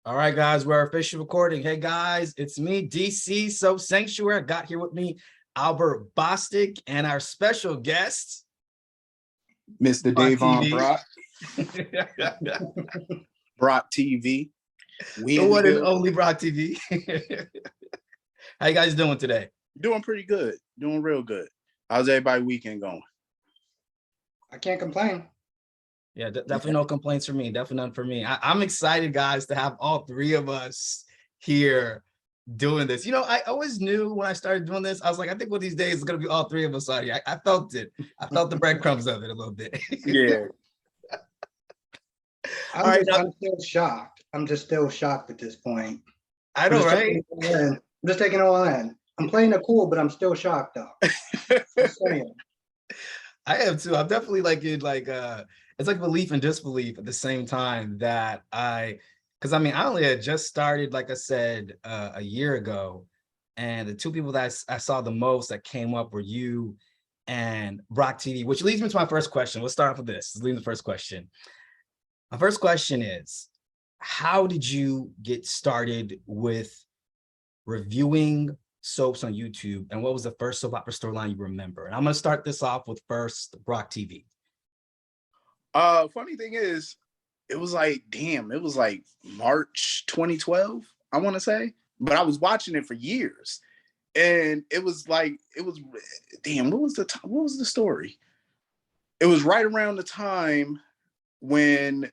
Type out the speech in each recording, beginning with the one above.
All right, guys, we're officially recording. Hey, guys, it's me, DC Soap Sanctuary. I got here with me Albert Bostic and our special guest, Mr. Brock Davon TV. Brock, Brock TV. We The in the one and building. only Brock TV. How you guys doing today? Doing pretty good. Doing real good. How's everybody weekend going? I can't complain. Yeah, definitely no complaints for me. Definitely none for me. I'm excited, guys, to have all three of us here doing this. You know, I always knew when I started doing this, I was like, I think one of these days it's going to be all three of us on here. I felt it. I felt the breadcrumbs of it a little bit. Yeah. I'm still shocked. I'm just still shocked at this point. I know, right? I'm just taking it all in. I'm playing it cool, but I'm still shocked though. Just saying. I am too. I'm definitely like it's like belief and disbelief at the same time that because I only had just started, like I said, a year ago, and the two people that I saw the most that came up were you and Brock TV, which leads me to my first question. Let's start off with this. Let's leave the first question. My first question is, how did you get started with reviewing soaps on YouTube, and what was the first soap opera storyline you remember? And I'm going to start this off with first Brock TV. Funny thing is, it was like March 2012, I want to say, but I was watching it for years, and what was the story? It was right around the time when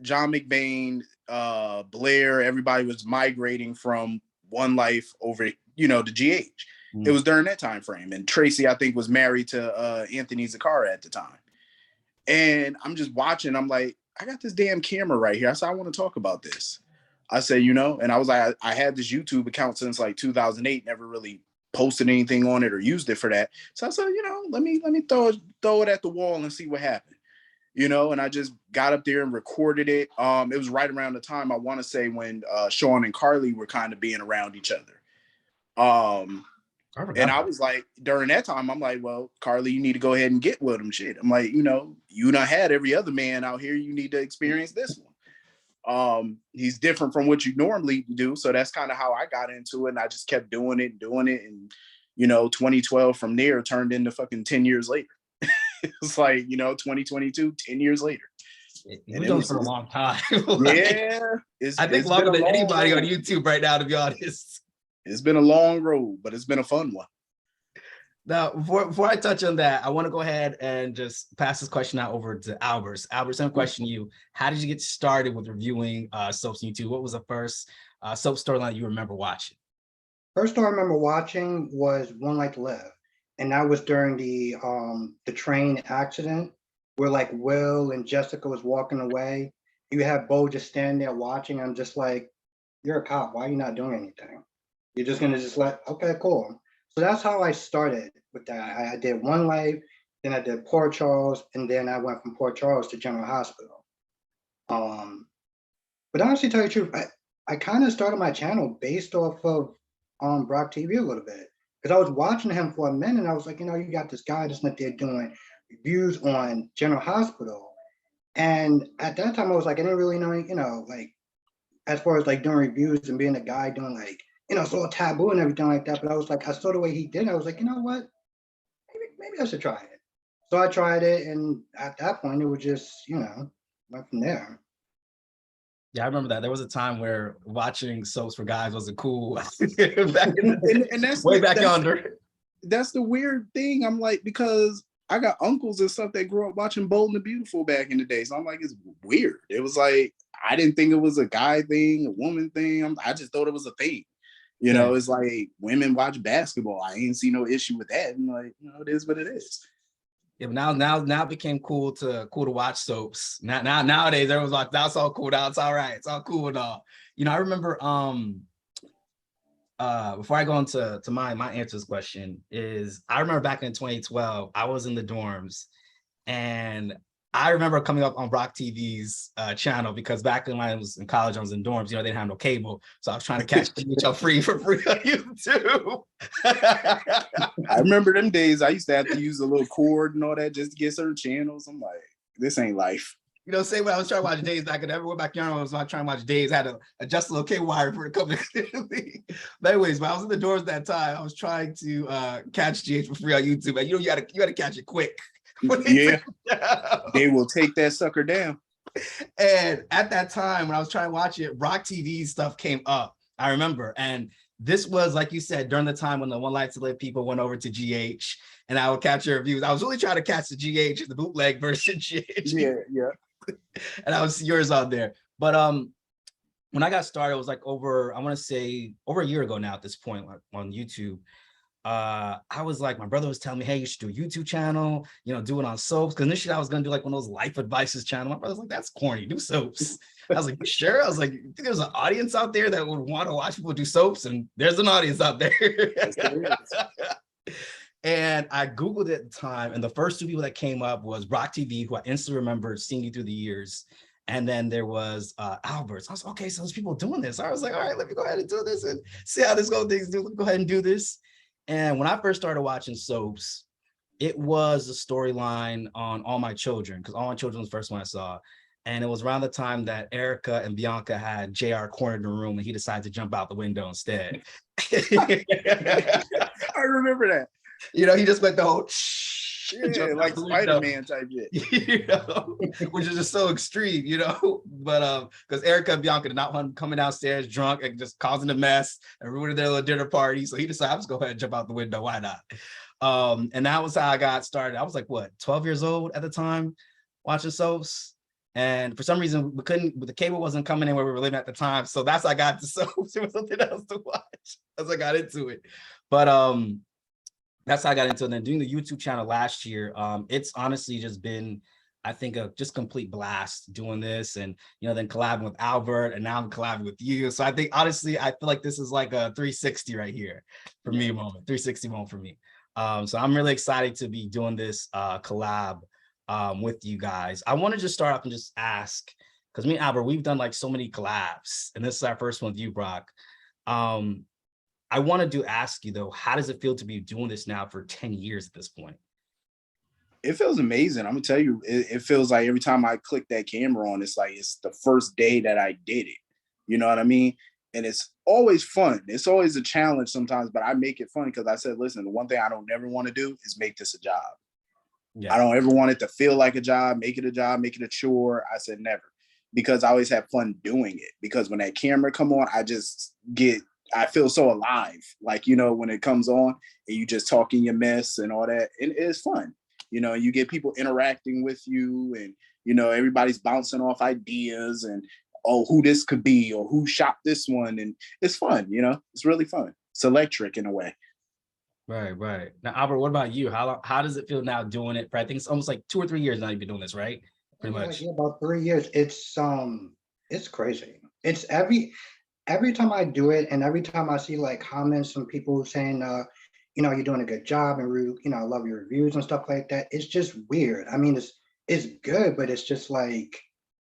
John McBain, Blair, everybody was migrating from One Life over, to GH. It was during that time frame. And Tracy, I think, was married to Anthony Zaccara at the time. And I'm just watching. I'm like, I got this damn camera right here. I said, I want to talk about this. I said, and I was like, I had this YouTube account since like 2008, never really posted anything on it or used it for that. So I said, let me throw it at the wall and see what happened. And I just got up there and recorded it. It was right around the time, I want to say, when Sean and Carly were kind of being around each other. And I was like, during that time, I'm like, well, Carly, you need to go ahead and get with him. Shit. I'm like, you done had every other man out here. You need to experience this one. He's different from what you normally do. So that's kind of how I got into it. And I just kept doing it. And, 2012 from there turned into fucking 10 years later. It's like, 2022, 10 years later. We've done it for a long time. Yeah. I think longer than anybody on YouTube right now, to be honest. It's been a long road, but it's been a fun one. Now, before I touch on that, I want to go ahead and just pass this question out over to Albert. Albert, same question to you. How did you get started with reviewing soaps on YouTube? What was the first soap storyline you remember watching? First story I remember watching was One Life to Live. And that was during the train accident where like Will and Jessica was walking away. You have Bo just standing there watching. I'm just like, you're a cop. Why are you not doing anything? You're just gonna just okay, cool. So that's how I started with that. I did One Life, then I did Port Charles, and then I went from Port Charles to General Hospital. But honestly, tell you the truth, I kind of started my channel based off of Brock TV a little bit. Because I was watching him for a minute, and I was like, you got this guy that's not there doing reviews on General Hospital. And at that time, I was like, I didn't really know, like, as far as like doing reviews and being a guy doing like, it's all taboo and everything like that. But I was like, I saw the way he did. I was like, you know what? Maybe I should try it. So I tried it, and at that point, it was just, went from there. Yeah, I remember that. There was a time where watching soaps for guys wasn't cool. and that's way back yonder. That's the weird thing. I'm like, because I got uncles and stuff that grew up watching Bold and the Beautiful back in the day. So I'm like, it's weird. It was like, I didn't think it was a guy thing, a woman thing. I just thought it was a thing. It's like women watch basketball. I ain't see no issue with that. And like, it is what it is. Yeah, but now it became cool to watch soaps. Nowadays everyone's like, that's all cool. Now it's all right. It's all cool and all. I remember before I go into my answer to this question is, I remember back in 2012, I was in the dorms, and I remember coming up on Brock TV's channel, because back when I was in college, I was in dorms, they didn't have no cable. So I was trying to catch the show for free on YouTube. I remember them days. I used to have to use a little cord and all that just to get certain channels. I'm like, this ain't life. You know, same way I was trying to watch Days back in everywhere backyard. I was trying to watch Days, had to adjust the little K wire for it to come clearly. But anyways, when I was in the doors that time, I was trying to catch GH for free on YouTube. And you know, you had to catch it quick. Yeah, they will take that sucker down. And at that time, when I was trying to watch it, Rock TV stuff came up. I remember, and this was, like you said, during the time when the One Life to Live people went over to GH, and I would catch your reviews. I was really trying to catch the GH, the bootleg version GH. Yeah. And I was yours out there. But when I got started, it was like over, I want to say over a year ago now at this point, like on YouTube. I was like, my brother was telling me, hey, you should do a YouTube channel, you know, do it on soaps. Because initially I was gonna do like one of those life advices channel. My brother's like, that's corny, do soaps. I was like, sure. I was like, you think there's an audience out there that would want to watch people do soaps? And there's an audience out there. And I Googled it at the time, and the first two people that came up was Rock TV, who I instantly remembered seeing you through the years. And then there was Alberts. I was like, okay, so there's people doing this. I was like, all right, let me go ahead and do this and see how this goes. Things do. Let me go ahead and do this. And when I first started watching soaps, it was the storyline on All My Children, because All My Children was the first one I saw. And it was around the time that Erica and Bianca had JR cornered in the room, and he decided to jump out the window instead. I remember that. You know, he just went the whole yeah, like Spider-Man type shit. You know, which is just so extreme, you know. But because Erica and Bianca did not want him coming downstairs drunk and just causing a mess and ruining their little dinner party. So he decided, I'm just go ahead and jump out the window. Why not? And that was how I got started. I was like, what, 12 years old at the time, watching soaps. And for some reason, the cable wasn't coming in where we were living at the time. So that's how I got to soaps. There was something else to watch as I got into it. But that's how I got into it. And then doing the YouTube channel last year, it's honestly just been, I think, a just complete blast doing this. And, you know, then collabing with Albert, and now I'm collabing with you. So I think, honestly, I feel like this is like a 360 right here for me moment, 360 moment for me. So I'm really excited to be doing this collab with you guys. I want to just start off and just ask, because me and Albert, we've done like so many collabs, and this is our first one with you, Brock. I wanted to ask you though, how does it feel to be doing this now for 10 years at this point? It feels amazing. I'm gonna tell you, it feels like every time I click that camera on, it's like it's the first day that I did it. You know what I mean? And it's always fun. It's always a challenge sometimes, but I make it fun because I said, listen, the one thing I don't ever want to do is make this a job. Yeah. I don't ever want it to feel like a job, make it a chore. I said never, because I always have fun doing it. Because when that camera come on, I feel so alive. Like, you know, when it comes on and you just talking your mess and all that, and it's fun. You know, you get people interacting with you, and, you know, everybody's bouncing off ideas and, oh, who this could be, or who shot this one. And it's fun, you know, it's really fun. It's electric in a way. Right. Now, Albert, what about you? How does it feel now doing it? I think it's almost like 2 or 3 years now you've been doing this, right? Pretty much. Yeah, about 3 years. It's crazy. It's every time I do it, and every time I see like comments from people saying, you know, you're doing a good job, and you know, I love your reviews and stuff like that. It's just weird. I mean, it's good, but it's just like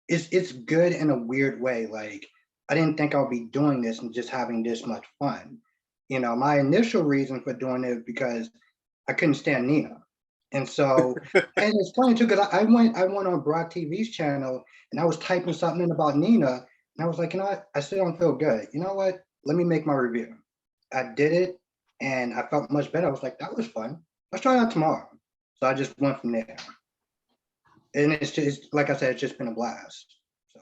it's good in a weird way. Like, I didn't think I would be doing this and just having this much fun. You know, my initial reason for doing it because I couldn't stand Nina. And so, and it's funny too, because I went on Brock TV's channel, and I was typing something in about Nina, and I was like, you know what? I still don't feel good. You know what? Let me make my review. I did it, and I felt much better. I was like, that was fun. Let's try it out tomorrow. So I just went from there. And it's just, like I said, it's just been a blast. So.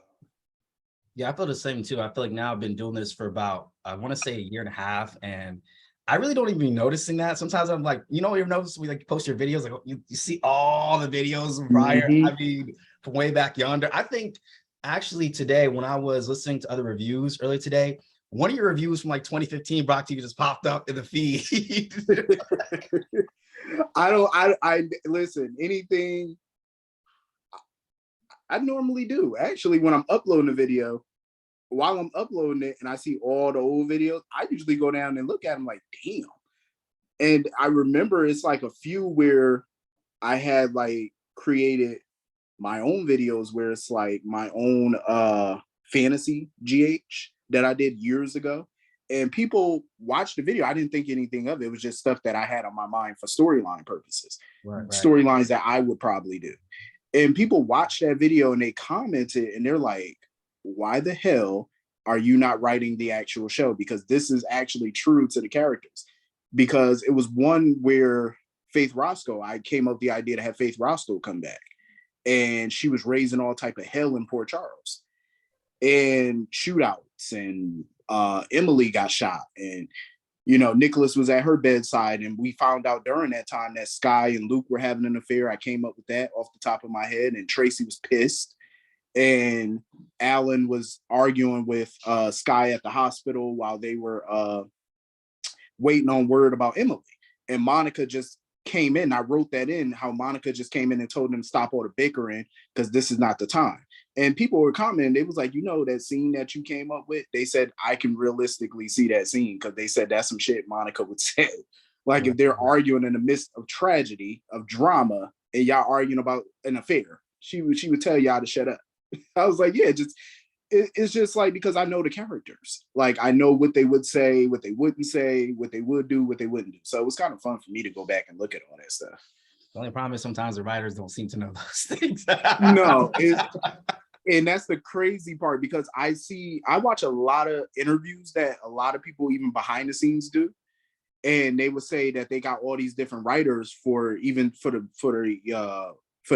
Yeah, I feel the same too. I feel like now I've been doing this for about, I want to say 1.5 years, and I really don't even be noticing that. Sometimes I'm like, you know, you notice we like post your videos, like you see all the videos prior. I mean, from way back yonder. I think actually today, when I was listening to other reviews earlier today, one of your reviews from like 2015, Brock TV, just popped up in the feed. I listen, anything I normally do. Actually, when I'm uploading a video, while I'm uploading it and I see all the old videos, I usually go down and look at them like, damn. And I remember it's like a few where I had like created my own videos where it's like my own fantasy GH that I did years ago. And people watched the video. I didn't think anything of it. It was just stuff that I had on my mind for storyline purposes. Right. Storylines that I would probably do. And people watch that video and they commented and they're like, why the hell are you not writing the actual show? Because this is actually true to the characters. Because it was one where Faith Roscoe, I came up with the idea to have Faith Roscoe come back. And she was raising all type of hell in Port Charles. And shootouts, and Emily got shot, and Nicholas was at her bedside, and we found out during that time that Sky and Luke were having an affair. I came up with that off the top of my head, and Tracy was pissed, and Alan was arguing with Sky at the hospital while they were waiting on word about Emily, and Monica just came in. I wrote that in, how Monica just came in and told them to stop all the bickering because this is not the time. And people were commenting, they was like, that scene that you came up with, they said, I can realistically see that scene, because they said that's some shit Monica would say. Like, if they're arguing in the midst of tragedy, of drama, and y'all arguing about an affair, she would tell y'all to shut up. I was like, yeah, it's just like, because I know the characters. Like, I know what they would say, what they wouldn't say, what they would do, what they wouldn't do. So it was kind of fun for me to go back and look at all that stuff. The only problem is sometimes the writers don't seem to know those things. No, and that's the crazy part, because I watch a lot of interviews that a lot of people even behind the scenes do, and they would say that they got all these different writers for the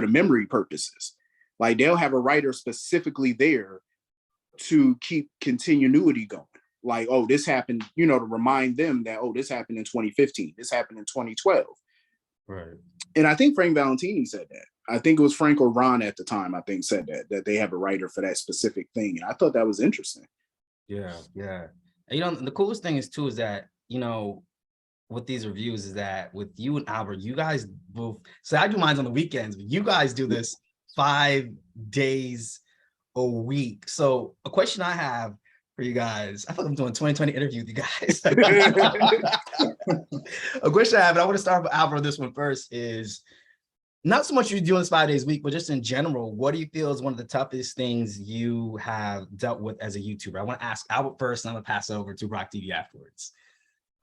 memory purposes. Like, they'll have a writer specifically there to keep continuity going. Like, oh, this happened, to remind them that, oh, this happened in 2015, this happened in 2012. Right. And I think Frank Valentini said that. I think it was Frank or Ron at the time, I think, said that they have a writer for that specific thing. And I thought that was interesting. Yeah. And, the coolest thing is that, with these reviews is that with you and Albert, you guys both, so I do mine on the weekends, but you guys do this 5 days a week. So a question I have for you guys, I feel like I'm doing 2020 interview with you guys. A question I have, and I want to start with Albert on this one first, is not so much you doing this 5 days a week, but just in general, what do you feel is one of the toughest things you have dealt with as a YouTuber? I want to ask Albert first, and I'm going to pass it over to Brock TV afterwards.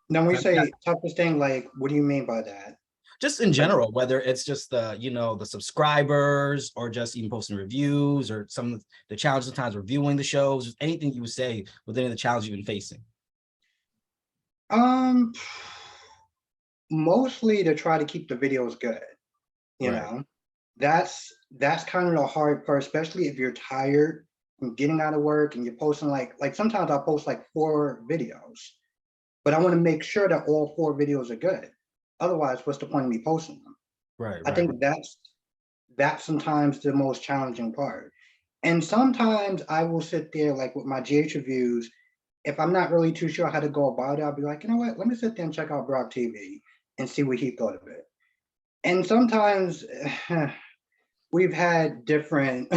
Now, when you say toughest thing, like, what do you mean by that? Just in general, whether it's just the subscribers, or just even posting reviews, or some of the challenges sometimes reviewing the shows, just anything you would say with any of the challenges you've been facing. Mostly to try to keep the videos good. That's kind of the hard part, especially if you're tired from getting out of work and you're posting like sometimes I'll post like 4 videos, but I want to make sure that all 4 videos are good. Otherwise, what's the point of me posting them? Right. I think that's sometimes the most challenging part. And sometimes I will sit there, like with my GH reviews, if I'm not really too sure how to go about it, I'll be like, you know what, let me sit there and check out Brock TV and see what he thought of it. And sometimes we've had different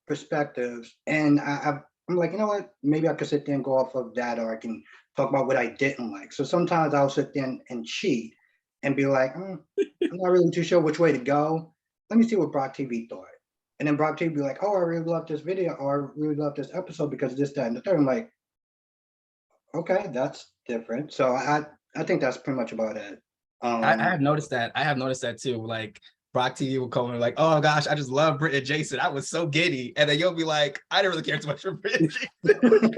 perspectives, and I'm like, you know what, maybe I could sit there and go off of that, or I can talk about what I didn't like. So sometimes I'll sit there and cheat and be like, I'm not really too sure which way to go. Let me see what Brock TV thought. And then Brock TV be like, oh, I really love this video, or I really love this episode because of this, that, and the third. I'm like, okay, that's different. So I think that's pretty much about it. I have noticed that. I have noticed that too. Like, Brock TV will come and like, oh gosh, I just love Britt and Jason. I was so giddy. And then you'll be like, I didn't really care too much for Britt and Jason.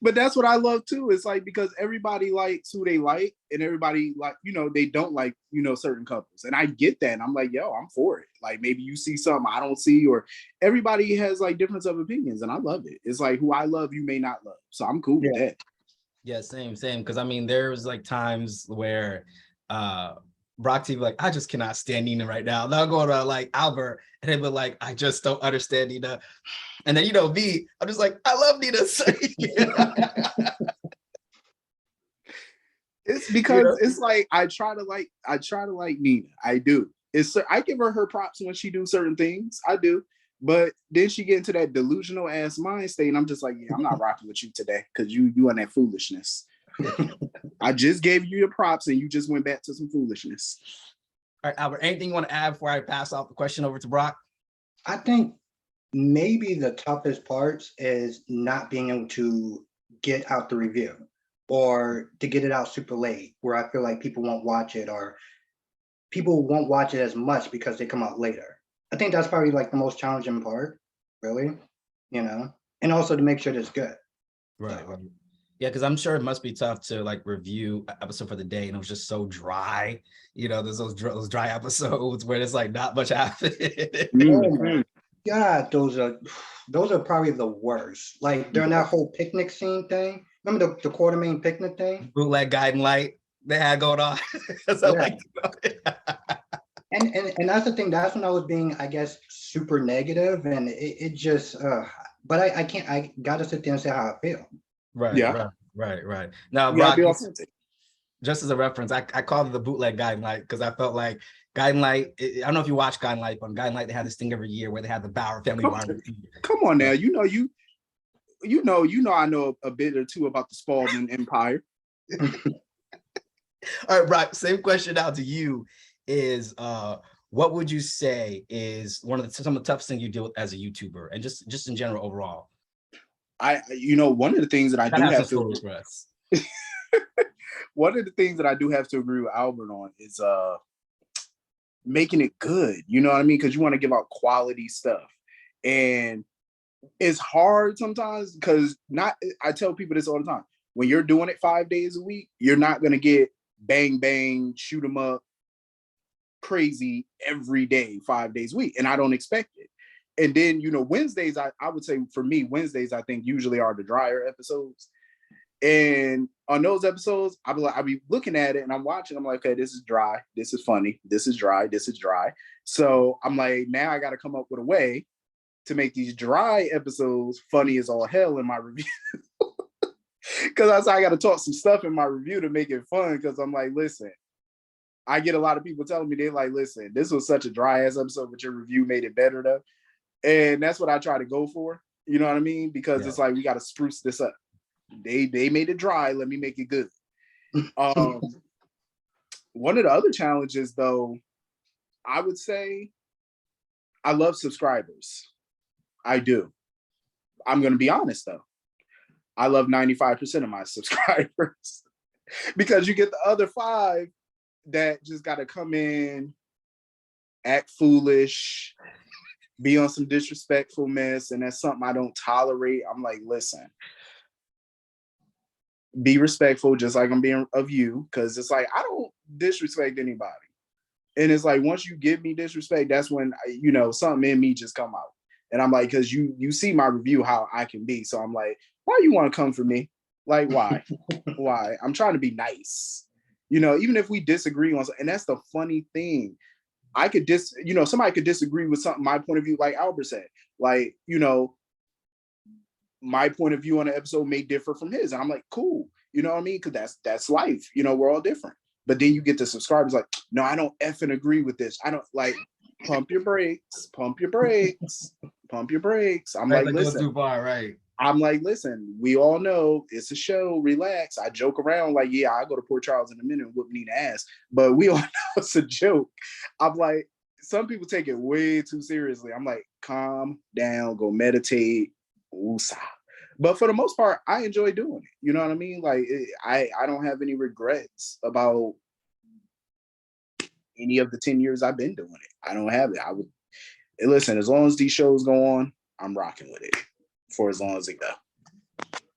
But that's what I love too. It's like, because everybody likes who they like, and everybody like, they don't like, certain couples. And I get that. And I'm like, yo, I'm for it. Like, maybe you see something I don't see, or everybody has like difference of opinions, and I love it. It's like, who I love, you may not love. So I'm cool with that. Yeah, same. Because I mean, there was like times where Brock TV like, I just cannot stand Nina right now. And I'll go to like Albert, and they'll be like, I just don't understand Nina. And then me, I'm just like, I love Nina. So, it's because it's like I try to like Nina. I do. I give her props when she do certain things. I do. But then she get into that delusional ass mind state, and I'm just like, yeah, I'm not rocking with you today, because you on that foolishness. I just gave you your props, and you just went back to some foolishness. All right, Albert, anything you want to add before I pass off the question over to Brock? I think maybe the toughest parts is not being able to get out the review, or to get it out super late, where I feel like people won't watch it, or people won't watch it as much because they come out later. I think that's probably like the most challenging part, really, and also to make sure that it's good. Right. Yeah, because I'm sure it must be tough to like review an episode for the day, and it was just so dry. There's those dry episodes where there's like not much happening. Oh my God, those are probably the worst. Like during that whole picnic scene thing. Remember the Quartermain picnic thing? Bootleg Guiding Light they had going on. And that's the thing. That's when I was being, I guess, super negative, and it just. But I can't. I gotta sit there and say how I feel. Right. Yeah. Right. Now, You gotta Brock, be authentic. just as a reference, I called it the Bootleg Guiding Light because I felt like Guiding Light. I don't know if you watch Guiding Light, but on Guiding Light they have this thing every year where they have the Bauer family barbecue. Come on now, I know a bit or two about the Spalding Empire. All right, Brock, same question out to you is what would you say is some of the toughest things you deal with as a YouTuber and just in general overall? One of the things that I do have to express. One of the things that I do have to agree with Albert on is making it good. You know what I mean? Because you want to give out quality stuff. And it's hard sometimes because I tell people this all the time. When you're doing it 5 days a week, you're not going to get bang, bang, shoot 'em up, crazy every day, 5 days a week. And I don't expect it. And then, Wednesdays, I would say for me, Wednesdays, I think usually are the drier episodes. And on those episodes, I'll be looking at it and I'm watching. I'm like, okay, this is dry. This is funny. This is dry. This is dry. So I'm like, now I got to come up with a way to make these dry episodes funny as all hell in my review. Because I got to talk some stuff in my review to make it fun. Because I'm like, listen, I get a lot of people telling me, they're like, listen, this was such a dry ass episode, but your review made it better though. And that's what I try to go for. You know what I mean? Because it's like, we got to spruce this up. They made it dry. Let me make it good. One of the other challenges though, I would say I love subscribers. I do. I'm going to be honest though. I love 95% of my subscribers because you get the other 5 that just got to come in, act foolish, be on some disrespectful mess. And that's something I don't tolerate. I'm like, listen, be respectful, just like I'm being of you. Cause it's like, I don't disrespect anybody. And it's like, once you give me disrespect, that's when, something in me just come out. And I'm like, cause you see my review, how I can be. So I'm like, why you want to come for me? Like, why? Why? I'm trying to be nice. Even if we disagree on something, and that's the funny thing. I could somebody could disagree with something, my point of view, like Albert said, like, my point of view on the episode may differ from his. And I'm like, cool. You know what I mean? Cause that's life. We're all different. But then you get the subscribers like, no, I don't effing agree with this. I don't like, pump your brakes. I'm like, listen, too far, right? I'm like, listen, we all know it's a show. Relax. I joke around like, yeah, I go to Port Charles in a minute and whoop Nina ass, but we all know it's a joke. I'm like, some people take it way too seriously. I'm like, calm down, go meditate. Woosah. But for the most part, I enjoy doing it. You know what I mean? Like, I don't have any regrets about any of the 10 years I've been doing it. I don't have it. Listen, as long as these shows go on, I'm rocking with it for as long as it goes.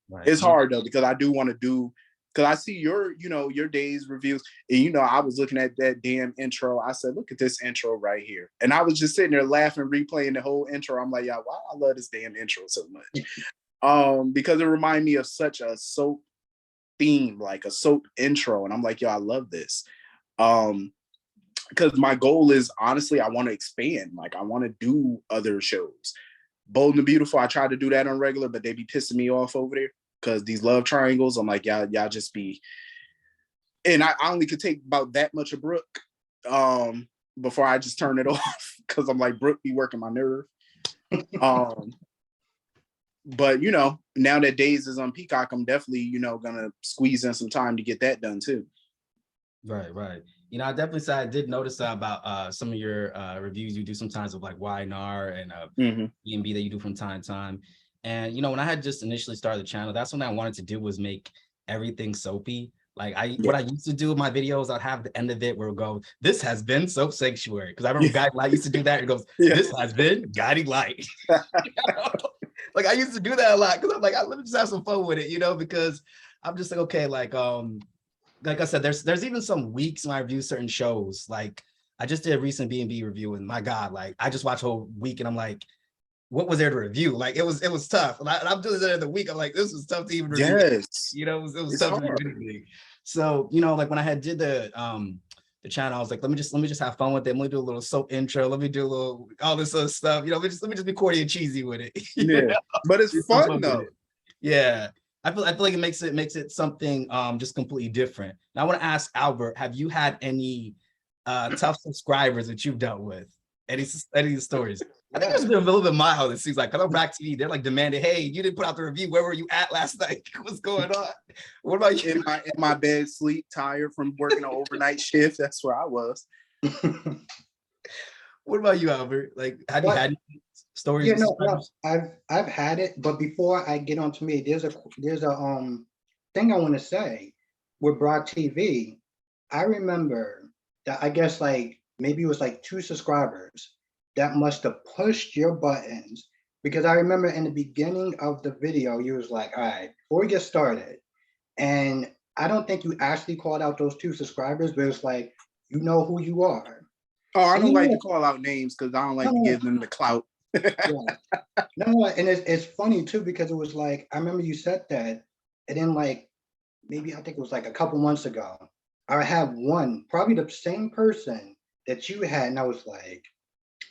Right. It's hard though, because I do want to do, because I see your day's reviews, and I was looking at that damn intro. I said, look at this intro right here. And I was just sitting there laughing, replaying the whole intro. I'm like, yeah, wow, I love this damn intro so much. Because it reminded me of such a soap theme, like a soap intro. And I'm like, yo, I love this. Because my goal is, honestly, I want to expand. Like, I want to do other shows. Bold and Beautiful, I try to do that on regular, but they be pissing me off over there because these love triangles, I'm like, y'all just be. And I only could take about that much of Brooke before I just turn it off, because I'm like, Brooke be working my nerve. But now that Days is on Peacock, I'm definitely gonna squeeze in some time to get that done too. Right. I definitely said I did notice about some of your reviews you do sometimes of like YNR and B&B that you do from time to time. And when I had just initially started the channel, that's what I wanted to do, was make everything soapy. Like what I used to do in my videos, I'd have the end of it where it go, "This has been Soap Sanctuary." Because I remember Guiding Light used to do that. It goes, "This has been Guiding Light." Like I used to do that a lot because I'm like, let me just have some fun with it, because I'm just like, okay, like I said, there's even some weeks when I review certain shows. Like I just did a recent B&B review, and my God, like I just watched a whole week, and I'm like, what was there to review? Like it was tough. And I'm doing it in the week. I'm like, this was tough to even review. Yes. It was It's tough to hard. review. So, like when I had did the channel, I was like, let me just have fun with it. Let me do a little soap intro. Let me do a little all this other stuff. Let me just be corny and cheesy with it. Yeah, but it's fun though. Yeah. I feel like it makes it something just completely different. Now I want to ask Albert, have you had any tough subscribers that you've dealt with? Any stories? I think it's been a little bit mild, it seems like, because on Brack TV, they're like demanding, hey, you didn't put out the review. Where were you at last night? What's going on? What about you? In my bed, sleep, tired from working an overnight shift. That's where I was. What about you, Albert? Like, have you had any stories? Yeah, no, I've had it, but before I get on to me, there's a thing I want to say with Brock TV. I remember that I guess like maybe it was like 2 subscribers that must have pushed your buttons, because I remember in the beginning of the video, you was like, all right, before we get started, and I don't think you actually called out those 2 subscribers, but it's like, you know who you are. Oh, I don't like to call out names because I don't like to give them the clout. No, and it's funny too, because it was like, I remember you said that, and then like, maybe I think it was like a couple months ago, I had one, probably the same person that you had, and I was like,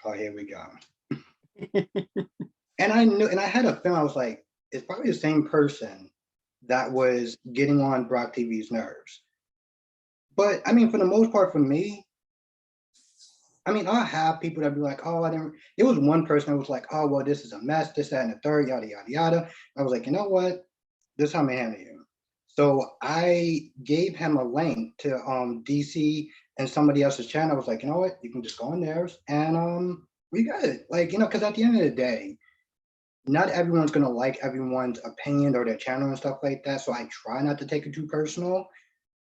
oh, here we go. And I knew, and I had a feeling, I was like, it's probably the same person that was getting on Brock TV's nerves. But I mean, for the most part, for me, I mean, I have people that be like, oh, I didn't. There was one person that was like, oh, well, this is a mess, this, that, and the third, yada, yada, yada. I was like, you know what? This is how I'm gonna handle you. So I gave him a link to DC and somebody else's channel. I was like, you know what? You can just go on theirs and we got it. Like, because at the end of the day, not everyone's gonna like everyone's opinion or their channel and stuff like that. So I try not to take it too personal.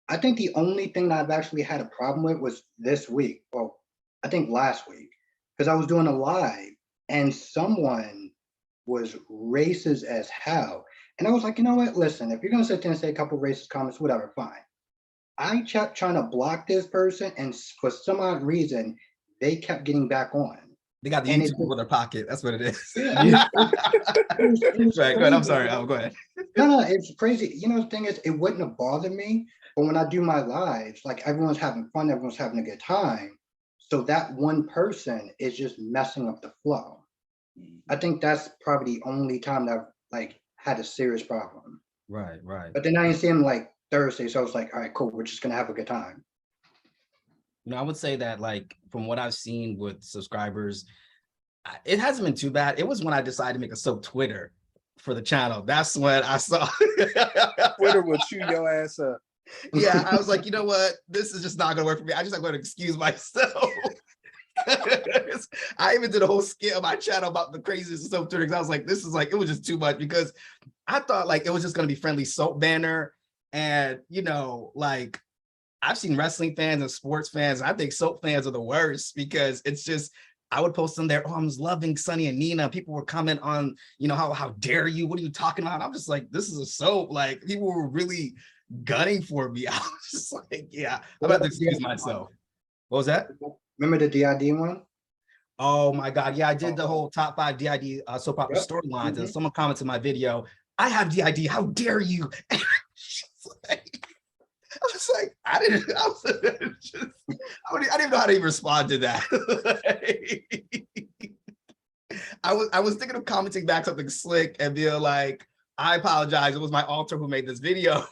I think the only thing that I've actually had a problem with was this week. Well, I think last week, because I was doing a live and someone was racist as hell. And I was like, you know what? Listen, if you're gonna sit there and say a couple racist comments, whatever, fine. I kept trying to block this person, and for some odd reason, they kept getting back on. They got the And YouTube in their pocket. That's what it is. Yeah, It was right, go ahead. I'm sorry. Go ahead. No, it's crazy. You know, the thing is, it wouldn't have bothered me, but when I do my lives, like everyone's having fun, everyone's having a good time. So that one person is just messing up the flow. I think that's probably the only time that I've like had a serious problem. Right. But then I didn't see him like Thursday, so I was like, all right, cool, we're just gonna have a good time. I would say that, like, from what I've seen with subscribers, it hasn't been too bad. It was when I decided to make a soap Twitter for the channel. That's when I saw Twitter will chew your ass up. Yeah, I was like, you know what? This is just not gonna work for me. I just like going to excuse myself. I even did a whole skit on my channel about the craziest of soap Twitter, because I was like, this is like, it was just too much, because I thought like it was just gonna be friendly soap banner. And like, I've seen wrestling fans and sports fans, and I think soap fans are the worst, because it's just, I would post them there, oh, I'm loving Sunny and Nina. People would comment on, how dare you? What are you talking about? I'm just like, this is a soap. Like, people were really gunning for me. I was just like, yeah, I'm about to excuse myself. What was that? Remember the DID one? Oh my God. Yeah, I did the whole top 5 DID soap opera storylines, and someone commented in my video, I have DID, how dare you? I was like, I didn't even know how to even respond to that. I was thinking of commenting back something slick and being like, I apologize, it was my alter who made this video.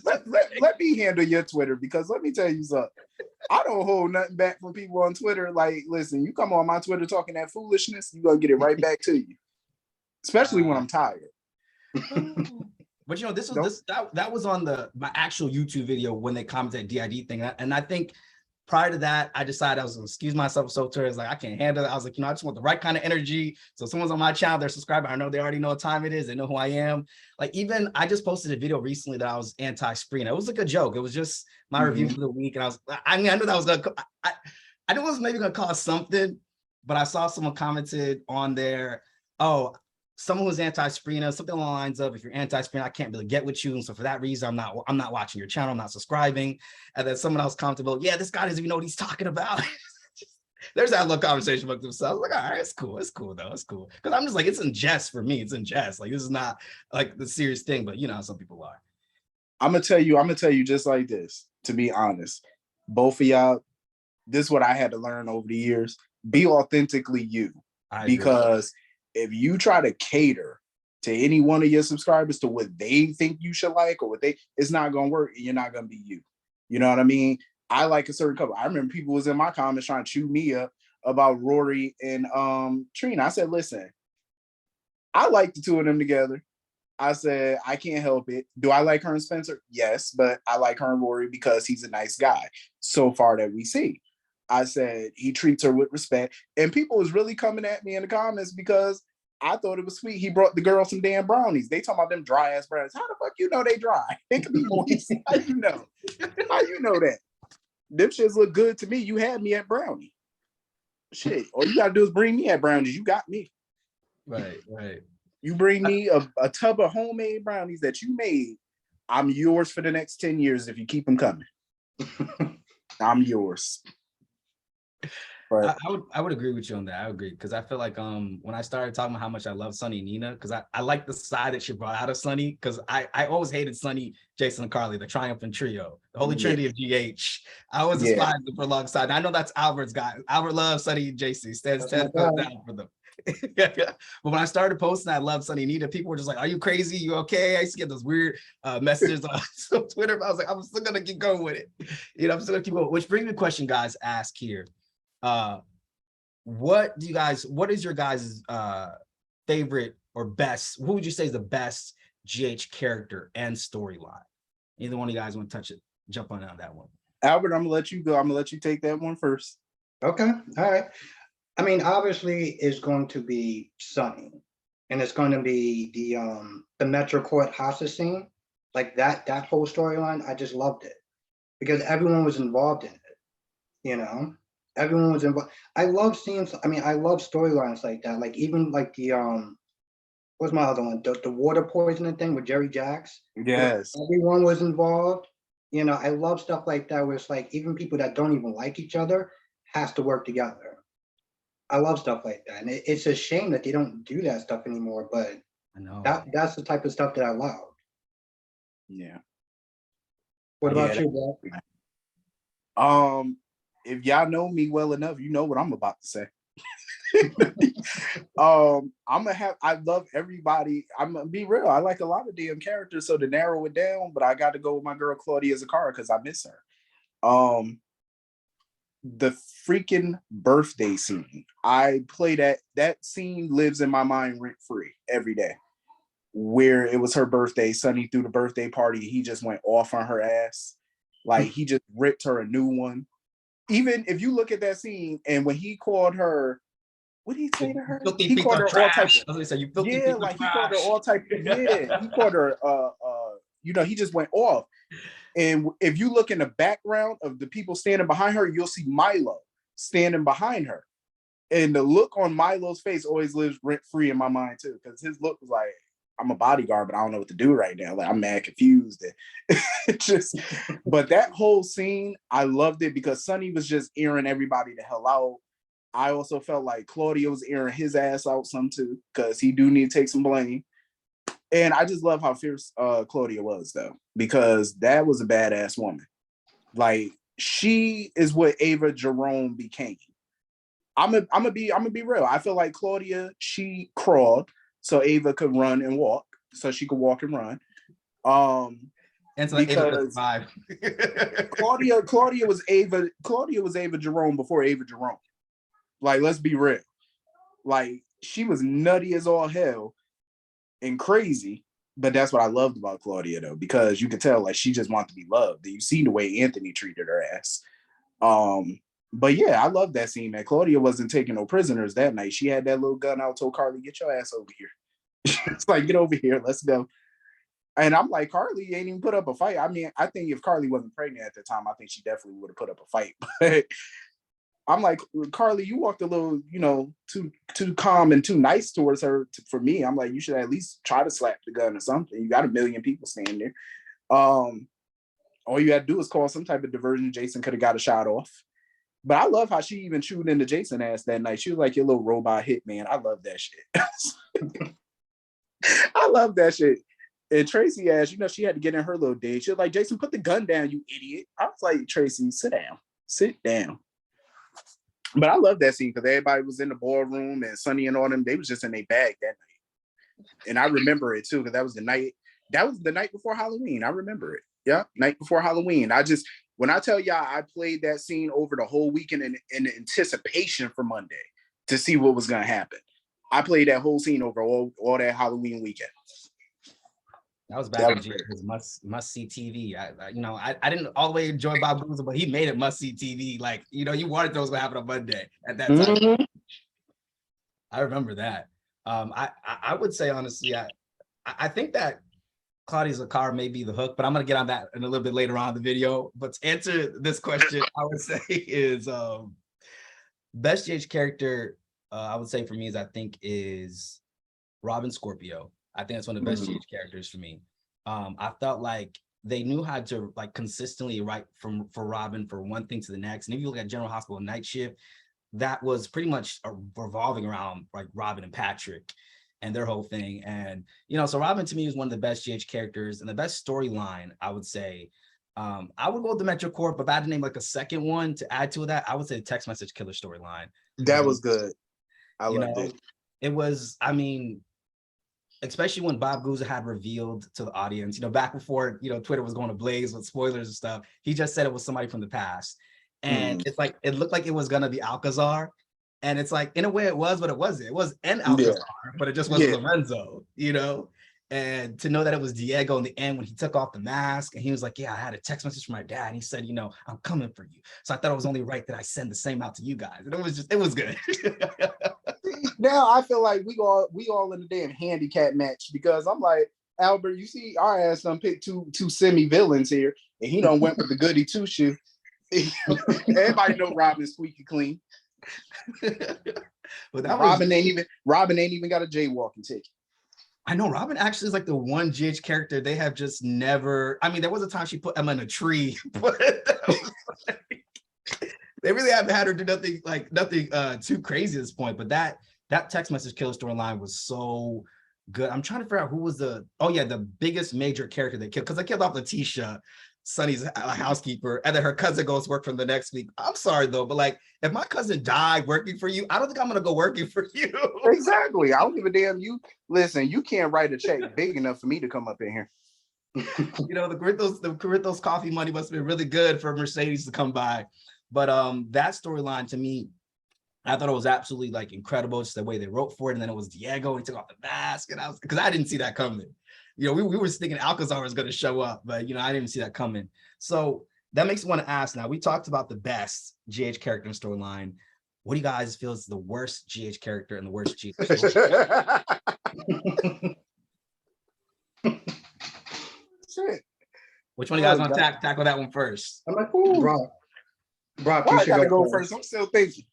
Let me handle your Twitter, because let me tell you something. I don't hold nothing back from people on Twitter. Like, listen, you come on my Twitter talking that foolishness, you're gonna get it right back to you. Especially when I'm tired. But that was on my actual YouTube video when they commented DID thing. And I think prior to that, I decided I was gonna excuse myself so Twitter is like, I can't handle it. I was like, I just want the right kind of energy. So if someone's on my channel, they're subscribing. I know they already know what time it is. They know who I am. Like even I just posted a video recently that I was anti-Sprina. It was like a joke. It was just my review for the week. And I knew that was gonna, I knew it was maybe gonna cause something, but I saw someone commented on there, oh, someone who's anti-Sprina, something along the lines of, if you're anti-Sprina, I can't really get with you. And so for that reason, I'm not watching your channel, I'm not subscribing. And then someone else commented, well, yeah, this guy doesn't even know what he's talking about. There's that little conversation among themselves. Like, all right, it's cool. It's cool though. It's cool. Cause I'm just like, it's in jest for me. It's in jest. Like, this is not like the serious thing, but you know how some people are. I'm gonna tell you just like this, to be honest. Both of y'all, this is what I had to learn over the years. Be authentically you. Because if you try to cater to any one of your subscribers to what they think you should like or it's not gonna work and you're not gonna be you. You know what I mean? I like a certain couple. I remember people was in my comments trying to chew me up about Rory and Trina. I said, listen, I like the two of them together. I said, I can't help it. Do I like her and Spencer? Yes, but I like her and Rory because he's a nice guy so far that we see. I said, he treats her with respect. And people was really coming at me in the comments because I thought it was sweet. He brought the girl some damn brownies. They talking about them dry ass brownies. How the fuck you know they dry? They could be moist. How you know? How you know that? Them shits look good to me. You had me at brownie. Shit. All you gotta do is bring me at brownies. You got me. Right. You bring me a tub of homemade brownies that you made. I'm yours for the next 10 years if you keep them coming. I'm yours. But I would agree with you on that. I agree because I feel like when I started talking about how much I love Sunny and Nina, because I like the side that she brought out of Sunny, because I always hated Sunny, Jason, and Carly, the triumphant trio, the holy trinity of GH. I always despised them for a long time. I know that's Albert's guy. Albert loves Sunny and JC. Stands down for them. But when I started posting I love Sunny and Nina, people were just like, are you crazy? You okay? I used to get those weird messages on Twitter, but I was like, I'm still gonna keep going with it. You know, I'm still gonna keep going. Which brings me to a question, guys, ask here. What is your guys' favorite or best, who would you say is the best GH character and storyline? Either one of you guys want to touch it, jump on that one. Albert, I'm gonna let you go. I'm gonna let you take that one first. Okay, all right. I mean, obviously it's going to be Sunny, and it's going to be the Metro Court hostage scene. Like that whole storyline, I just loved it because everyone was involved in it, you know? Everyone was involved. I love storylines like that. Like even like the what's my other one? The water poisoning thing with Jerry Jacks. Yes. Everyone was involved. You know, I love stuff like that where it's like even people that don't even like each other has to work together. I love stuff like that. And it's a shame that they don't do that stuff anymore, but I know that's the type of stuff that I love. Yeah. What about you, bro? If y'all know me well enough, you know what I'm about to say. I love everybody. I'm gonna be real. I like a lot of damn characters, so to narrow it down, but I got to go with my girl Claudia Zakara because I miss her. The freaking birthday scene. I play that scene lives in my mind rent free every day. Where it was her birthday, Sunny threw the birthday party, he just went off on her ass. Like he just ripped her a new one. Even if you look at that scene and when he called her, what did he say to her? He called her all types of, he called her all type of, he called her he just went off. And if you look in the background of the people standing behind her, you'll see Milo standing behind her. And the look on Milo's face always lives rent free in my mind too, because his look was like, I'm a bodyguard, but I don't know what to do right now. Like I'm mad confused. But that whole scene, I loved it because Sunny was just airing everybody the hell out. I also felt like Claudia was airing his ass out some too, because he do need to take some blame. And I just love how fierce Claudia was though, because that was a badass woman. Like she is what Ava Jerome became. I'm gonna be real. I feel like Claudia, she crawled so Ava could run and walk, so she could walk and run. And so because Claudia was Ava Jerome before Ava Jerome. Like, let's be real. Like, she was nutty as all hell and crazy, but that's what I loved about Claudia though, because you could tell like she just wanted to be loved. You see the way Anthony treated her ass. But yeah, I love that scene, man. Claudia wasn't taking no prisoners that night. She had that little gun out, told Carly, get your ass over here. It's like, get over here, let's go. And I'm like, Carly ain't even put up a fight. I mean, I think if Carly wasn't pregnant at the time, I think she definitely would have put up a fight. But I'm like, Carly, you walked a little, too calm and too nice towards her. For me, I'm like, you should at least try to slap the gun or something. You got a million people standing there. All you had to do is call some type of diversion. Jason could have got a shot off. But I love how she even chewed into Jason ass that night. She was like your little robot hitman. I love that shit. I love that shit. And Tracy asked, she had to get in her little day. She was like, Jason, put the gun down, you idiot. I was like, Tracy, sit down. Sit down. But I love that scene because everybody was in the ballroom and Sonny and all them, they was just in their bag that night. And I remember it too, because that was the night before Halloween. I remember it. Yeah, night before Halloween. When I tell y'all, I played that scene over the whole weekend in anticipation for Monday to see what was going to happen. I played that whole scene over all that Halloween weekend. That was back when it was must see TV. I didn't all the way enjoy Bob Boozer, but he made it must see TV. Like, you wanted those to happen on Monday at that time. Mm-hmm. I remember that. I would say honestly, I think that Claudia Zacchara may be the hook, but I'm gonna get on that in a little bit later on in the video. But to answer this question, I would say is best GH character. I would say for me is Robin Scorpio. I think that's one of the best GH characters for me. I felt like they knew how to like consistently write for Robin for one thing to the next. And if you look at General Hospital Night Shift, that was pretty much revolving around like Robin and Patrick and their whole thing. And, so Robin to me is one of the best GH characters and the best storyline, I would say. I would go with the Metro Corp, but if I had to name like a second one to add to that, I would say the Text Message Killer storyline. That was good. I loved it. It was, especially when Bob Guza had revealed to the audience, back before, Twitter was going to blaze with spoilers and stuff, he just said it was somebody from the past. And it's like, it looked like it was going to be Alcazar. And it's like, in a way it was, but it wasn't. It was an Alcazar, but it just wasn't Lorenzo, And to know that it was Diego in the end when he took off the mask and he was like, yeah, I had a text message from my dad. And he said, I'm coming for you. So I thought it was only right that I send the same out to you guys. And it was good. Now I feel like we all in the damn handicap match because I'm like, Albert, you see our ass done picked two semi-villains here, and he done went with the goody two-shoe. Everybody know Robin's squeaky clean. But Robin ain't even got a jaywalking ticket. I know Robin actually is like the one GH character they have just never. I mean, there was a time she put Emma in a tree, but they really haven't had her do nothing too crazy at this point. But that Text Message Killer storyline was so good. I'm trying to figure out who was the biggest major character they killed, because they killed off Letitia, Sonny's housekeeper, and then her cousin goes to work from the next week. I'm sorry though, but like if my cousin died working for you, I don't think I'm gonna go working for you. Exactly. I don't give a damn. You listen, you can't write a check big enough for me to come up in here. The Corinthos coffee money must have been really good for Mercedes to come by. But that storyline to me, I thought it was absolutely like incredible, just the way they wrote for it. And then it was Diego, he took off the mask, and because I didn't see that coming. We were thinking Alcazar was going to show up, but I didn't see that coming. So that makes me want to ask now. We talked about the best GH character in storyline. What do you guys feel is the worst GH character and the worst GH storyline? Shit. Which one do you guys want to tackle that one first? I'm like, ooh, Brock, you should go first. I'm still thinking.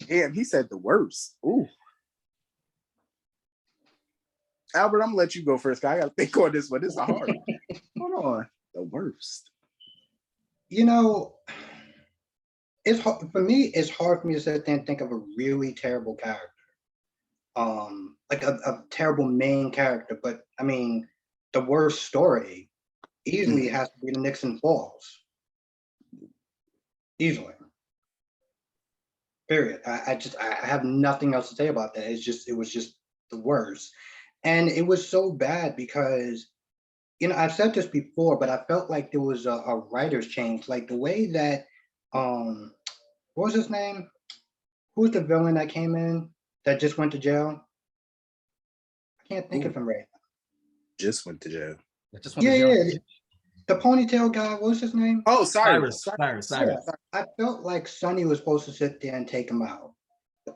Damn, he said the worst. Ooh. Albert, I'm gonna let you go first. I gotta think on this one. This is hard. Hold on. The worst. It's hard for me. It's hard for me to sit there and think of a really terrible character, like a terrible main character. But I mean, the worst story easily has to be the Nixon Falls. Easily. Period. I have nothing else to say about that. It was just the worst. And it was so bad because, I've said this before, but I felt like there was a writer's change. Like the way that, what was his name? Who's the villain that came in that just went to jail? I can't think of him right now. Just went to jail. Yeah. the ponytail guy, what was his name? Oh, Cyrus. Cyrus. I felt like Sonny was supposed to sit there and take him out.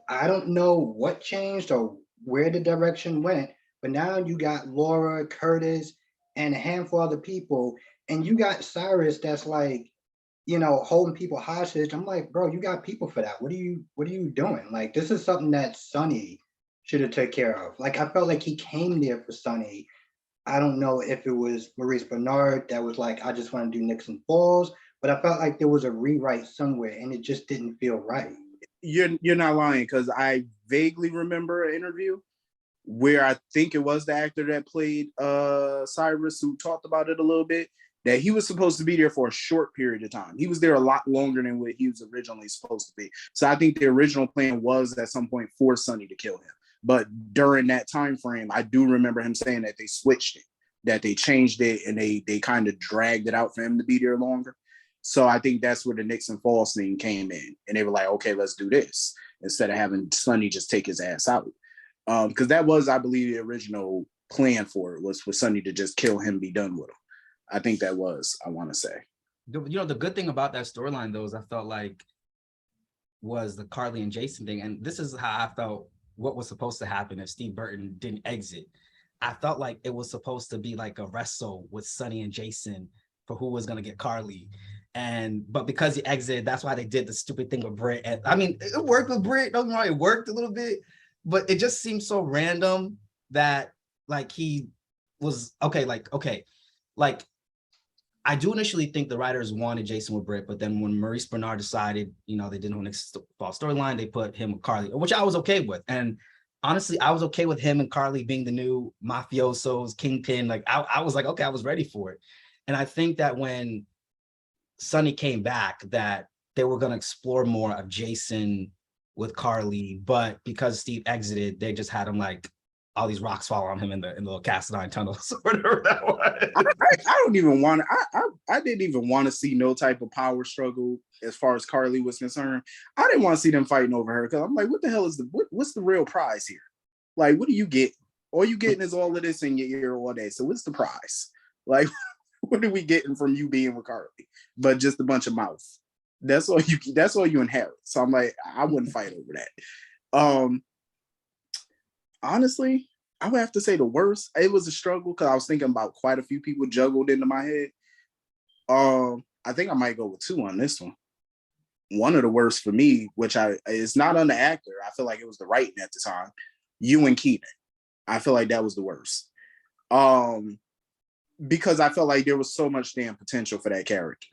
I don't know what changed or where the direction went, but now you got Laura, Curtis, and a handful of other people, and you got Cyrus that's like, holding people hostage. I'm like, bro, you got people for that. What are you doing? Like, this is something that Sonny should have took care of. Like, I felt like he came there for Sonny. I don't know if it was Maurice Bernard that was like, I just want to do Nixon Falls, but I felt like there was a rewrite somewhere and it just didn't feel right. You're not lying, because I vaguely remember an interview where I think it was the actor that played Cyrus who talked about it a little bit, that he was supposed to be there for a short period of time. He was there a lot longer than what he was originally supposed to be. So I think the original plan was at some point for Sonny to kill him. But during that time frame, I do remember him saying that they switched it, that they changed it, and they kind of dragged it out for him to be there longer. So I think that's where the Nixon Falls thing came in. And they were like, okay, let's do this instead of having Sonny just take his ass out. Because that was, I believe, the original plan for it, was for Sonny to just kill him, be done with him. I think that was, I want to say. The good thing about that storyline, though, is I felt like was the Carly and Jason thing. And this is how I felt what was supposed to happen if Steve Burton didn't exit. I felt like it was supposed to be like a wrestle with Sonny and Jason for who was going to get Carly. But because he exited, that's why they did the stupid thing with Britt. And I mean, it worked with Britt. Don't get me wrong, it worked a little bit, but it just seemed so random that like he was okay. I do initially think the writers wanted Jason with Britt, but then when Maurice Bernard decided, they didn't want to fall storyline, they put him with Carly, which I was okay with. And honestly, I was okay with him and Carly being the new mafiosos, kingpin. Like I was like, okay, I was ready for it. And I think that when Sonny came back, that they were going to explore more of Jason with Carly, but because Steve exited, they just had him like all these rocks fall on him in the little cast iron tunnels or whatever that was. I don't even want to. I didn't even want to see no type of power struggle as far as Carly was concerned. I didn't want to see them fighting over her, because I'm like, what the hell is what's the real prize here? Like, what do you get? All you getting is all of this in your ear all day. So what's the prize? Like, what are we getting from you being with Carly? But just a bunch of mouth. That's all you inherit. So I'm like, I wouldn't fight over that. Honestly, I would have to say the worst. It was a struggle because I was thinking about quite a few people juggled into my head. I think I might go with two on this one. One of the worst for me, which is not on the actor. I feel like it was the writing at the time. Ewan Keaton. I feel like that was the worst. Because I felt like there was so much damn potential for that character.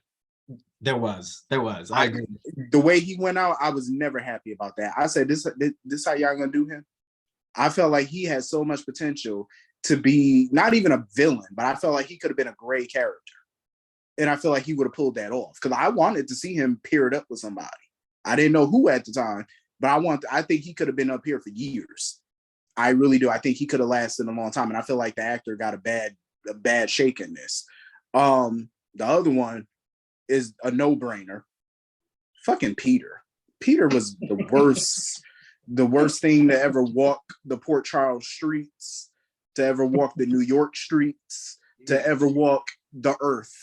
There was. I agree. The way he went out, I was never happy about that. I said, this how y'all gonna do him? I felt like he had so much potential to be not even a villain, but I felt like he could have been a great character. And I feel like he would have pulled that off, because I wanted to see him paired up with somebody. I didn't know who at the time, but I think he could have been up here for years. I really do. I think he could have lasted a long time. And I feel like the actor got a bad shake in this. The other one is a no-brainer. Fucking Peter. Peter was the worst. The worst thing to ever walk the Port Charles streets, to ever walk the New York streets, to ever walk the earth.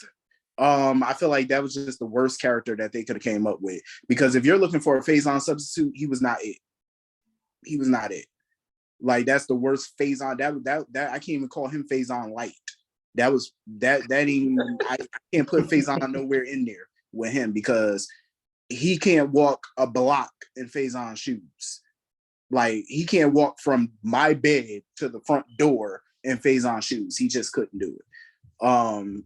I feel like that was just the worst character that they could have came up with. Because if you're looking for a Faison substitute, he was not it. He was not it. Like, that's the worst Faison. That I can't even call him Faison light. That ain't. I can't put Faison nowhere in there with him, because he can't walk a block in Faison shoes. Like, he can't walk from my bed to the front door in Faison shoes. He just couldn't do it.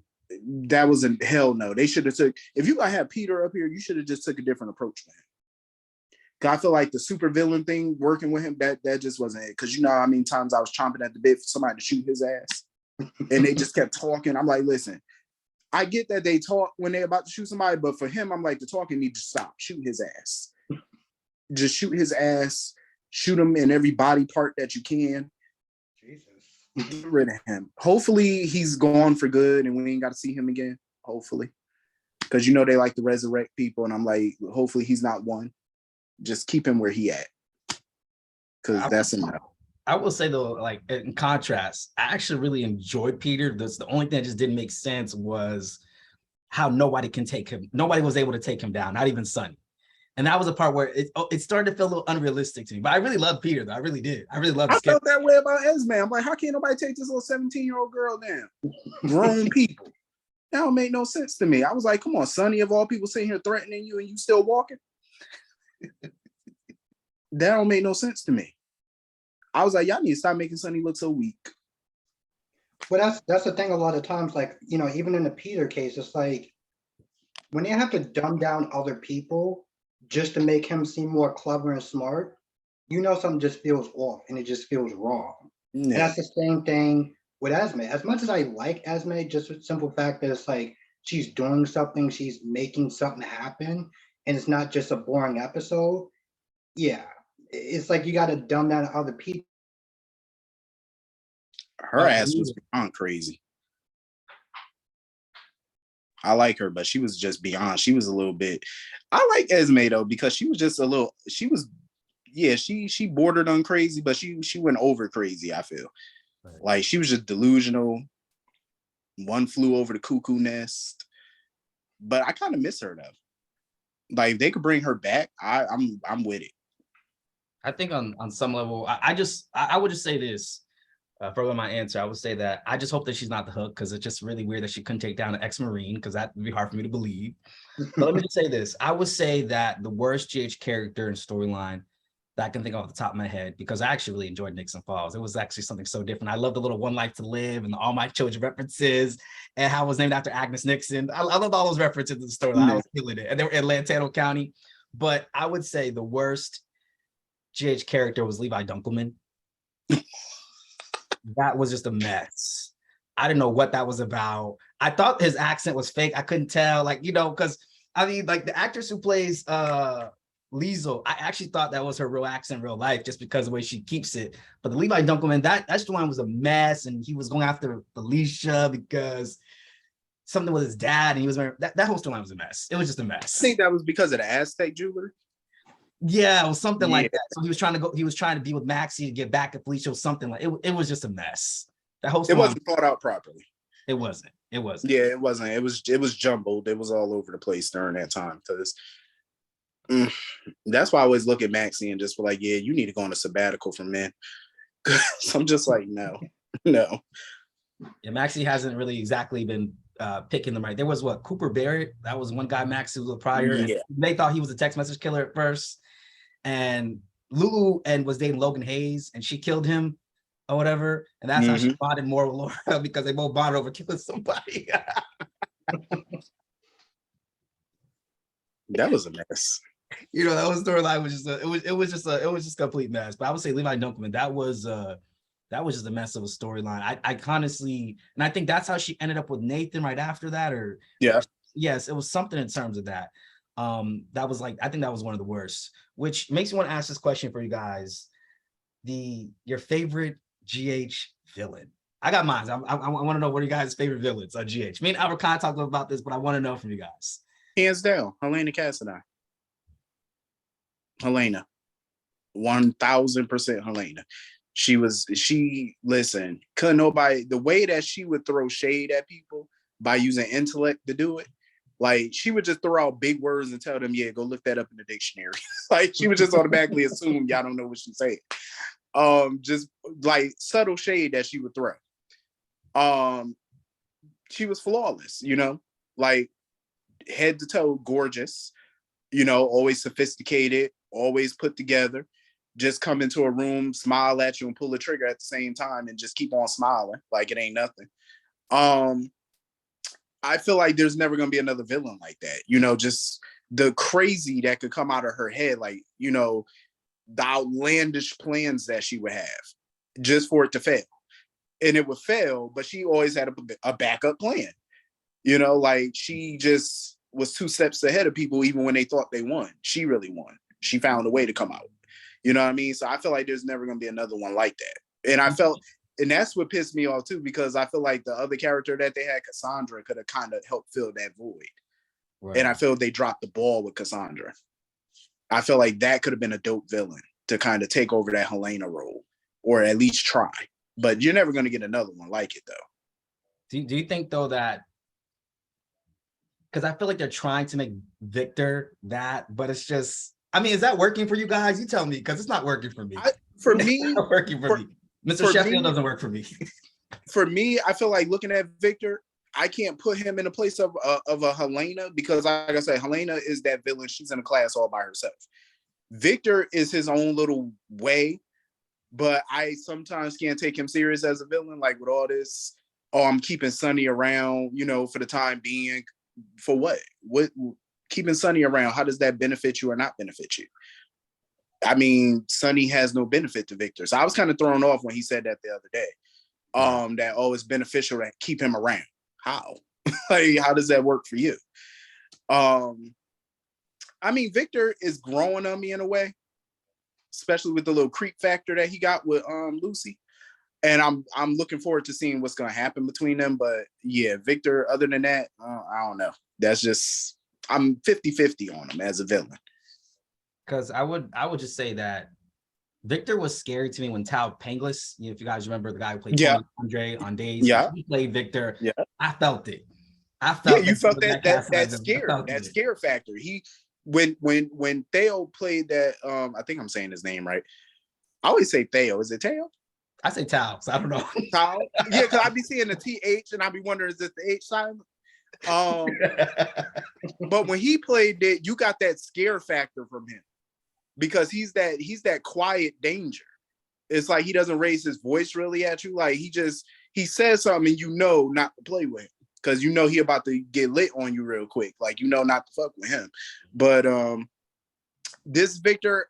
That was a hell no. They should have took, if you gotta have Peter up here, you should have just took a different approach with him. Cause I feel like the super villain thing working with him, that just wasn't it. Cause how many times I was chomping at the bit for somebody to shoot his ass, and they just kept talking. I'm like, listen, I get that they talk when they're about to shoot somebody, but for him, I'm like, the talking needs to stop. Shoot his ass. Just shoot his ass. Shoot him in every body part that you can. Jesus. Get rid of him. Hopefully he's gone for good and we ain't got to see him again. Hopefully. Because they like to resurrect people, and I'm like, hopefully he's not one. Just keep him where he at. Because that's enough. I will say though, like in contrast, I actually really enjoyed Peter. The only thing that just didn't make sense was how nobody can take him. Nobody was able to take him down, not even Sonny. And that was a part where it started to feel a little unrealistic to me. But I really loved Peter, though. I really did. I really loved I his felt character. that way about Esme. I'm like, how can nobody take this little 17-year-old girl down? Grown people. That don't make no sense to me. I was like, come on, Sonny, of all people sitting here threatening you and you still walking? That don't make no sense to me. I was like, y'all need to stop making Sonny look so weak. But that's the thing. A lot of times, like, you know, even in the Peter case, it's like when they have to dumb down other people just to make him seem more clever and smart, you know, something just feels off and it just feels wrong. And Yeah. that's the same thing with Esme. As much as I like Esme, just with the simple fact that it's like she's doing something, she's making something happen, and it's not just a boring episode. Yeah, it's like you got to dumb down other people. Her ass was beyond crazy. I like her, but she was just beyond. She was a little bit. I like Esme though, because she was just a little, she was, yeah, she bordered on crazy, but she went over crazy, I feel. Right. Like she was just delusional. One flew over the cuckoo nest. But I kind of miss her though. Like if they could bring her back, I'm with it. I think on some level, I would just say this. For my answer, I would say that I just hope that she's not the Hook, because it's just really weird that she couldn't take down an ex-Marine, because that would be hard for me to believe. But let me just say this. I would say that the worst GH character and storyline that I can think of off the top of my head, because I actually really enjoyed Nixon Falls. It was actually something so different. I love the little One Life to Live and All My Children references and how it was named after Agnes Nixon. I loved all those references to the story. I was feeling it. And they were in Lantano County. But I would say the worst GH character was Levi Dunkelman. That was just a mess. I didn't know what that was about. I thought his accent was fake. I couldn't tell, like, you know, because I mean, like the actress who plays Liesel, I actually thought that was her real accent in real life, just because of the way she keeps it. But the Levi Dunkelman, that storyline was a mess, and he was going after Felicia because something with his dad, and he was that whole storyline was a mess. It was just a mess. I think that was because of the Aztec jewelry. Yeah, it was something like that. So he was trying to be with Maxie to get back at Felicia, or something like it was just a mess. That whole It wasn't thought out properly. It wasn't. Yeah, it wasn't. It was jumbled. It was all over the place during that time. Because that's why I always look at Maxie and just be like, yeah, you need to go on a sabbatical from men. So I'm just like, no. Yeah, Maxie hasn't really exactly been picking them right. There was Cooper Barrett. That was one guy Maxie was prior. Yeah. They thought he was a text message killer at first. And Lulu was dating Logan Hayes, and she killed him or whatever. And that's how she bonded more with Laura, because they both bonded over killing somebody. That was a mess. You know, that was storyline was just it was just a complete mess. But I would say Levi Dunkelman, that was just a mess of a storyline. I honestly, and I think that's how she ended up with Nathan right after that, or yes, it was something in terms of that. That was like, I think that was one of the worst, which makes me want to ask this question for you guys. Your favorite GH villain. I got mine. I want to know what are you guys' favorite villains on GH. Me and Albert Khan talked about this, but I want to know from you guys. Hands down, Helena Cassadine. Helena. 1000% Helena. Listen, couldn't nobody, the way that she would throw shade at people by using intellect to do it, like she would just throw out big words and tell them, yeah, go look that up in the dictionary. Like she would just automatically assume y'all don't know what she's saying. Just like subtle shade that she would throw. She was flawless, you know, like head to toe gorgeous, you know, always sophisticated, always put together. Just come into a room, smile at you, and pull the trigger at the same time, and just keep on smiling like it ain't nothing. I feel like there's never going to be another villain like that. You know, just the crazy that could come out of her head, like, you know, the outlandish plans that she would have just for it to fail. And it would fail, but she always had a backup plan. You know, like she just was 2 steps ahead of people, even when they thought they won. She really won. She found a way to come out. You know what I mean? So I feel like there's never going to be another one like that. And I felt, and that's what pissed me off too, because I feel like the other character that they had, Cassandra, could have kind of helped fill that void. Right. And I feel they dropped the ball with Cassandra. I feel like that could have been a dope villain to kind of take over that Helena role, or at least try. But you're never going to get another one like it, though. Do you think though that, because I feel like they're trying to make Victor that, but it's just, I mean, is that working for you guys? You tell me, because it's not working for me. For It's me, not working for me. Mr. for Sheffield me- doesn't work for me. for me, I feel like looking at Victor, I can't put him in a place of a Helena, because, like I said, Helena is that villain. She's in a class all by herself. Victor is his own little way, but I sometimes can't take him serious as a villain. Like with all this, oh, I'm keeping Sonny around, you know, for the time being. For what? What keeping Sonny around? How does that benefit you or not benefit you? I mean, Sonny has no benefit to Victor. So I was kind of thrown off when he said that the other day. That it's beneficial to keep him around. How? Like, how does that work for you? I mean, Victor is growing on me in a way, especially with the little creep factor that he got with Lucy. And I'm looking forward to seeing what's going to happen between them. But yeah, Victor, other than that, I don't know. That's just, I'm 50-50 on him as a villain. Because I would just say that Victor was scary to me when Tao Panglis, if you guys remember the guy who played Tony Andre on Days, he played Victor. Yeah. I felt it. You felt that scare factor. He when Theo played that, I think I'm saying his name right. I always say Theo. Is it Theo? I say Tao, so I don't know. Tao? Yeah, because I'd be seeing the TH and I'd be wondering, is this the H silent? But when he played it, you got that scare factor from him, because he's that quiet danger. It's like he doesn't raise his voice really at you. Like he says something and you know not to play with him, because you know he about to get lit on you real quick. Like, you know not to fuck with him. But this Victor,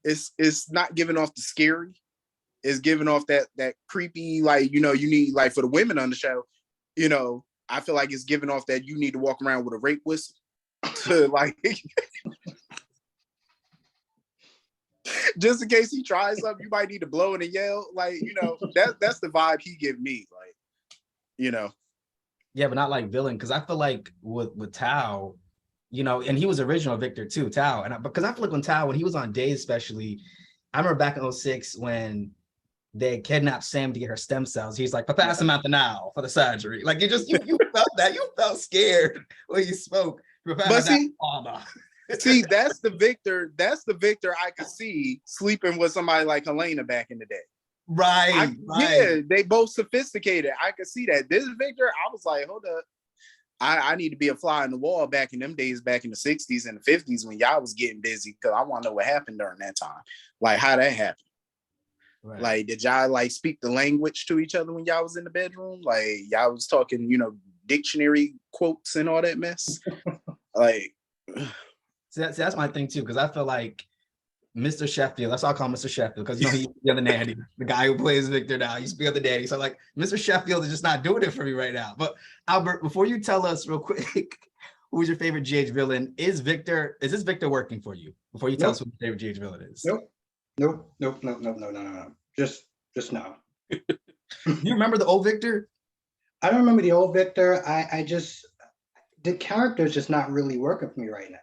it's not giving off the scary. It's giving off that creepy, like, you know, you need, like, for the women on the show, you know, I feel like it's giving off that you need to walk around with a rape whistle to, like, just in case he tries something, you might need to blow it and yell. Like, you know, that's the vibe he give me. Like, you know. Yeah, but not like villain, because I feel like with Tao, you know, and he was original Victor too, Tao. Because I feel like when he was on Days, especially, I remember back in 2006 when they kidnapped Sam to get her stem cells. He's like, prepare Samantha now for the surgery. Like, you felt that. You felt scared when you spoke. But see, that's the Victor I could see sleeping with somebody like Helena back in the day. Right. Yeah, they both sophisticated. I could see that. This Victor, I was like, hold up. I need to be a fly in the wall back in them days, back in the 60s and the 50s when y'all was getting busy, because I want to know what happened during that time. Like, how that happened. Right. Like, did y'all like speak the language to each other when y'all was in the bedroom? Like, y'all was talking, you know, dictionary quotes and all that mess? Like, see, that's my thing too, because I feel like Mr. Sheffield, that's all I call Mr. Sheffield, because, you know, he's the other nanny, the guy who plays Victor now, he used to be the other daddy. So like, Mr. Sheffield is just not doing it for me right now. But Albert, before you tell us real quick, who's your favorite GH villain? Is this Victor working for you? Before you tell us who your favorite GH villain is. Nope. Just no. You remember the old Victor? I don't remember the old Victor. I just, the character is just not really working for me right now.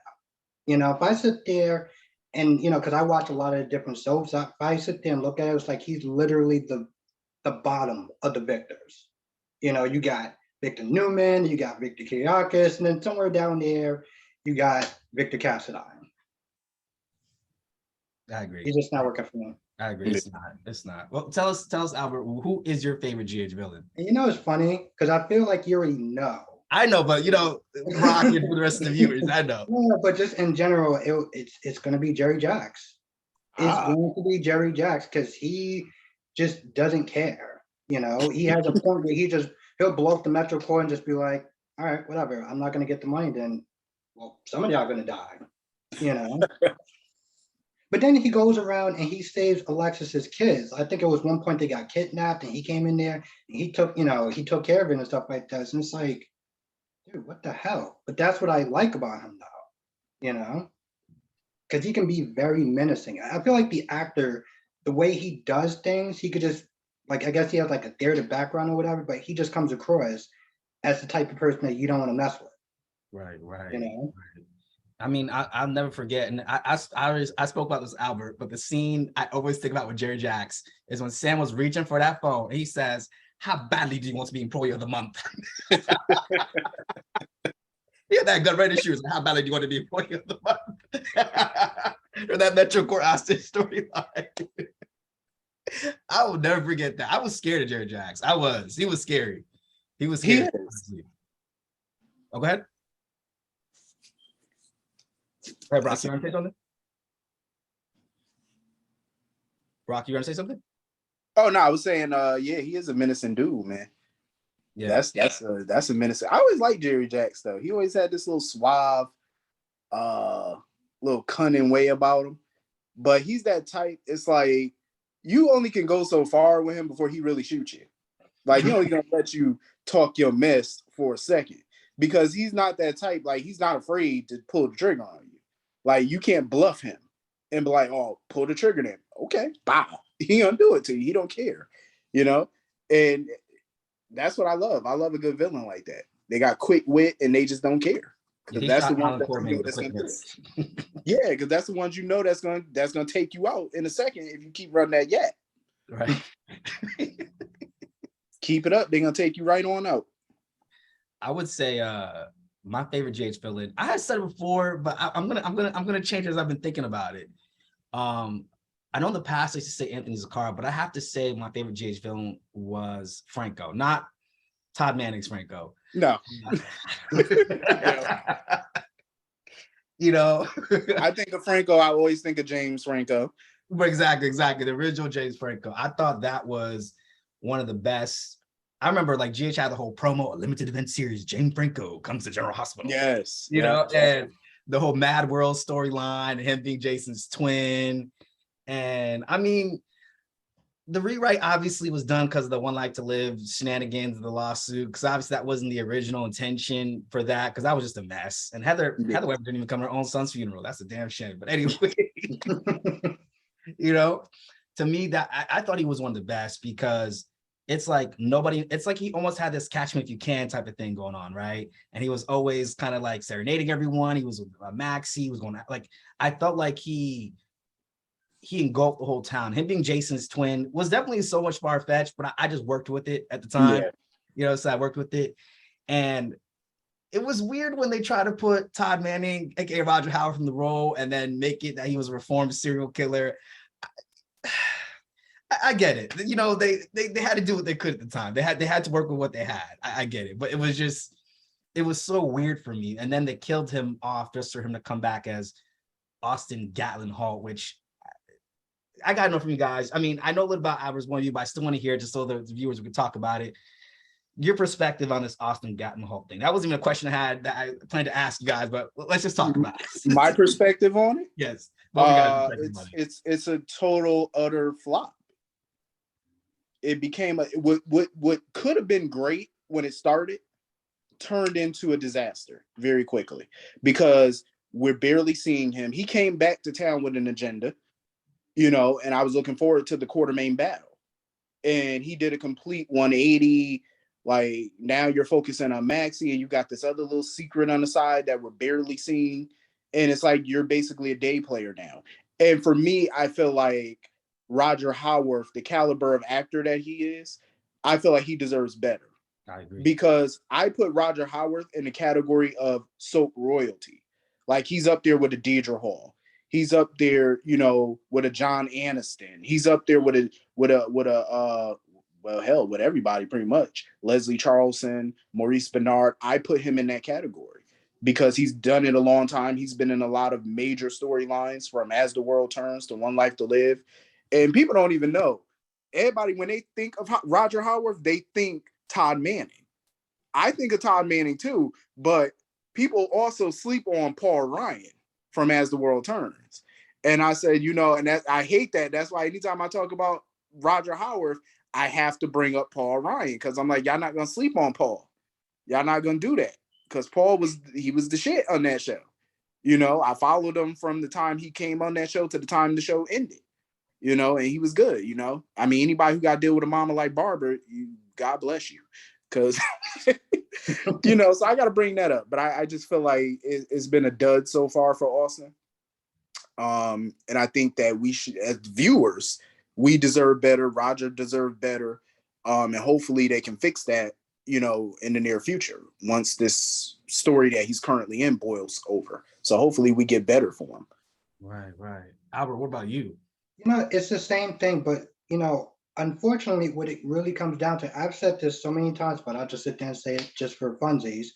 You know, if I sit there and, you know, because I watch a lot of different soaps, if I sit there and look at it, it's like he's literally the bottom of the Victors. You know, you got Victor Newman, you got Victor Kiriakis, and then somewhere down there, you got Victor Cassadine. I agree. He's just not working for me. I agree. It's not. Well, tell us, Albert, who is your favorite GH villain? And you know, it's funny because I feel like you already know. I know, but you know, rock it for the rest of the viewers. I know. No, but just in general, it's going to be Jerry Jacks. It's going to be Jerry Jacks because he just doesn't care. You know, he has a point where he'll blow up the Metro Core and just be like, all right, whatever. I'm not going to get the money. Then, well, some of y'all are going to die. You know. But then he goes around and he saves Alexis's kids. I think it was one point they got kidnapped and he came in there and he took care of it and stuff like that. And it's like, dude, what the hell? But that's what I like about him though, you know, because he can be very menacing. I feel like the actor, the way he does things, he could just, like, I guess he has like a theater background or whatever, but he just comes across as the type of person that you don't want to mess with. Right. You know? I mean, I'll never forget, and I spoke about this, Albert, but the scene I always think about with Jerry Jacks is when Sam was reaching for that phone. He says, "How badly do you want to be Employee of the Month?" He had that gun ready to shoot. How badly do you want to be Employee of the Month? Or that Metro Court hostage storyline. I will never forget that. I was scared of Jerry Jacks. I was. He was scary. He was He scary. is. Oh, go ahead. Hey, Brock, you want to say something? Brock, you want to say something? Oh no, I was saying, yeah, he is a menacing dude, man. Yeah. That's a menacing. I always liked Jerry Jacks though. He always had this little suave, little cunning way about him. But he's that type. It's like you only can go so far with him before he really shoots you. Like he only gonna let you talk your mess for a second because he's not that type. Like he's not afraid to pull the trigger on you. Like you can't bluff him and be like, "Oh, pull the trigger then." Okay, bow. He gonna do it to you. He don't care, you know. And that's what I love. I love a good villain like that. They got quick wit and they just don't care. Because that's the one that you know that's gonna do it. Yeah, because that's the ones you know that's gonna take you out in a second if you keep running that yet. Right. Keep it up, they're gonna take you right on out. I would say my favorite GH villain. I had said it before, but I'm gonna change as I've been thinking about it. I know in the past I used to say Anthony Zaccara, but I have to say my favorite GH villain was Franco, not Todd Manning's Franco. No. You know, I think of Franco, I always think of James Franco. Exactly. The original James Franco. I thought that was one of the best. I remember like GH had the whole promo, a limited event series, James Franco comes to General Hospital. Yes. You know, and the whole Mad World storyline, him being Jason's twin. And I mean, the rewrite obviously was done because of the One Life to Live shenanigans of the lawsuit, because obviously that wasn't the original intention for that, because that was just a mess. And Heather Webber didn't even come to her own son's funeral. That's a damn shame. But anyway, you know, to me, that I thought he was one of the best because it's like he almost had this catch me if you can type of thing going on, right? And he was always kind of like serenading everyone. He was with Maxie, he was going like, I felt like he engulfed the whole town. Him being Jason's twin was definitely so much far-fetched, but I just worked with it at the time. Yeah. You know, so I worked with it. And it was weird when they tried to put Todd Manning, aka Roger Howard, from the role and then make it that he was a reformed serial killer. I get it. You know, they had to do what they could at the time. They had to work with what they had. I get it. But it was so weird for me. And then they killed him off just for him to come back as Austin Gatlin Hall, which I got to know from you guys. I mean, I know a little about Average One of you, but I still want to hear just so the viewers can talk about it. Your perspective on this Austin Gatlin Hall thing. That wasn't even a question I had that I planned to ask you guys, but let's just talk about it. My perspective on it? Yes. It's a total utter flop. It became what could have been great when it started turned into a disaster very quickly because we're barely seeing him. He came back to town with an agenda. You know, and I was looking forward to the Quartermain battle. And he did a complete 180. Like now you're focusing on Maxie and you got this other little secret on the side that we're barely seeing. And it's like you're basically a day player now. And for me, I feel like Roger Howarth, the caliber of actor that he is, I feel like he deserves better. I agree. Because I put Roger Howarth in the category of soap royalty. Like he's up there with a Deidre Hall. He's up there, you know, with a John Aniston. He's up there with everybody pretty much. Leslie Charlson, Maurice Bernard. I put him in that category because he's done it a long time. He's been in a lot of major storylines from As the World Turns to One Life to Live. And people don't even know. Everybody, when they think of Roger Howarth, they think Todd Manning. I think of Todd Manning too, but people also sleep on Paul Ryan from As the World Turns. And I said, you know, and that I hate that. That's why anytime I talk about Roger Howarth, I have to bring up Paul Ryan because I'm like, y'all not gonna sleep on Paul. Y'all not gonna do that. Because Paul was the shit on that show. You know, I followed him from the time he came on that show to the time the show ended. You know, and he was good, you know. I mean, anybody who got to deal with a mama like Barbara, God bless you. because so I got to bring that up. But I just feel like it's been a dud so far for Austin. And I think that we should, as viewers, we deserve better. Roger deserved better. And hopefully they can fix that, in the near future once this story that he's currently in boils over. So hopefully we get better for him. Right. Albert, what about you? It's the same thing, but unfortunately, what it really comes down to, I've said this so many times, but I'll just sit there and say it just for funsies.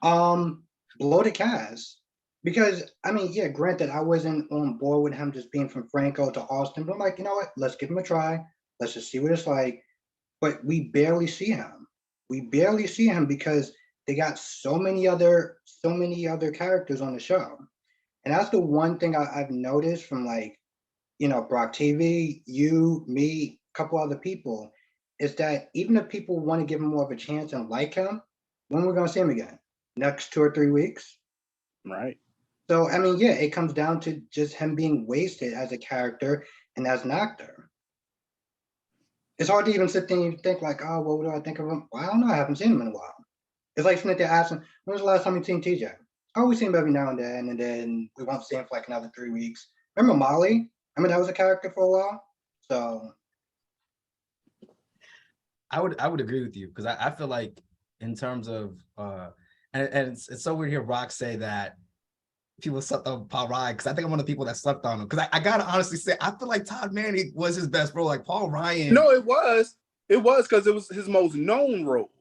Blow the cast. Because yeah, granted, I wasn't on board with him just being from Franco to Austin, but I'm like, you know what? Let's give him a try. Let's just see what it's like. But we barely see him. We barely see him because they got so many other characters on the show. And that's the one thing I've noticed from Brock TV, you, me, a couple other people, is that even if people want to give him more of a chance and like him, when we're going to see him again? Next 2 or 3 weeks? Right. So, yeah, it comes down to just him being wasted as a character and as an actor. It's hard to even sit there and think like, oh, well, what do I think of him? Well, I don't know. I haven't seen him in a while. It's like sitting there asking, when was the last time you seen TJ? Oh, we see him every now and then we won't see him for another 3 weeks. Remember Molly? That was a character for a while. So I would agree with you because I feel like in terms of and it's so weird to hear Rock say that people slept on Paul Ryan because I think I'm one of the people that slept on him because I gotta honestly say I feel like Todd Manning was his best role. Like Paul Ryan. No, it was because it was his most known role.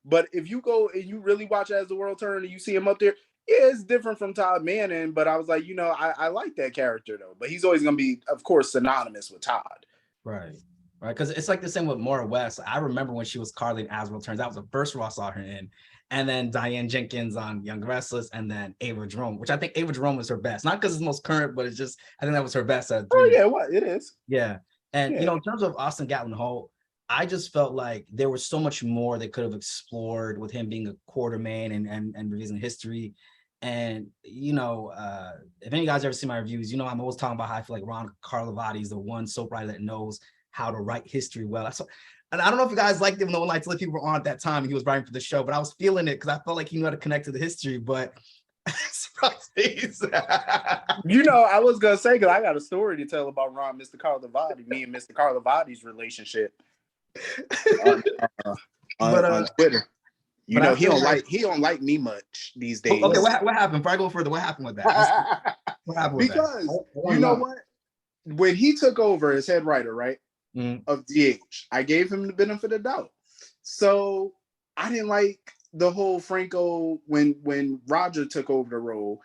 But if you go and you really watch As the World Turns and you see him up there, yeah, it's different from Todd Manning. But I was like, I like that character though. But he's always gonna be, of course, synonymous with Todd. Right. Because it's like the same with Maura West. I remember when she was Carly in As the World Turns. That was the first role I saw her in. And then Diane Jenkins on Young Restless, and then Ava Jerome, which I think Ava Jerome was her best. Not because it's most current, but it's just I think that was her best. Oh yeah, it is. Yeah, and in terms of Austin Gatlin Holt, I just felt like there was so much more they could have explored with him being a quarterman and revising history. And if any of you guys ever see my reviews, I'm always talking about how I feel like Ron Carlivati is the one soap writer that knows how to write history well. And I don't know if you guys liked him, though, like people were on at that time and he was writing for the show, but I was feeling it because I felt like he knew how to connect to the history. But I was gonna say because I got a story to tell about Mr. Carlivati, me and Mr. Carlivati's relationship on Twitter. He don't like me much these days. Okay, what happened? Before I go further, what happened with that? What happened with because that? You know what? When he took over as head writer, right, of DH, I gave him the benefit of the doubt. So I didn't like the whole Franco when Roger took over the role.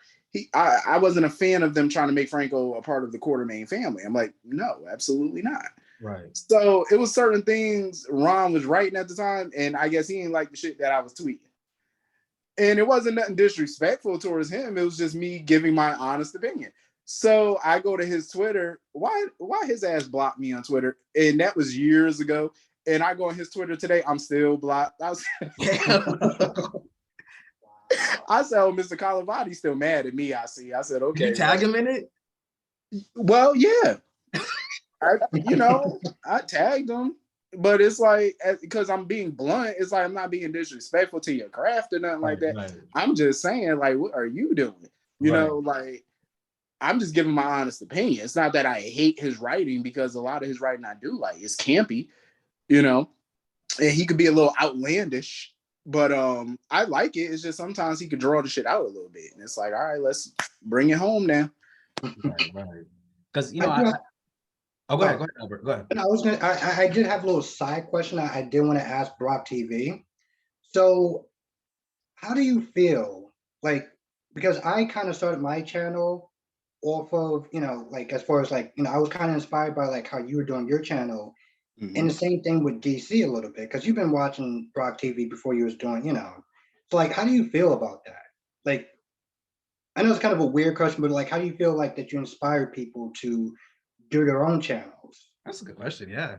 I wasn't a fan of them trying to make Franco a part of the Quartermain family. I'm like, no, absolutely not. Right. So it was certain things Ron was writing at the time, and I guess he didn't like the shit that I was tweeting. And it wasn't nothing disrespectful towards him. It was just me giving my honest opinion. So I go to his Twitter. Why his ass blocked me on Twitter? And that was years ago. And I go on his Twitter today. I'm still blocked. I said, oh, Mr. Carlivati's still mad at me. I said, okay. Did you tag him in it? Well, yeah. I tagged him. But it's like, because I'm being blunt, it's like I'm not being disrespectful to your craft or nothing like that. Right. I'm just saying, like, what are you doing? Like, I'm just giving my honest opinion. It's not that I hate his writing because a lot of his writing I do like. It's campy, and he could be a little outlandish, but I like it. It's just sometimes he could draw the shit out a little bit. And it's like, all right, let's bring it home now. Right. Because, go ahead, Albert. Go ahead. I did have a little side question I did want to ask Brock TV. So how do you feel because I kind of started my channel off of, as far as I was kind of inspired by how you were doing your channel. Mm-hmm. And the same thing with DC a little bit, because you've been watching Brock TV before you was doing, So how do you feel about that? I know it's kind of a weird question, but how do you feel that you inspired people to do their own channels? That's a good question, yeah.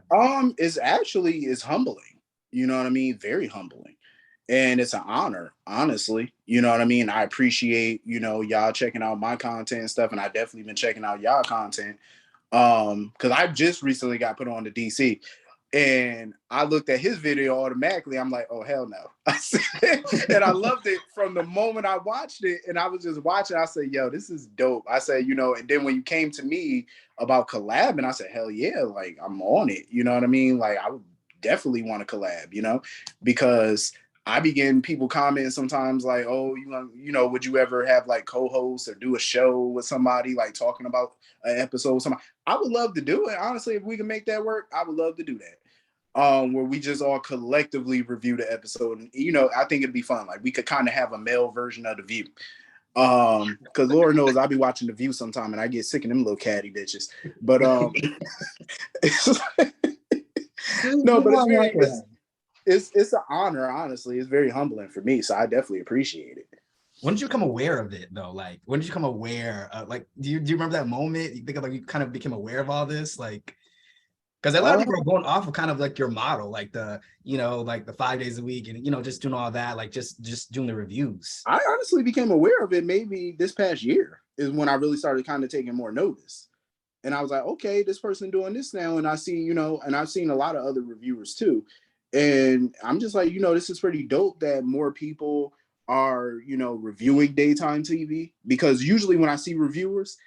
It's humbling. You know what I mean? Very humbling. And it's an honor, honestly. You know what I mean? I appreciate, y'all checking out my content and stuff. And I definitely been checking out y'all content. Because I just recently got put on to DC. And I looked at his video automatically. I'm like, oh, hell no. I said, and I loved it from the moment I watched it. And I was just watching. I said, yo, this is dope. I said, you know, and then when you came to me about collab, and I said, hell yeah, like I'm on it. You know what I mean? Like I would definitely want to collab, you know, because I begin people commenting sometimes like, oh, you know, would you ever have like co-hosts or do a show with somebody like talking about an episode with somebody? I would love to do it. Honestly, if we can make that work, I would love to do that. Where we just all collectively review the episode. And, you know, I think it'd be fun. Like we could kind of have a male version of The View. Because Lord knows I'll be watching The View sometime and I get sick of them little catty bitches. But no, but it's an honor, honestly. It's very humbling for me. So I definitely appreciate it. When did you become aware of it though? Like when did you become aware of, like, do you remember that moment? You think of like you kind of became aware of all this? Like, because a lot of people are going off of kind of like your model, like the, you know, like the 5 days a week and, you know, just doing all that, like just doing the reviews. I honestly became aware of it maybe this past year is when I really started kind of taking more notice. And I was like, okay, this person doing this now. And I see, you know, and I've seen a lot of other reviewers too. And I'm just like, you know, this is pretty dope that more people are, you know, reviewing daytime TV. Because usually when I see reviewers,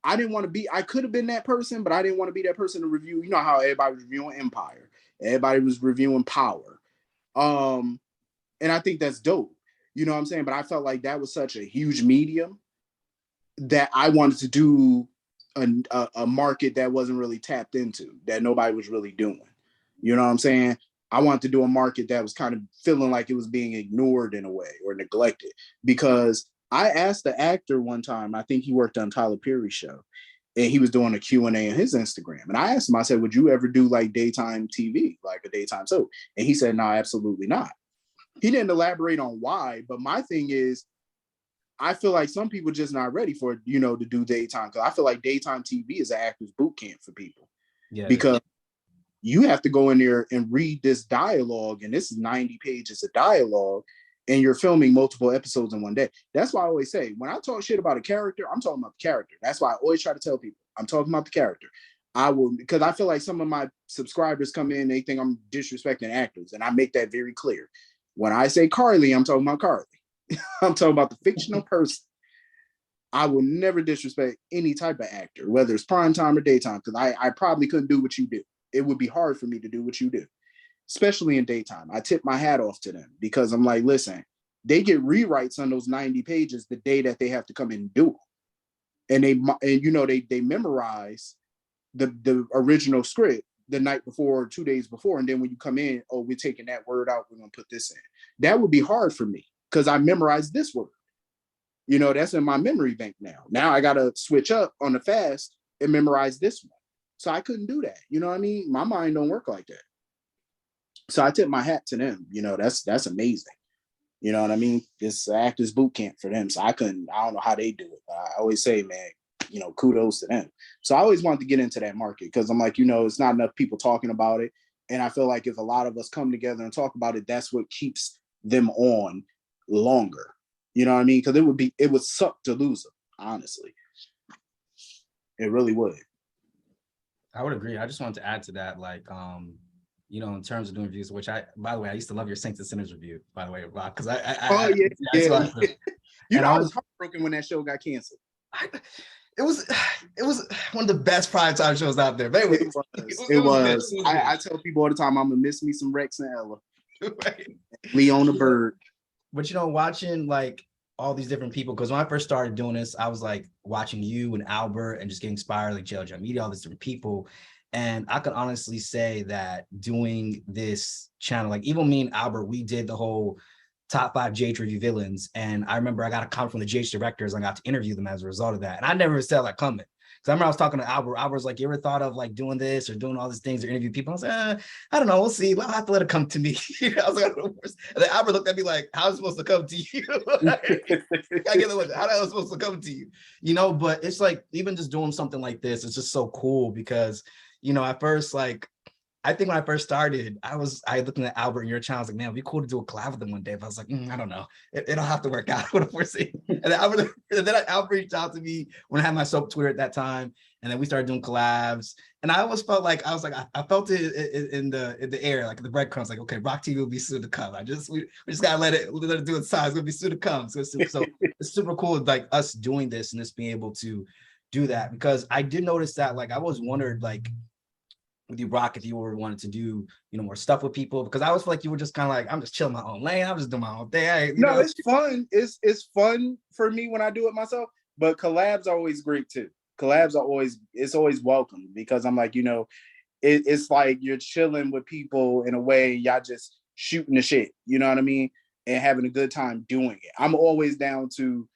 I didn't want to be, I could have been that person, but I didn't want to be that person to review. You know how everybody was reviewing Empire, everybody was reviewing Power. And I think that's dope. You know what I'm saying? But I felt like that was such a huge medium that I wanted to do a market that wasn't really tapped into, that nobody was really doing. You know what I'm saying? I wanted to do a market that was kind of feeling like it was being ignored in a way or neglected. Because I asked the actor one time, I think he worked on Tyler Perry's show, and he was doing a Q&A on his Instagram. And I asked him, I said, would you ever do like daytime TV, like a daytime soap? And he said, no, absolutely not. He didn't elaborate on why, but my thing is, I feel like some people just not ready for, you know, to do daytime. Because I feel like daytime TV is an actor's boot camp for people. Yeah. Because you have to go in there and read this dialogue, and this is 90 pages of dialogue, and you're filming multiple episodes in one day. That's why I always say, when I talk shit about a character, I'm talking about the character. That's why I always try to tell people, I'm talking about the character. I will, because I feel like some of my subscribers come in, they think I'm disrespecting actors, and I make that very clear. When I say Carly, I'm talking about Carly. I'm talking about the fictional person. I will never disrespect any type of actor, whether it's primetime or daytime, because I probably couldn't do what you do. It would be hard for me to do what you do, especially in daytime. I tip my hat off to them because I'm like, listen, they get rewrites on those 90 pages the day that they have to come in and do them. And you know, they memorize the original script the night before or 2 days before. And then when you come in, oh, we're taking that word out, we're gonna put this in. That would be hard for me because I memorized this word. You know, that's in my memory bank now. Now I gotta switch up on the fast and memorize this one. So I couldn't do that. You know what I mean? My mind don't work like that. So I tip my hat to them. You know, that's amazing. You know what I mean? It's actors boot camp for them. So I don't know how they do it. But I always say, man, you know, kudos to them. So I always wanted to get into that market because I'm like, you know, it's not enough people talking about it. And I feel like if a lot of us come together and talk about it, that's what keeps them on longer. You know what I mean? Because it would suck to lose them, honestly. It really would. I would agree. I just wanted to add to that, like, you know, in terms of doing reviews, which by the way, I used to love your Saints and Sinners review, by the way, Rob, because yeah. You know, I was heartbroken when that show got canceled. It was one of the best primetime shows out there. Baby. It was. I tell people all the time, I'm gonna miss me some Rex and Ella. Right. Leona Bird. But you know, watching like all these different people, because when I first started doing this, I was like watching you and Albert and just getting inspired, like JLJ Media, all these different people. And I could honestly say that doing this channel, like even me and Albert, we did the whole top 5 GH review villains. And I remember I got a comment from the GH directors and I got to interview them as a result of that. And I never saw that coming. Because I remember I was talking to Albert. Albert was like, you ever thought of like doing this or doing all these things or interview people? I was like, I don't know. We'll see. I'll have to let it come to me. I was like, and then Albert looked at me like, how's it supposed to come to you? I get it. How that was supposed to come to you? You know, but it's like, even just doing something like this, it's just so cool because, you know, at first, like, I think when I first started, I looking at Albert and your channel, I was like, man, it'd be cool to do a collab with them one day. But I was like, I don't know. It'll have to work out. What if we're seeing? And then Albert reached out to me when I had my soap Twitter at that time. and then we started doing collabs. And I always felt like I felt it in the air, like the breadcrumbs, like, okay, Rock TV will be soon to come. We just gotta let it do its size. It's gonna be soon to come. So it's super cool, like us doing this and us being able to do that, because I did notice that, like, I always wondered, like, with you, Rock, if you were wanted to do, more stuff with people, because I always feel like you were just kind of like, I'm just chilling my own lane, I'm just doing my own thing. No, it's fun. It's fun for me when I do it myself, but collabs are always great too. Collabs are always welcome, because I'm like, it's like you're chilling with people in a way, y'all just shooting the shit, you know what I mean, and having a good time doing it. I'm always down to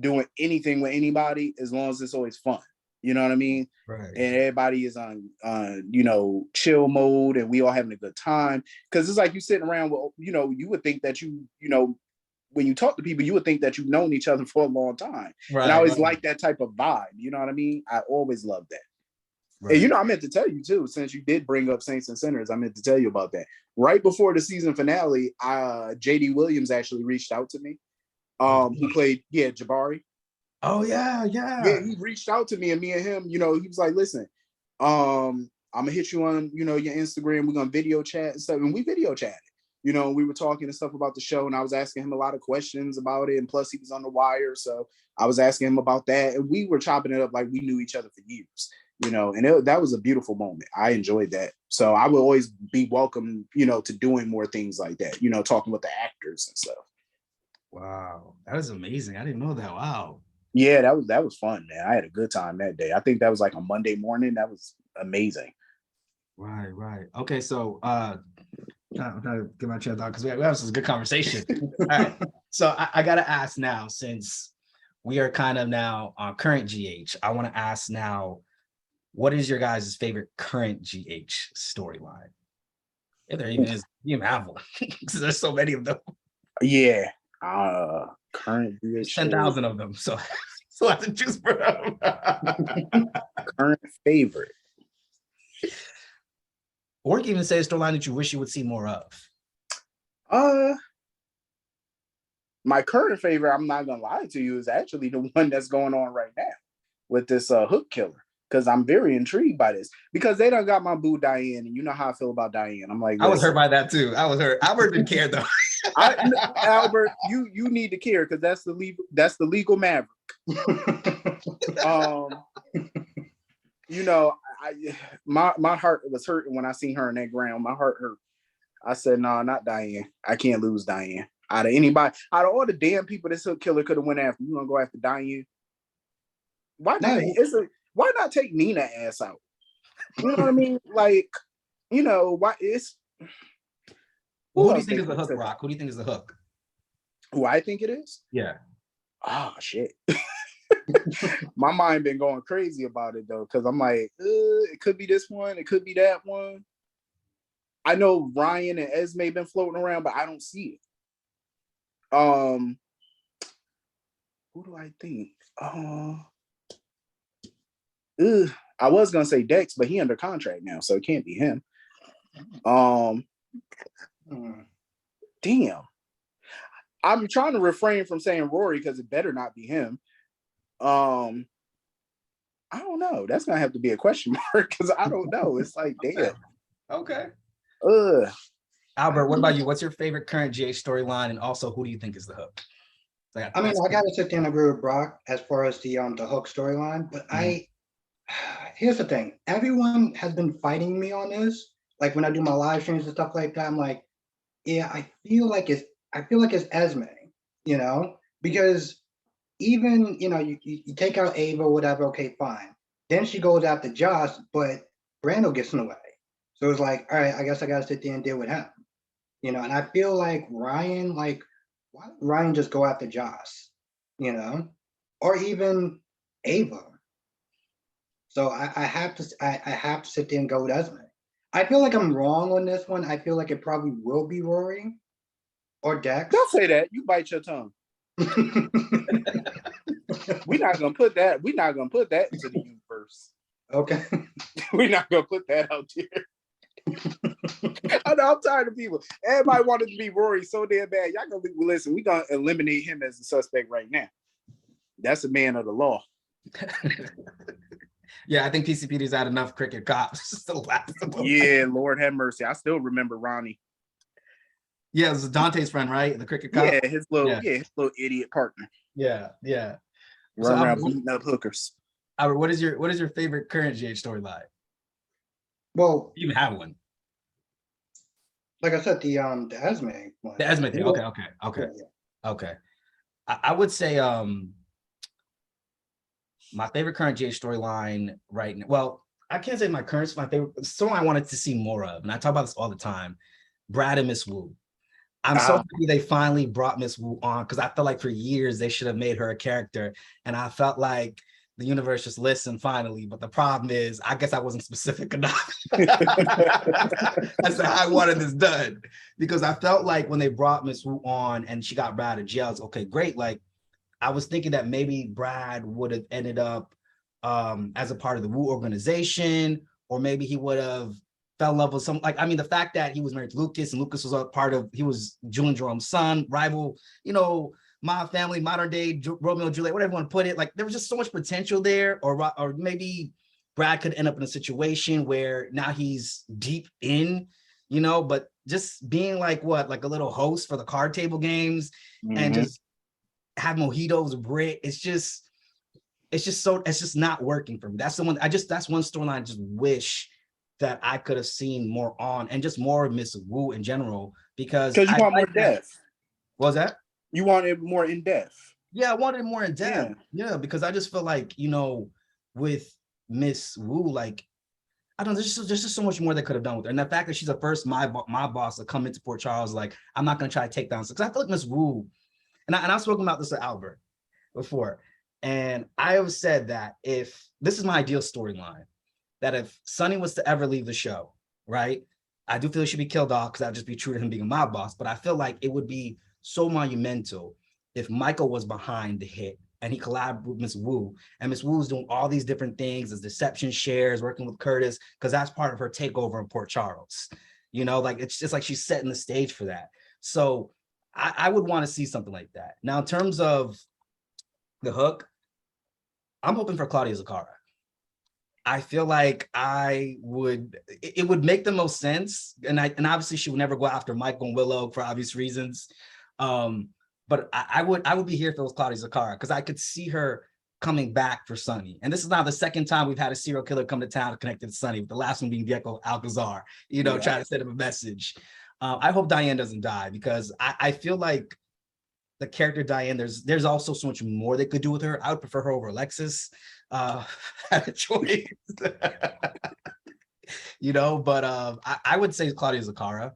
doing anything with anybody as long as it's always fun. You know what I mean? Right. And everybody is on chill mode, and we all having a good time. Because it's like you sitting around with, you would think that when you talk to people, you would think that you've known each other for a long time. Right. And I always like that type of vibe. You know what I mean? I always love that. Right. And I meant to tell you too, since you did bring up Saints and Sinners, I meant to tell you about that. Right before the season finale, JD Williams actually reached out to me. Who played, Jabari. Oh yeah. He reached out to me, and me and him, he was like, listen, I'm gonna hit you on, your Instagram. We're gonna video chat and stuff. And we video chatted. We were talking and stuff about the show, and I was asking him a lot of questions about it. And plus he was on The Wire. So I was asking him about that. And we were chopping it up like we knew each other for years, and that was a beautiful moment. I enjoyed that. So I will always be welcome, to doing more things like that, talking with the actors and stuff. Wow. That is amazing. I didn't know that. Wow. Yeah, that was fun, man. I had a good time that day. I think that was like a Monday morning. That was amazing. Right. Okay, so I'm trying to get my chance out because we have some good conversation. All right. So I gotta ask now, since we are kind of now on current GH, I want to ask now, what is your guys' favorite current GH storyline? If there even is, you even have one, because there's so many of them. Yeah. Current 10,000 of them, so I have to choose for them. Current favorite, or you can even say a storyline that you wish you would see more of. My current favorite, I'm not gonna lie to you, is actually the one that's going on right now with this Hook killer, because I'm very intrigued by this, because they done got my boo Diane, and you know how I feel about Diane. I'm like, I was hurt by that too. I was hurt. Albert didn't care though. Albert, you need to care, because that's the legal maverick. My heart was hurting when I seen her in that ground. My heart hurt. I said, no, not Diane. I can't lose Diane. Out of all the damn people this Hook killer could have went after, you gonna go after Diane? Why not? Why not take Nina ass out? You know what I mean? Like, why it's. Who do you think is the Hook, Rock? Who do you think is the Hook? Who I think it is? Yeah. Oh, shit. My mind been going crazy about it, though, because I'm like, it could be this one. It could be that one. I know Ryan and Esme been floating around, but I don't see it. Who do I think? I was going to say Dex, but he under contract now, so it can't be him. Damn. I'm trying to refrain from saying Rory, because it better not be him. I don't know. That's gonna have to be a question mark, because I don't know. It's like, damn. Okay. Albert, what about you? What's your favorite current GH storyline, and also who do you think is the Hook? I gotta sit there and agree with Brock as far as the Hook storyline, but here's the thing. Everyone has been fighting me on this. Like when I do my live streams and stuff like that, I'm like, yeah, I feel like it's Esme, because even, you take out Ava, whatever, okay, fine. Then she goes after Josh, but Brando gets in the way. So it's like, all right, I guess I gotta sit there and deal with him. And I feel like Ryan, why did Ryan just go after Josh? Or even Ava. So I have to sit there and go with Esme. I feel like I'm wrong on this one. I feel like it probably will be Rory or Dex. Don't say that. You bite your tongue. We're not gonna put that into the universe. Okay. We're not gonna put that out there. I know, I'm tired of people. Everybody wanted to be Rory so damn bad. Y'all gonna listen. We're gonna eliminate him as a suspect right now. That's a man of the law. Yeah, I think PCPD's had enough cricket cops to last them. Yeah, Lord have mercy. I still remember Ronnie. Yeah, it was Dante's friend, right? The cricket cop. Yeah, his little Yeah. his little idiot partner Yeah, yeah. So, running around beating up hookers. Albert, what is your favorite current GH storyline? Well, You even have one. like I said, the Esme one. The Esme thing. Yeah. Okay. Yeah. Okay. I would say my favorite current GH storyline right now. Well, I can't say my favorite storyline I wanted to see more of, and I talk about this all the time. Brad and Miss Wu. I'm so happy they finally brought Miss Wu on, because I felt like for years they should have made her a character, and I felt like the universe just listened finally. But the problem is, I guess I wasn't specific enough. That's how I wanted this done, because I felt like when they brought Miss Wu on and she got Brad in jail, I was okay, great. Like, I was thinking that maybe Brad would have ended up as a part of the Wu organization, or maybe he would have fell in love with some, like, I mean, the fact that he was married to Lucas, and Lucas was a part of, he was Julian Jerome's son, rival, my family, modern day Romeo and Juliet, whatever you want to put it. Like, there was just so much potential there, or maybe Brad could end up in a situation where now he's deep in, but just being like a little host for the card table games, and just have mojitos with Brit. It's just not working for me. That's one storyline I just wish that I could have seen more on, and just more of Miss Wu in general, because you want more depth. What was that? You wanted more in depth. Yeah, I wanted it more in depth. Yeah, because I just feel like, with Miss Wu, like, I don't know, there's just so much more they could have done with her. And the fact that she's the first my boss to come into Port Charles, like, I'm not gonna try to take down, because I feel like Miss Wu, and I've spoken about this with Albert before, and I have said that if this is my ideal storyline, that if Sonny was to ever leave the show, right, I do feel he should be killed off, because that would just be true to him being a mob boss. But I feel like it would be so monumental if Michael was behind the hit and he collabed with Miss Wu, and Miss Wu's doing all these different things as deception shares, working with Curtis, because that's part of her takeover in Port Charles. Like, it's just like she's setting the stage for that. So I would want to see something like that. Now, in terms of the hook, I'm hoping for Claudia Zakara. I feel like it would make the most sense. And obviously she would never go after Michael and Willow for obvious reasons. But I would be here if it was Claudia Zakara, because I could see her coming back for Sonny. And this is now the second time we've had a serial killer come to town connected to Sonny, with the last one being Gecko Alcazar, trying to send him a message. I hope Diane doesn't die, because I feel like the character Diane, there's also so much more they could do with her. I would prefer her over Alexis. Had a choice. But I would say Claudia Zakara.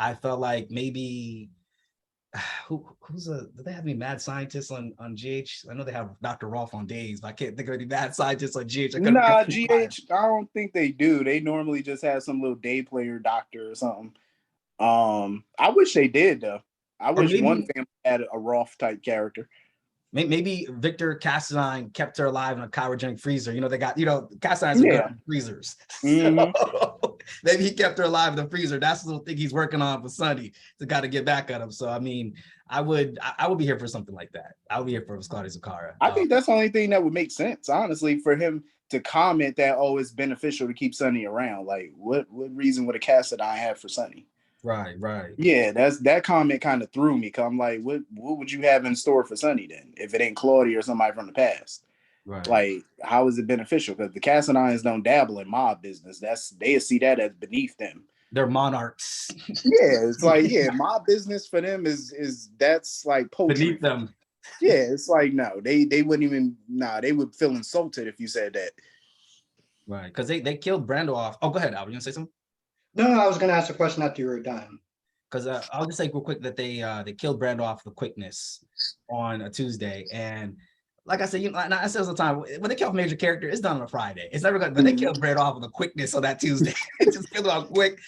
I felt like maybe do they have any mad scientists on GH? I know they have Dr. Rolf on days, but I can't think of any mad scientists on GH. Nah, GH, I don't think they do. They normally just have some little day player doctor or something. I wish they did, though. I wish one family had a Rolf type character. Maybe Victor Cassadine kept her alive in a cryogenic freezer. They got, Cassadine's good on freezers. So maybe he kept her alive in the freezer. That's the little thing he's working on for Sonny to got to get back at him. So, I mean, I would be here for something like that. I would be here for Claudia Zakara. I think that's the only thing that would make sense, honestly, for him to comment that, it's beneficial to keep Sonny around. Like, what reason would a Cassadine have for Sonny? Right. Yeah, that comment kind of threw me, because I'm like, what would you have in store for Sonny then, if it ain't Claudia or somebody from the past? Right. Like, how is it beneficial? Because the Cassadines don't dabble in mob business. They see that as beneath them. They're monarchs. Yeah, it's like, mob business for them is that's like poetry. Beneath them. Yeah, it's like, no, they wouldn't even, they would feel insulted if you said that. Right, because they killed Brando off. Oh, go ahead, Albert. You gonna say something? No, I was going to ask a question after you were done. Because I'll just say real quick that they killed Brando off with quickness on a Tuesday, and like I said, I say all the time, when they kill a major character, it's done on a Friday. It's never good, but they killed Brando off with a quickness on that Tuesday. Just killed him off quick.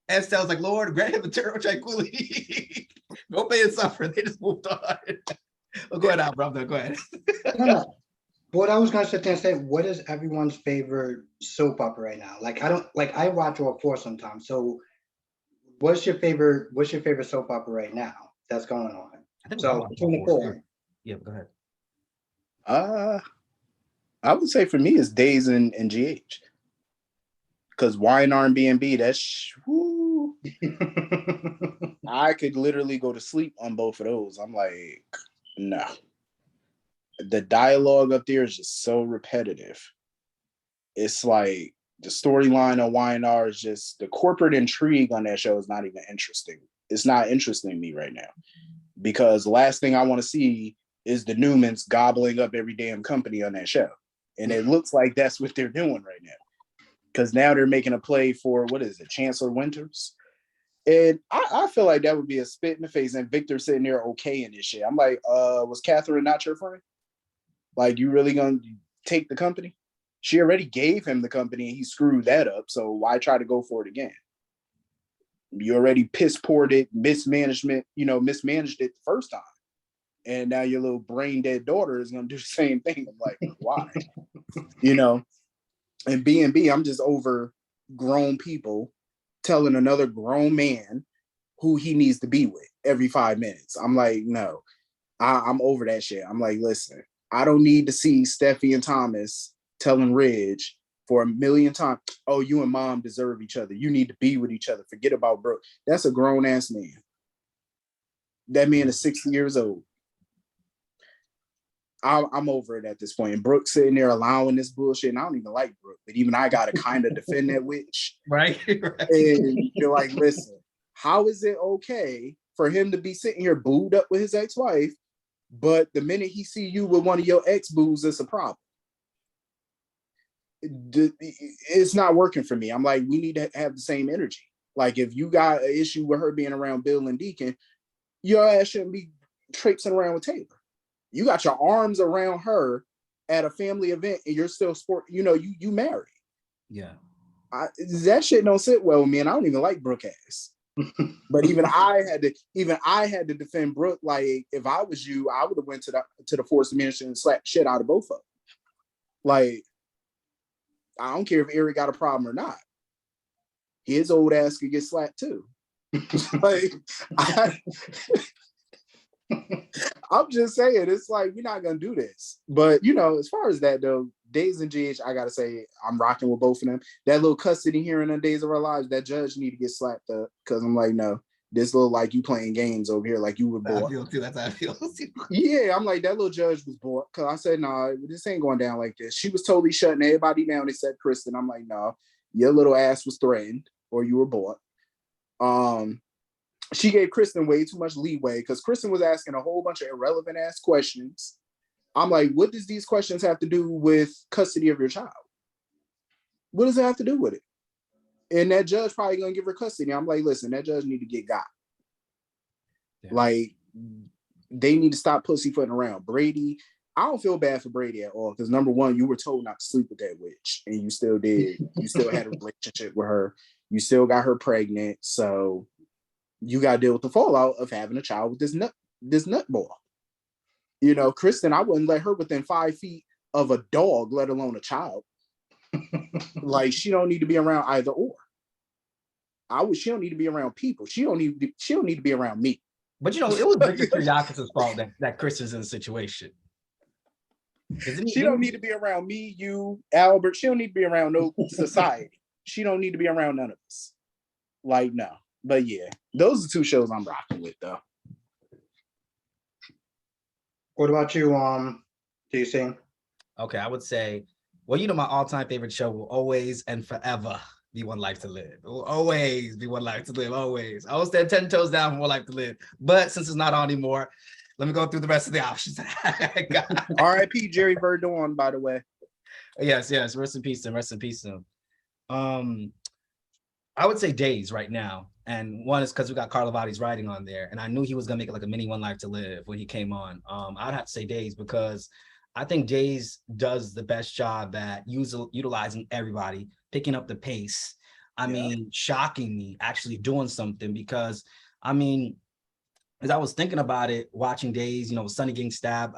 Estelle's like, Lord, grant him eternal tranquility. No pain and suffering. They just moved on. Well, go ahead, Albert. Go ahead. No. What I was going to sit there and say, what is everyone's favorite soap opera right now? Like, I watch all four sometimes. So what's your favorite soap opera right now that's going on? I think so between the four. Yeah, go ahead. I would say for me, it's Days and GH. Because Y&R and B&B, whoo, I could literally go to sleep on both of those. I'm like, no. The dialogue up there is just so repetitive. It's like the storyline on Y&R is just the corporate intrigue on that show is not even interesting. It's not interesting to me right now because the last thing I want to see is the Newmans gobbling up every damn company on that show. And it looks like that's what they're doing right now. Because now they're making a play for, what is it, Chancellor Winters? And I feel like that would be a spit in the face. And Victor sitting there okay in this shit. I'm like, was Catherine not your friend? Like, you really gonna take the company? She already gave him the company and he screwed that up. So why try to go for it again? You already piss poured it, mismanaged it the first time. And now your little brain dead daughter is gonna do the same thing. I'm like, why? And B&B, I'm just over grown people telling another grown man who he needs to be with every 5 minutes. I'm like, no, I'm over that shit. I'm like, listen, I don't need to see Steffi and Thomas telling Ridge for a million times, oh, you and mom deserve each other. You need to be with each other. Forget about Brooke. That's a grown ass man. That man is 60 years old. I'm over it at this point. And Brooke sitting there allowing this bullshit. And I don't even like Brooke, but even I got to kind of defend that witch. Right. And you're like, listen, how is it okay for him to be sitting here booed up with his ex-wife, but the minute he see you with one of your ex-boos, it's a problem? It's not working for me. I'm like, we need to have the same energy. Like, if you got an issue with her being around Bill and Deacon, your ass shouldn't be traipsing around with Taylor. You got your arms around her at a family event and you're still you married. Yeah. That shit don't sit well with me, and I don't even like Brooke ass. But even I had to defend Brooke. Like, if I was you, I would have went to the Force Dimension and slapped shit out of both of them. Like, I don't care if Eric got a problem or not. His old ass could get slapped too. Like, I'm just saying, it's like, we're not gonna do this. But as far as that though, Days and GH, I gotta say, I'm rocking with both of them. That little custody hearing on Days of Our Lives, that judge need to get slapped up, because I'm like, no, this little like you playing games over here, like you were bored. That's how I feel. Yeah, I'm like, that little judge was bored, because I said, no, this ain't going down like this. She was totally shutting everybody down except Kristen. I'm like, no, your little ass was threatened, or you were bored. She gave Kristen way too much leeway, because Kristen was asking a whole bunch of irrelevant ass questions. I'm like, what does these questions have to do with custody of your child? What does it have to do with it? And that judge probably gonna give her custody. I'm like, listen, that judge need to get got. Yeah. Like, they need to stop pussyfooting around. Brady, I don't feel bad for Brady at all, because number one, you were told not to sleep with that witch, and you still did. You still had a relationship with her. You still got her pregnant, so you got to deal with the fallout of having a child with this nutball. Kristen, I wouldn't let her within 5 feet of a dog, let alone a child. Like, she don't need to be around either or. She don't need to be around people. She don't need to be around me. But it was Victor Kiriakis' fault that Kristen's in the situation. She don't need to be around me, you, Albert. She don't need to be around no society. She don't need to be around none of us. Like, no. But yeah, those are 2 shows I'm rocking with, though. What about you, DC? Okay, I would say, well, my all-time favorite show will always and forever be One Life to Live. It will always be One Life to Live, always. I will stand 10 toes down for One Life to Live. But since it's not on anymore, let me go through the rest of the options. R.I.P. Jerry Verdon, by the way. Yes. Rest in peace to him. I would say Days right now. And one is because we got Carlovati's writing on there. And I knew he was going to make it like a mini One Life to Live when he came on. I'd have to say Days, because I think Days does the best job at utilizing everybody, picking up the pace. I mean, shocking me, actually doing something, because, as I was thinking about it, watching Days, Sonny getting stabbed,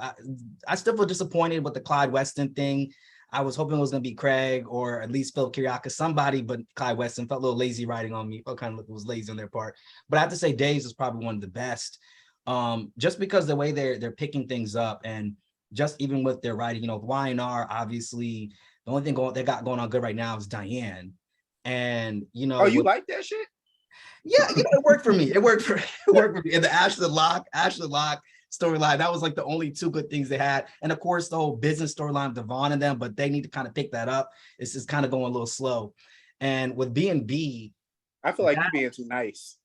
I still feel disappointed with the Clyde Weston thing. I was hoping it was going to be Craig or at least Philip Kiriakis, somebody, but Clyde Weston felt a little lazy writing on me. Felt kind of was lazy on their part. But I have to say Days is probably one of the best, just because the way they're picking things up and just even with their writing, you know, Y&R, obviously, the only thing they got going on good right now is Diane. And, you know, Oh, you like that shit? yeah, you know, it worked for me. It worked for me. And the Ashley Locke storyline, that was like the only two good things they had. And of course, the whole business storyline of Devon and them, but they need to kind of pick that up. It's just kind of going a little slow. And with B&B, I feel like you're being too nice.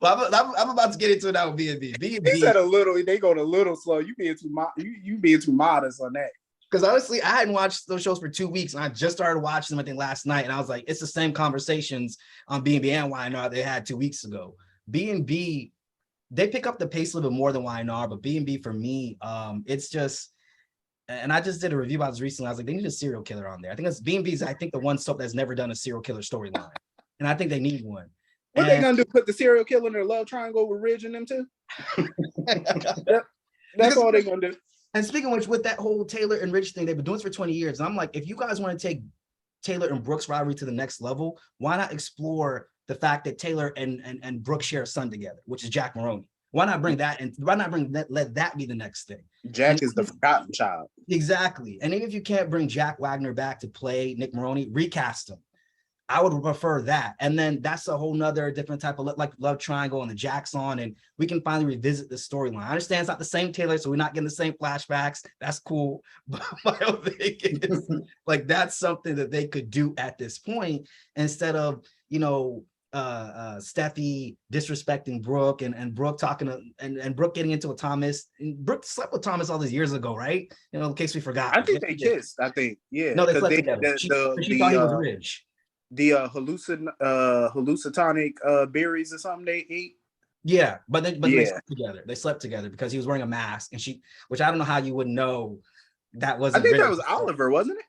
well, I'm about to get into it now with B&B. He said a little. They going a little slow. You being too you being too modest on that. Because honestly, I hadn't watched those shows for 2 weeks, and I just started watching them, I think, last night, and I was like, it's the same conversations on B&B and Y&R they had 2 weeks ago. B&B, they pick up the pace a little bit more than Y&R, but B&B for me, it's just, and I just did a review about this recently. I was like, they need a serial killer on there. I think it's B&B's, I think, the one soap that's never done a serial killer storyline, and I think they need one. What they gonna do? Put the serial killer in their love triangle with Ridge and them too? That's all they gonna do. And speaking of which, with that whole Taylor and Ridge thing, they've been doing this for 20 years. And I'm like, if you guys want to take Taylor and Brooke's rivalry to the next level, why not explore the fact that Taylor and Brooke share a son together, which is Jack Maroney? Why not bring that in? Why not let that be the next thing? Jack is the forgotten child. Exactly. And even if you can't bring Jack Wagner back to play Nick Maroney, recast him. I would prefer that. And then that's a whole nother different type of like love triangle and the Jack's on, and we can finally revisit the storyline. I understand it's not the same Taylor, so we're not getting the same flashbacks. That's cool. But my whole thing is like, that's something that they could do at this point instead of, you know, Steffi disrespecting Brooke and Brooke talking to, and Brooke getting into a Thomas. And Brooke slept with Thomas all these years ago, right? You know, in case we forgot. I think they kissed. I think, yeah. No, they slept together. She thought he was rich. The hallucinogenic berries or something they ate. Yeah, but they slept together. They slept together because he was wearing a mask, and which I don't know how you would know that wasn't. I think that was Oliver, wasn't it?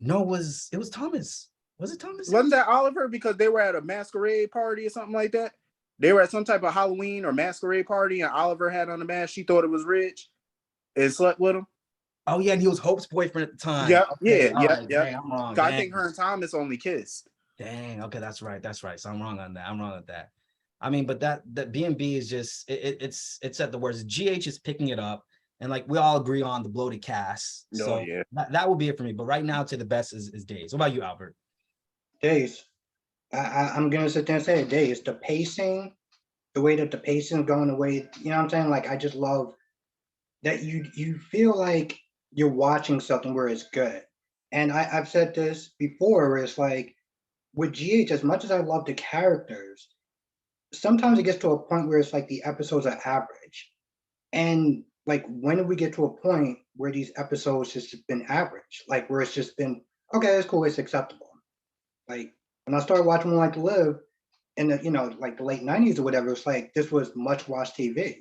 No, it was Thomas. Was it Thomas? Wasn't that Oliver? Because they were at a masquerade party or something like that. They were at some type of Halloween or masquerade party, and Oliver had on a mask. She thought it was Rich, and slept with him. Oh yeah, and he was Hope's boyfriend at the time. Yeah, okay. yeah. Dang, I'm wrong. I think her and Thomas only kissed. Dang, okay, that's right. So I'm wrong on that. I mean, but that B&B is just it's at the worst. GH is picking it up, and like we all agree on the bloated cast. So yeah, that will be it for me. But right now, to the best is Days. What about you, Albert? Days. I'm gonna sit there and say Days. The pacing, the way that the pacing going away, you know what I'm saying? Like, I just love that you feel like you're watching something where it's good. And I've said this before, where it's like with GH, as much as I love the characters, sometimes it gets to a point where it's like the episodes are average. And like, when do we get to a point where these episodes just been average? Like, where it's just been, okay, it's cool, it's acceptable. Like, when I started watching One Life to Live in the, you know, like the late 90s or whatever, it's like this was much watched TV.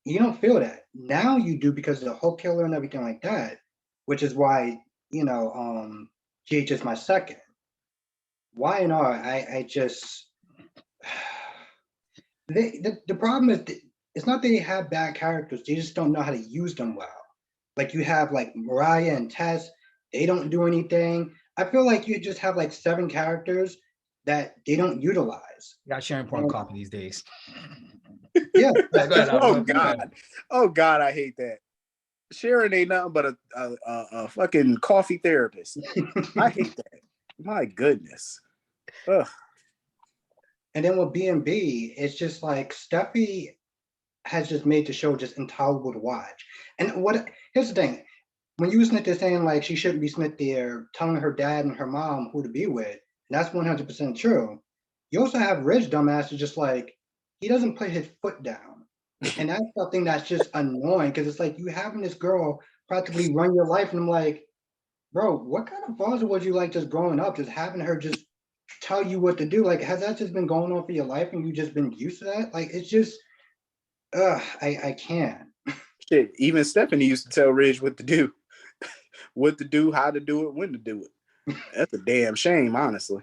You don't feel that. Now you do, because of the Hope Killer and everything like that, which is why, you know, GH is my second. Y&R, I just, the problem is, it's not that they have bad characters, they just don't know how to use them well. Like, you have like Mariah and Tess, they don't do anything. I feel like you just have like 7 characters that they don't utilize. You got Sharon pouring coffee these days. Yeah. Oh God, I hate that. Sharon ain't nothing but a fucking coffee therapist. I hate that. My goodness. Ugh. And then with B&B, it's just like Steffi has just made the show just intolerable to watch. And here's the thing. When you snit there saying like she shouldn't be snit there telling her dad and her mom who to be with, and that's 100% true. You also have Ridge dumbass just like, he doesn't put his foot down. And that's something that's just annoying, because it's like you having this girl practically run your life, and I'm like, bro, what kind of father was you like just growing up, just having her just tell you what to do? Like, has that just been going on for your life and you just been used to that? Like, it's just, I can't. Shit, even Stephanie used to tell Ridge what to do. What to do, how to do it, when to do it. That's a damn shame, honestly.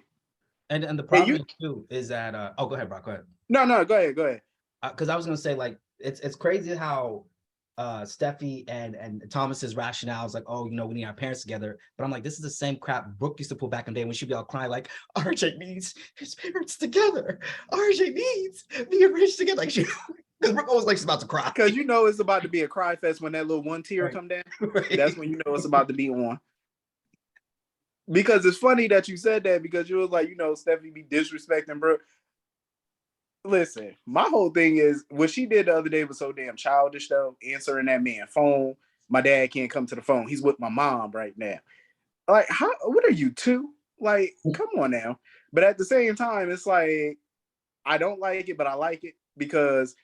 And the problem too is that go ahead, Brock. Go ahead. No, go ahead. Because I was gonna say, like, it's crazy how Steffi and Thomas's rationale is like, oh, you know, we need our parents together. But I'm like, this is the same crap Brooke used to pull back in the day when she'd be all crying like, RJ needs his parents together. RJ needs me and Rich together. Like, Because Brooke always like she's about to cry. Because you know it's about to be a cry fest when that little one tear come down. Right. That's when you know it's about to be on. Because it's funny that you said that because you was like, you know, Stephanie be disrespecting Brooke. Listen, my whole thing is what she did the other day was so damn childish though. Answering that man phone. My dad can't come to the phone. He's with my mom right now. Like, how? What are you, 2? Like, come on now. But at the same time, it's like I don't like it, but I like it because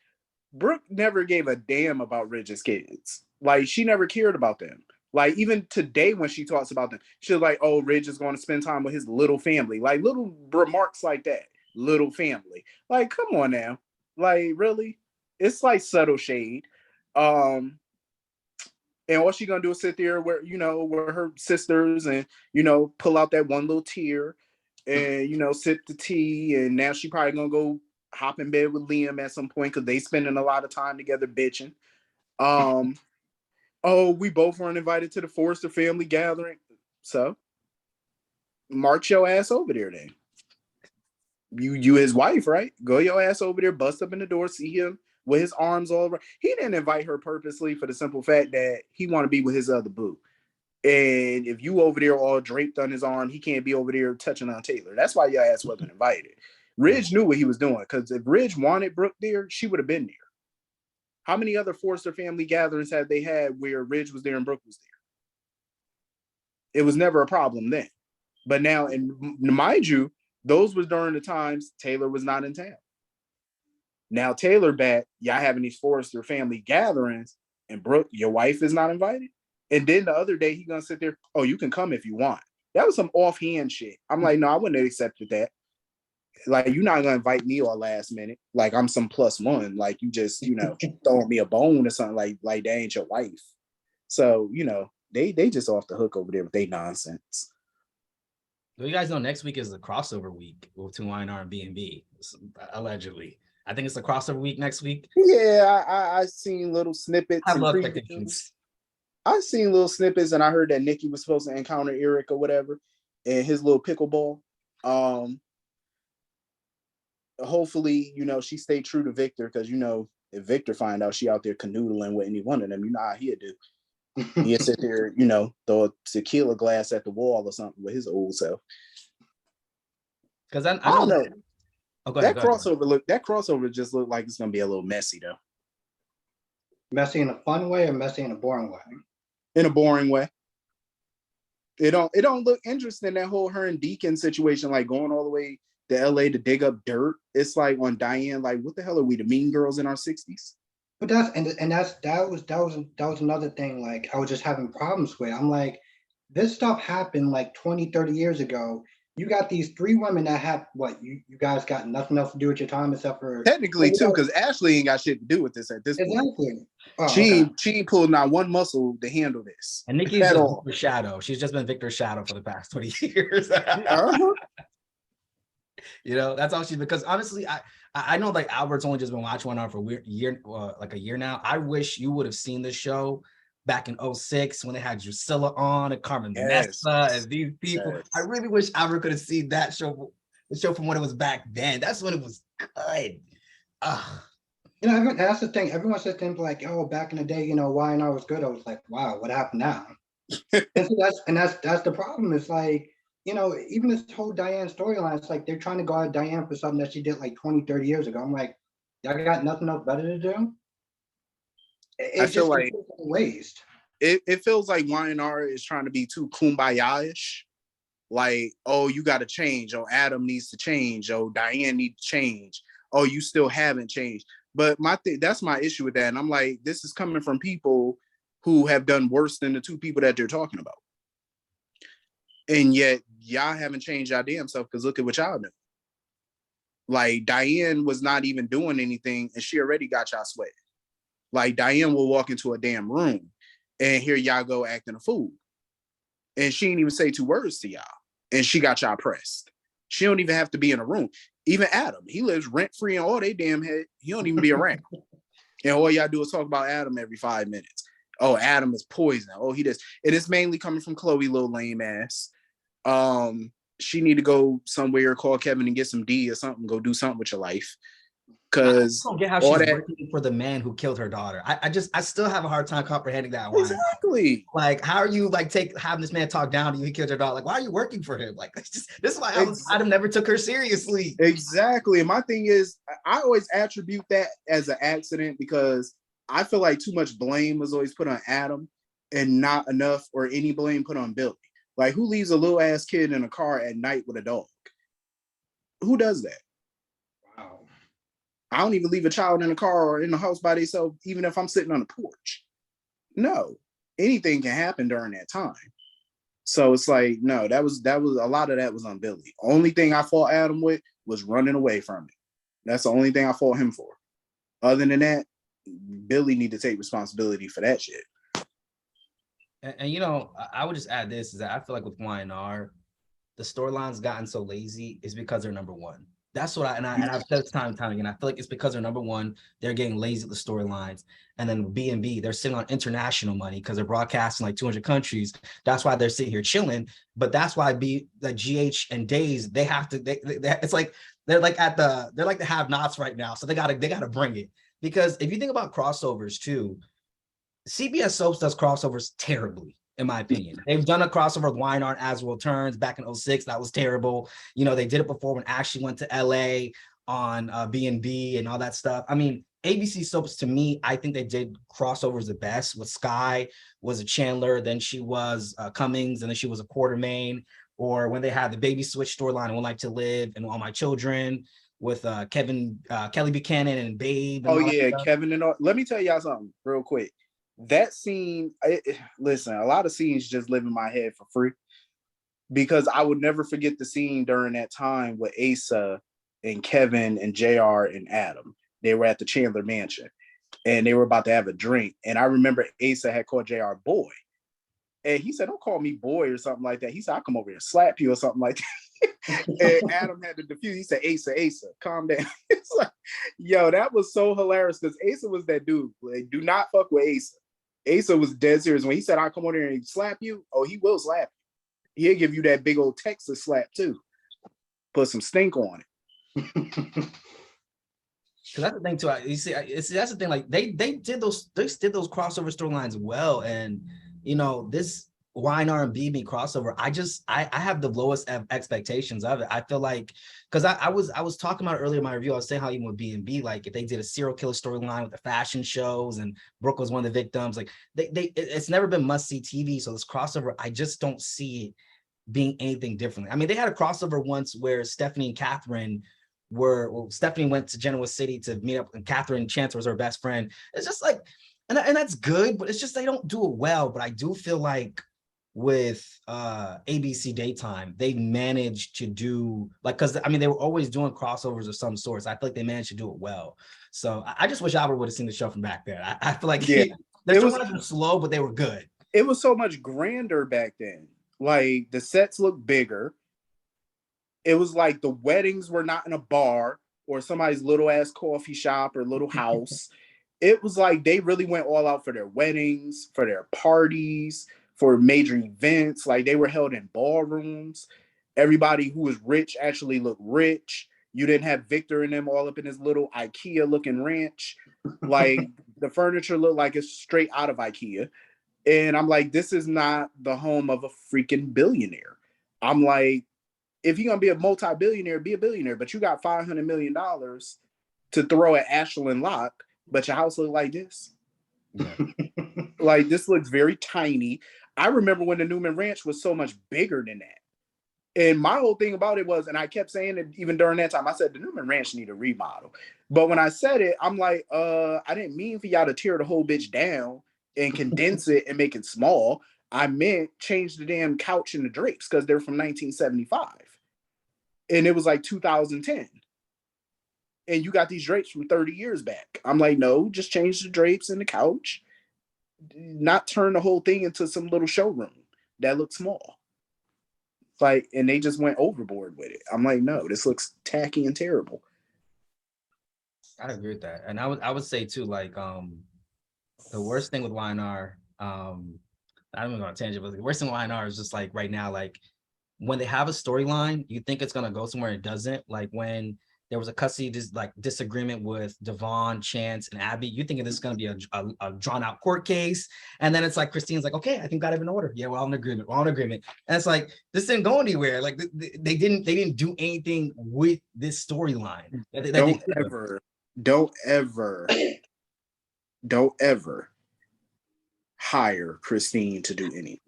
Brooke never gave a damn about Ridge's kids. Like, she never cared about them. Like, even today when she talks about them, she's like, oh, Ridge is going to spend time with his little family. Like, little remarks like that. Little family. Like, come on now. Like, really? It's like subtle shade. And all she gonna do is sit there where, you know, where her sisters and, you know, pull out that one little tear and, you know, sip the tea. And now she probably gonna go hop in bed with Liam at some point because they spending a lot of time together bitching. Oh, we both weren't invited to the Forrester family gathering. So march your ass over there then. You his wife, right? Go your ass over there, bust up in the door, see him with his arms all around. He didn't invite her purposely for the simple fact that he want to be with his other boo. And if you over there all draped on his arm, he can't be over there touching on Taylor. That's why your ass wasn't invited. Ridge knew what he was doing because if Ridge wanted Brooke there, she would have been there. How many other Forrester family gatherings have they had where Ridge was there and Brooke was there? It was never a problem then. But now, and mind you, those was during the times Taylor was not in town. Now Taylor back, y'all having these Forrester family gatherings, and Brooke, your wife is not invited. And then the other day he gonna sit there, oh, you can come if you want. That was some offhand shit. I'm like, no, I wouldn't have accepted that. Like, you're not gonna invite me all last minute. Like I'm some +1. Like you just, you know, throwing me a bone or something like that ain't your wife. So, you know, they just off the hook over there with their nonsense. Well, you guys know next week is the crossover week with 2YNR and B&B, allegedly. I think it's the crossover week next week. Yeah, I seen little snippets. I have low expectations. I seen little snippets, and I heard that Nikki was supposed to encounter Eric or whatever, and his little pickleball. Hopefully, you know, she stayed true to Victor because, you know, if Victor find out she out there canoodling with any one of them, you know how he'd do. He'd sit there, you know, throw a tequila glass at the wall or something with his old self. Because I don't know. Oh, go ahead, that crossover just looked like it's gonna be a little messy though. Messy in a fun way or messy in a boring way? In a boring way. It don't look interesting, that whole her and Deacon situation, like going all the way to LA to dig up dirt. It's like on Diane, like, what the hell are we, the mean girls in our 60s? But that was another thing, like I was just having problems with. I'm like, this stuff happened like 20, 30 years ago. You got these 3 women that have what you guys got nothing else to do with your time except for technically too, because Ashley ain't got shit to do with this at this point. Oh, she ain't pulled not one muscle to handle this. And Nikki's just Victor's shadow. She's just been Victor's shadow for the past 20 years. You know, that's all because honestly, I know like Albert's only just been watching one for a year now. I wish you would have seen this show back in 2006 when they had Drusilla on and Carmen Nessa and these people. Yes. I really wish Albert could have seen that show, the show from when it was back then. That's when it was good. You know, that's the thing. Everyone says things like, "Oh, back in the day, you know, YNR was good." I was like, "Wow, what happened now?" and that's the problem. It's like, you know, even this whole Diane storyline, it's like they're trying to go at Diane for something that she did like 20, 30 years ago. I'm like, y'all got nothing else better to do? I feel like waste. It feels like YNR is trying to be too kumbaya-ish. Like, oh, you got to change. Oh, Adam needs to change. Oh, Diane needs to change. Oh, you still haven't changed. But that's my issue with that. And I'm like, this is coming from people who have done worse than the 2 people that they're talking about. And yet y'all haven't changed y'all damn self because look at what y'all do. Like, Diane was not even doing anything and she already got y'all sweating. Like, Diane will walk into a damn room and here y'all go acting a fool. And she didn't even say 2 words to y'all. And she got y'all pressed. She don't even have to be in a room. Even Adam, he lives rent-free in all they damn head. He don't even be around. And all y'all do is talk about Adam every 5 minutes. Oh, Adam is poison. Oh, he does. It is mainly coming from Chloe, little lame ass. She need to go somewhere, call Kevin and get some D or something. Go do something with your life. because don't get how all she's that working for the man who killed her daughter. I still have a hard time comprehending that. Why? exactly. Like, how are you like having this man talk down to you? He killed your daughter. Like, why are you working for him? Like, this is why Adam never took her seriously. Exactly. And my thing is, I always attribute that as an accident because I feel like too much blame was always put on Adam and not enough or any blame put on Billy. Like, who leaves a little ass kid in a car at night with a dog? Who does that? Wow. I don't even leave a child in a car or in the house by themselves, even if I'm sitting on the porch. No, anything can happen during that time. So it's like, no, that was a lot of that was on Billy. Only thing I fought Adam with was running away from it. That's the only thing I fought him for. Other than that, Billy need to take responsibility for that shit. And you know, I would just add this is that I feel like with YNR, the storyline's gotten so lazy is because they're number one. That's what I've said time and time again. I feel like it's because they're number one. They're getting lazy at the storylines, and then B&B they're sitting on international money because they're broadcasting like 200 countries. That's why they're sitting here chilling. But that's why GH and Days they have to. It's like they're like the have-nots right now. So they gotta bring it because if you think about crossovers too, CBS Soaps does crossovers terribly. In my opinion, they've done a crossover with YNR and As World Turns back in 06. That was terrible. You know, they did it before when Ashley went to LA on B&B and all that stuff. I mean, ABC Soaps, to me, I think they did crossovers the best. With Sky was a Chandler, then she was Cummings, and then she was a Quartermain. Or when they had the Baby Switch storyline, One Life to Live, and All My Children with Kelly Buchanan and Babe. And oh yeah, Kevin and all. Let me tell y'all something real quick. That scene, listen, a lot of scenes just live in my head for free because I would never forget the scene during that time with Asa and Kevin and JR and Adam. They were at the Chandler Mansion and they were about to have a drink. And I remember Asa had called JR boy. And he said, don't call me boy or something like that. He said, I'll come over here and slap you or something like that. And Adam had to defuse. He said, Asa, calm down. It's like, yo, that was so hilarious because Asa was that dude. Like, do not fuck with Asa. Asa was dead serious. When he said, I'll come over here and slap you, oh, he will slap you. He'll give you that big old Texas slap too. Put some stink on it. Because that's the thing too. You see, that's the thing. Like they did those crossover storylines well, and you know this YNR and BB crossover. I have the lowest expectations of it. I feel like because I was talking about it earlier in my review. I was saying how even with B&B, like if they did a serial killer storyline with the fashion shows and Brooke was one of the victims, like it's never been must see TV. So this crossover, I just don't see it being anything differently. I mean, they had a crossover once where Stephanie and Catherine Stephanie went to Genoa City to meet up, and Catherine Chance was her best friend. It's just like, and that's good, but it's just they don't do it well. But I do feel like with ABC Daytime, they managed to do like, because I mean they were always doing crossovers of some sorts. I feel like they managed to do it well. So I just wish Albert would have seen the show from back there. I feel like their storylines were slow, but they were good. It was so much grander back then. Like the sets looked bigger. It was like the weddings were not in a bar or somebody's little ass coffee shop or little house. It was like they really went all out for their weddings, for their parties, for major events. Like they were held in ballrooms. Everybody who was rich actually looked rich. You didn't have Victor and them all up in his little IKEA looking ranch. Like the furniture looked like it's straight out of IKEA. And I'm like, this is not the home of a freaking billionaire. I'm like, if you're gonna be a multi-billionaire, be a billionaire, but you got $500 million to throw at Ashland Locke, but your house look like this. Yeah. Like this looks very tiny. I remember when the Newman Ranch was so much bigger than that. And my whole thing about it was, and I kept saying it even during that time, I said the Newman Ranch need a remodel. But when I said it, I'm like, I didn't mean for y'all to tear the whole bitch down and condense it and make it small. I meant change the damn couch and the drapes because they're from 1975. And it was like 2010. And you got these drapes from 30 years back. I'm like, no, just change the drapes and the couch. Not turn the whole thing into some little showroom that looks small. Like, and they just went overboard with it. I'm like, no, this looks tacky and terrible. I agree with that. And I would say too, like, the worst thing with YNR, I don't even go on a tangent, but the worst thing with YNR is just like right now, like when they have a storyline, you think it's gonna go somewhere, it doesn't. Like when there was a custody disagreement with Devon, Chance, and Abby. You thinking this is going to be a drawn out court case, and then it's like Christine's like, okay, I think got it in order. Yeah, we're all in agreement. We're all in agreement, and it's like this didn't go anywhere. Like they didn't do anything with this storyline. Don't ever hire Christine to do anything.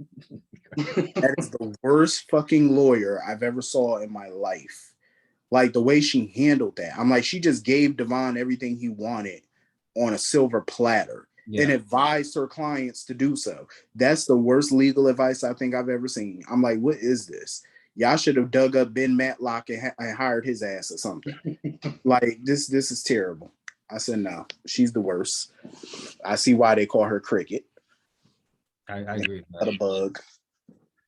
That is the worst fucking lawyer I've ever saw in my life. Like the way she handled that. I'm like, she just gave Devon everything he wanted on a silver platter and advised her clients to do so. That's the worst legal advice I think I've ever seen. I'm like, what is this? Y'all should have dug up Ben Matlock and hired his ass or something. Like this is terrible. I said, no, she's the worst. I see why they call her Cricket. I agree. Not a bug.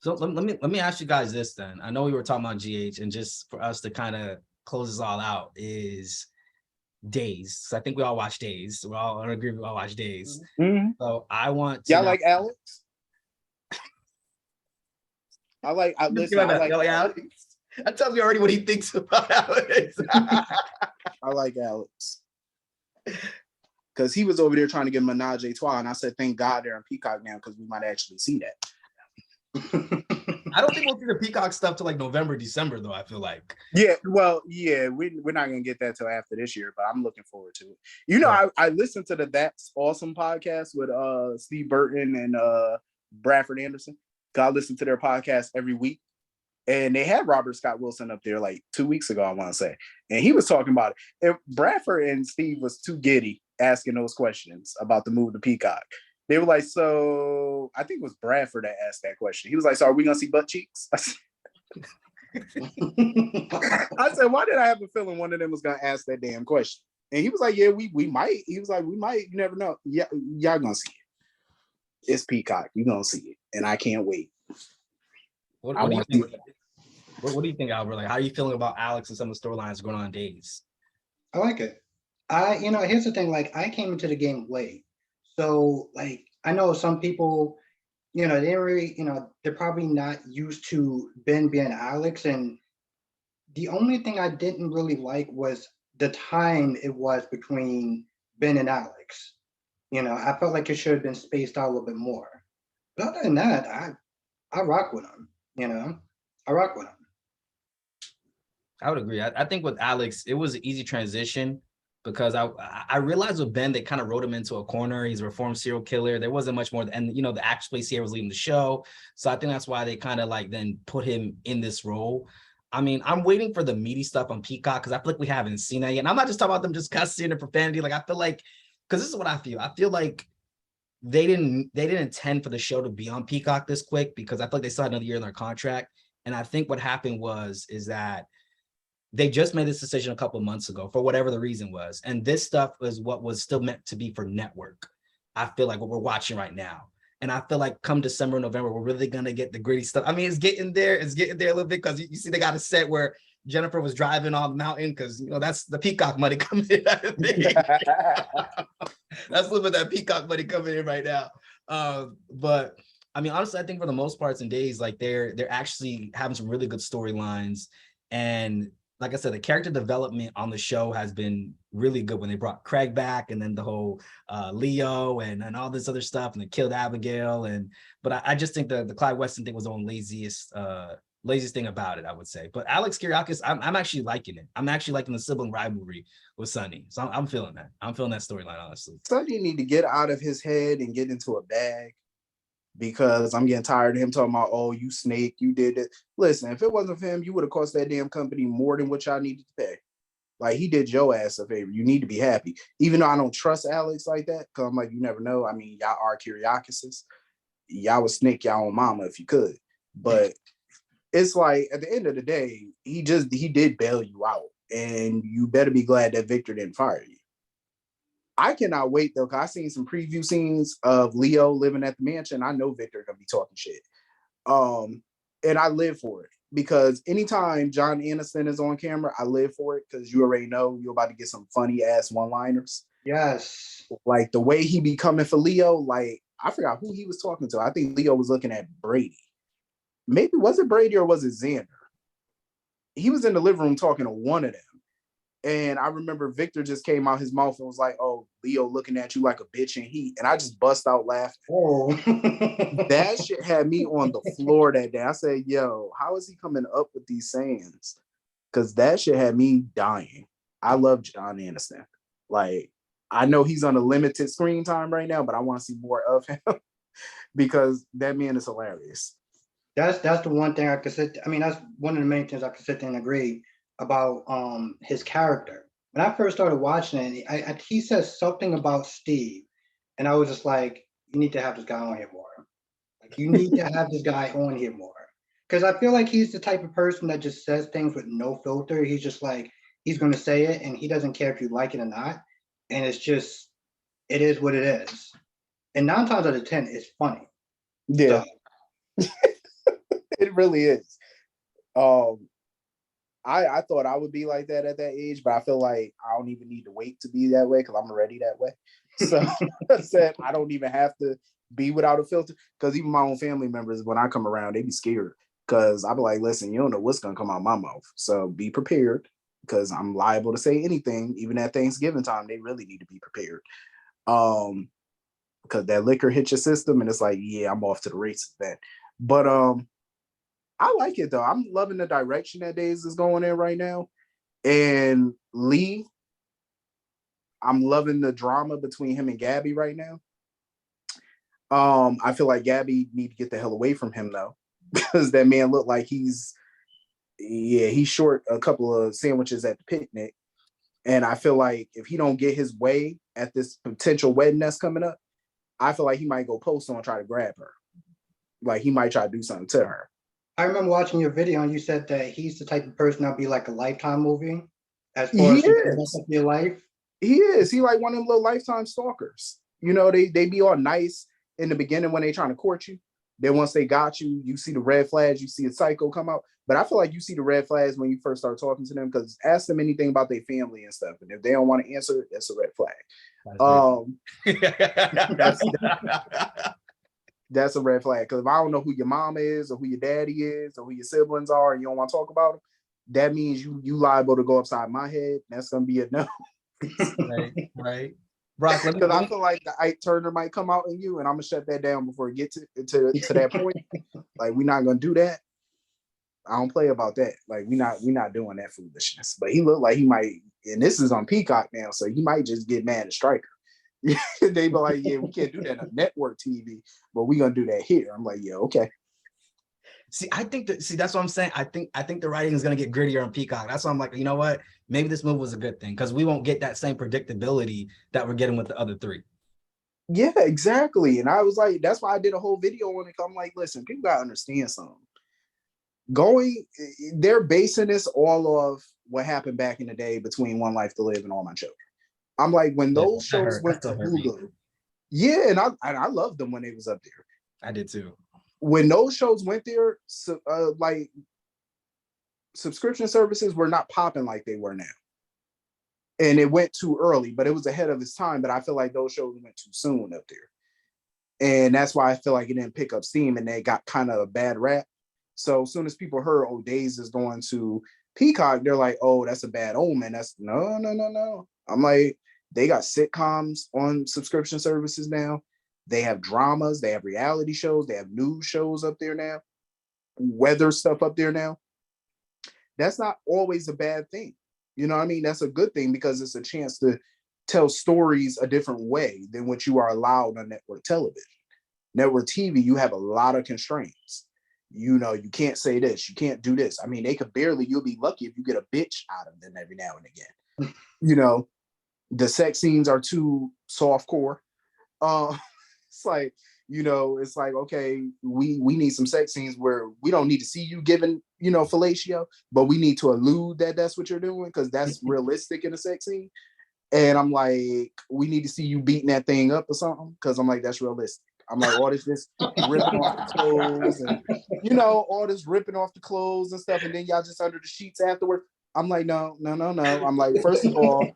So let me ask you guys this then. I know we were talking about GH, and just for us to kind of close this all out is Days. So I think we all watch Days. We're all in agreement. We all watch Days. Mm-hmm. So I want to. Y'all like Alex? I like Alex. That tells me already what he thinks about Alex. I like Alex. Because he was over there trying to get Menage a Trois, and I said, thank God they're on Peacock now, because we might actually see that. I don't think we'll see the Peacock stuff till like November, December, though. I feel like. Yeah, well, yeah, we're not gonna get that till after this year, but I'm looking forward to it. You know, I listened to the That's Awesome podcast with Steve Burton and Bradford Anderson. I listen to their podcast every week, and they had Robert Scott Wilson up there like 2 weeks ago, I want to say, and he was talking about it. And Bradford and Steve was too giddy asking those questions about the move to Peacock. They were like, so I think it was Bradford that asked that question. He was like, so are we going to see butt cheeks? I said, why did I have a feeling one of them was going to ask that damn question? And he was like, yeah, we might. He was like, we might. You never know. Yeah, y'all going to see it. It's Peacock. You're going to see it. And I can't wait. What do you think, Albert? Like, how are you feeling about Alex and some of the storylines going on in Days? I like it. Here's the thing. Like, I came into the game late. So, like, I know some people, they didn't really, they're probably not used to Ben being Alex. And the only thing I didn't really like was the time it was between Ben and Alex. I felt like it should have been spaced out a little bit more. But other than that, I rock with him, I rock with him. I would agree. I think with Alex, it was an easy transition, because I realized with Ben, they kind of wrote him into a corner. He's a reformed serial killer. There wasn't much more. And, the actress Play Sierra was leading the show. So I think that's why they kind of like then put him in this role. I mean, I'm waiting for the meaty stuff on Peacock, because I feel like we haven't seen that yet. And I'm not just talking about them just cussing and profanity. Like, I feel like, because this is what I feel. I feel like they didn't intend for the show to be on Peacock this quick, because I feel like they still had another year in their contract. And I think what happened is that they just made this decision a couple of months ago for whatever the reason was. And this stuff is what was still meant to be for network. I feel like what we're watching right now. And I feel like come December, November, we're really going to get the gritty stuff. I mean, it's getting there. It's getting there a little bit, because you see they got a set where Jennifer was driving on the mountain, because, that's the Peacock money coming in. That's a little bit of that Peacock money coming in right now. But I mean, honestly, I think for the most parts in Days, like they're actually having some really good storylines. And like I said, the character development on the show has been really good when they brought Craig back, and then the whole Leo and all this other stuff, and they killed Abigail. But I just think the Clyde Weston thing was the only laziest thing about it, I would say. But Alex Kyriakis, I'm actually liking it. I'm actually liking the sibling rivalry with Sonny. So I'm feeling that. I'm feeling that storyline, honestly. Sonny need to get out of his head and get into a bag, because I'm getting tired of him talking about, oh, you snake, you did it. Listen, if it wasn't for him, you would have cost that damn company more than what y'all needed to pay. Like, he did your ass a favor. You need to be happy. Even though I don't trust Alex like that, because I'm like, you never know. I mean, y'all are Kyriakises. Y'all would snake y'all own mama if you could. But it's like, at the end of the day, he did bail you out. And you better be glad that Victor didn't fire you. I cannot wait, though, because I seen some preview scenes of Leo living at the mansion. I know Victor gonna be talking shit. And I live for it, because anytime John Aniston is on camera, I live for it, because you already know you're about to get some funny ass one-liners. Yes. Like the way he be coming for Leo, like I forgot who he was talking to. I think Leo was looking at Brady. Maybe was it Brady or was it Xander? He was in the living room talking to one of them. And I remember Victor just came out his mouth and was like, "Oh, Leo looking at you like a bitch in heat," and I just bust out laughing. Oh, That shit had me on the floor that day. I said, "Yo, how is he coming up with these sayings?" Because that shit had me dying. I love John Aniston. Like, I know he's on a limited screen time right now, but I want to see more of him because that man is hilarious. that's the one thing I could sit. I mean, that's one of the main things I could sit there and agree about his character. When I first started watching it, he says something about Steve, and I was just like, you need to have this guy on here more. Like, you need to have this guy on here more. Because I feel like he's the type of person that just says things with no filter. He's just like, he's going to say it and he doesn't care if you like it or not. And it's just, it is what it is. And 9 times out of 10, it's funny. Yeah, So, it really is. Um, I thought I would be like that at that age, but I feel like I don't even need to wait to be that way because I'm already that way. So I said I don't even have to be without a filter because even my own family members, when I come around, they be scared because I be like, listen, you don't know what's gonna come out my mouth, so be prepared because I'm liable to say anything. Even at Thanksgiving time, they really need to be prepared. Because that liquor hits your system and it's like, yeah, I'm off to the races then. But I like it though. I'm loving the direction that Days is going in right now. And Lee, I'm loving the drama between him and Gabby right now. I feel like Gabby need to get the hell away from him though, because that man looked like he's short a couple of sandwiches at the picnic. And I feel like if he don't get his way at this potential wedding that's coming up, I feel like he might go postal and try to grab her. Like he might try to do something to her. I remember watching your video and you said that he's the type of person that'd be like a Lifetime movie as far He as he can mess is. up your life. He is. He like one of them little Lifetime stalkers. You know, they be all nice in the beginning when they trying to court you. Then once they got you, you see the red flags, you see a psycho come out. But I feel like you see the red flags when you first start talking to them because ask them anything about their family and stuff. And if they don't want to answer, that's a red flag. That's that's a red flag. Because if I don't know who your mom is or who your daddy is or who your siblings are and you don't want to talk about them, that means you liable to go upside my head. That's gonna be a no. Right. Brock, because I feel like the Ike Turner might come out in you, and I'm gonna shut that down before it gets to that point. Like we're not gonna do that. I don't play about that. Like we're not doing that foolishness. But he looked like he might, and this is on Peacock now, so he might just get mad at Stryker. They be like, yeah, we can't do that on network TV, but we're gonna do that here. I'm like, yeah, okay. That's what I'm saying. I think the writing is gonna get grittier on Peacock. That's why I'm like, you know what? Maybe this move was a good thing because we won't get that same predictability that we're getting with the other three. Yeah, exactly. And I was like, that's why I did a whole video on it. I'm like, listen, people gotta understand something. They're basing this all off what happened back in the day between One Life to Live and All My Children. I'm like, when those shows went to Hulu, yeah, and I loved them when they was up there. I did too. When those shows went there, like subscription services were not popping like they were now. And it went too early, but it was ahead of its time. But I feel like those shows went too soon up there. And that's why I feel like it didn't pick up steam and they got kind of a bad rap. So as soon as people heard, oh, Days is going to Peacock, they're like, oh, that's a bad omen. That's no. I'm like, they got sitcoms on subscription services now. They have dramas, they have reality shows, they have news shows up there now, weather stuff up there now. That's not always a bad thing. You know what I mean? That's a good thing because it's a chance to tell stories a different way than what you are allowed on network television. Network TV, you have a lot of constraints. You know, you can't say this, you can't do this. I mean, you'll be lucky if you get a bitch out of them every now and again. You know, the sex scenes are too softcore. It's like, you know, it's like, okay, we need some sex scenes where we don't need to see you giving, you know, fellatio, but we need to allude that that's what you're doing because that's realistic in a sex scene. And I'm like, we need to see you beating that thing up or something because I'm like, that's realistic. I'm like, all this just ripping off the clothes and, you know, all this ripping off the clothes and stuff. And then y'all just under the sheets afterward. I'm like, no. I'm like, first of all,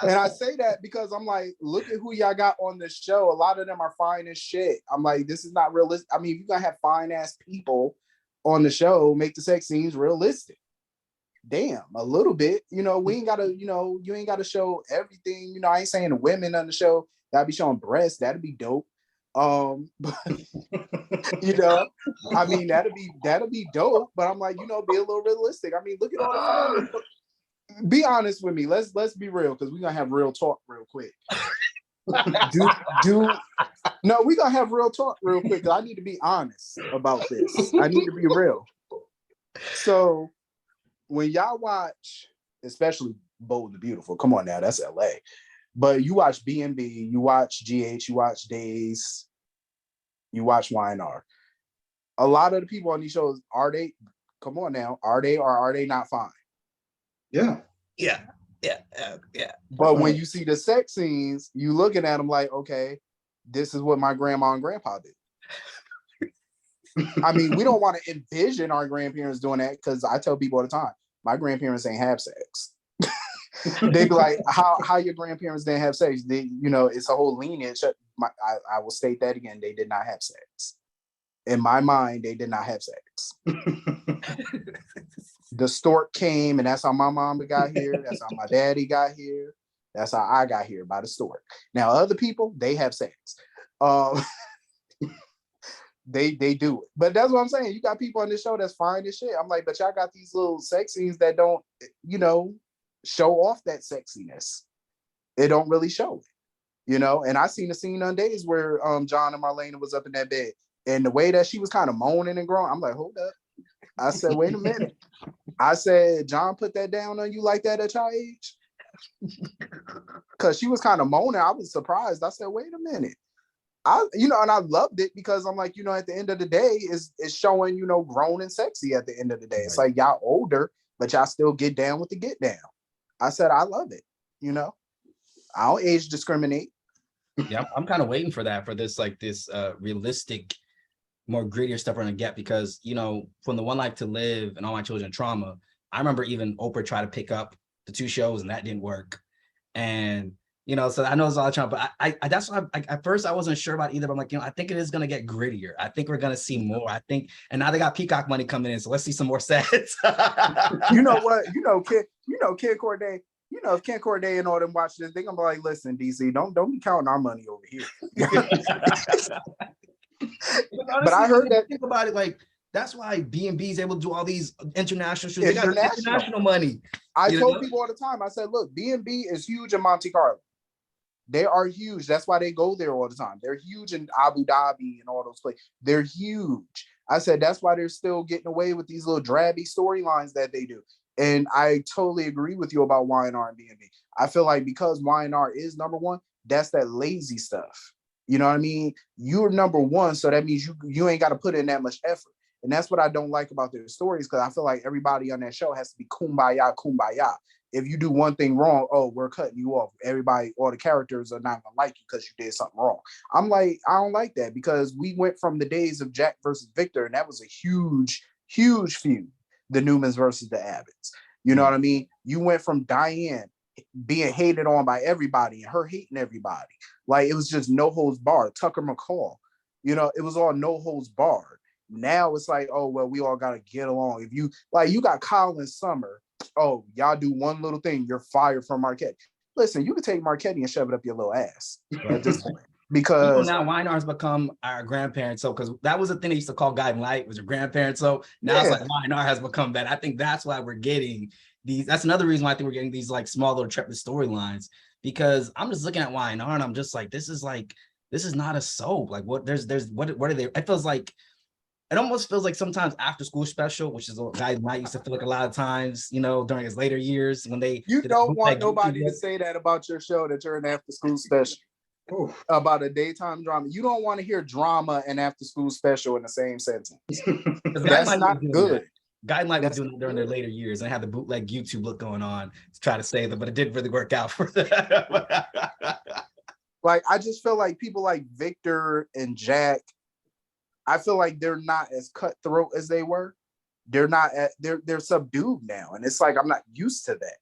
and I say that because I'm like, look at who y'all got on the show. A lot of them are fine as shit. I'm like, this is not realistic. I mean, if you're gonna have fine ass people on the show, make the sex scenes realistic. damn, a little bit. You know, we ain't gotta, you ain't gotta show everything. You know, I ain't saying the women on the show gotta be showing breasts. That'd be dope. But you know, I mean, that'd be dope. But I'm like, be a little realistic. I mean, look at all the photos. Be honest with me. Let's be real, because we're gonna have real talk real quick. No, we're gonna have real talk real quick. I need to be honest about this. I need to be real. So when y'all watch, especially Bold and Beautiful, come on now, that's LA. But you watch B&B, you watch GH, you watch Days, you watch YNR. A lot of the people on these shows, are they or are they not fine? Yeah. Yeah. But when you see the sex scenes, you looking at them like, okay, this is what my grandma and grandpa did. I mean, we don't want to envision our grandparents doing that, because I tell people all the time, my grandparents ain't have sex. They be like, how your grandparents didn't have sex? It's a whole lineage. I will state that again. They did not have sex. In my mind, they did not have sex. The stork came, and that's how my mama got here. That's how my daddy got here. That's how I got here, by the stork. Now, other people, they have sex. They do it. But that's what I'm saying. You got people on this show that's fine as shit. I'm like, but y'all got these little sex scenes that don't, show off that sexiness. It don't really show it, And I seen a scene on Days where John and Marlena was up in that bed, and the way that she was kind of moaning and groaning, I'm like, hold up. I said, wait a minute. I said, John put that down on you like that at your age? Because she was kind of moaning. I was surprised. I said, wait a minute. And I loved it, because I'm like, at the end of the day, it's showing, grown and sexy at the end of the day. It's like, y'all older, but y'all still get down with the get down. I said, I love it. I don't age discriminate. Yeah, I'm kind of waiting for that, for this realistic, more grittier stuff we're gonna get, because from the One Life to Live and All My Children Trauma, I remember even Oprah tried to pick up the two shows and that didn't work. And so I know it's all Trump, but I that's why at first I wasn't sure about either. But I'm like, I think it is gonna get grittier. I think we're gonna see more. I think, and now they got Peacock money coming in, so let's see some more sets. You know what? Ken Corday. If Ken Corday and all them watch this, they gonna be like, listen, DC, don't be counting our money over here. But I heard that. Think about it, like that's why B&B is able to do all these international shows. They got international money. I told people all the time. I said, look, B&B is huge in Monte Carlo. They are huge. That's why they go there all the time. They're huge in Abu Dhabi and all those places. They're huge. I said, that's why they're still getting away with these little drabby storylines that they do. And I totally agree with you about YNR and B&B. I feel like because YNR is number one, that's that lazy stuff. You know what I mean? You're number one, so that means you ain't got to put in that much effort. And that's what I don't like about their stories, because I feel like everybody on that show has to be kumbaya. If you do one thing wrong, oh, we're cutting you off. Everybody, all the characters are not gonna like you because you did something wrong. I'm like, I don't like that, because we went from the days of Jack versus Victor, and that was a huge, huge feud. The Newmans versus the Abbotts. You know what I mean? You went from Diane being hated on by everybody and her hating everybody. Like, it was just no holds barred. Tucker McCall, it was all no holds barred. Now it's like, oh, well, we all got to get along. If you got Colin Summer, oh, y'all do one little thing, you're fired from Marquette. Listen, you can take Marquette and shove it up your little ass at this point. Because now YNR's become our grandparents. So, because that was the thing they used to call Guiding Light, was your grandparents. So now it's like YNR has become that. I think that's why we're getting these. That's another reason why I think we're getting these like small little trepid storylines, because I'm just looking at YNR and I'm just like, this is not a soap. Like, what are they? It almost feels like sometimes After School Special, which is what Guiding Light used to feel like a lot of times, during his later years when they. You don't want nobody to say that about your show, that you're an After School Special. About a daytime drama. You don't want to hear drama and After School Special in the same sentence. That's not good. Guiding Light was doing it during their later years, and I had the bootleg YouTube look going on to try to save them, but it didn't really work out for them. Like, I just feel like people like Victor and Jack, I feel like they're not as cutthroat as they were. They're subdued now, and it's like I'm not used to that.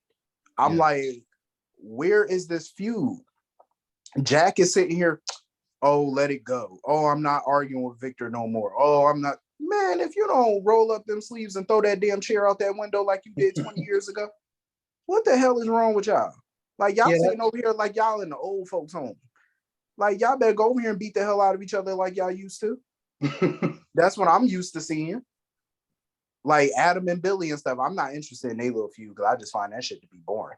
I'm like, where is this feud? Jack is sitting here, oh, let it go. Oh, I'm not arguing with Victor no more. Oh, I'm not, Man, if you don't roll up them sleeves and throw that damn chair out that window like you did 20 years ago, what the hell is wrong with y'all? Like y'all Yeah. sitting over here like y'all in the old folks' home. Like y'all better go over here and beat the hell out of each other like y'all used to. That's what I'm used to seeing. Like Adam and Billy and stuff. I'm not interested in their little feud because I just find that shit to be boring.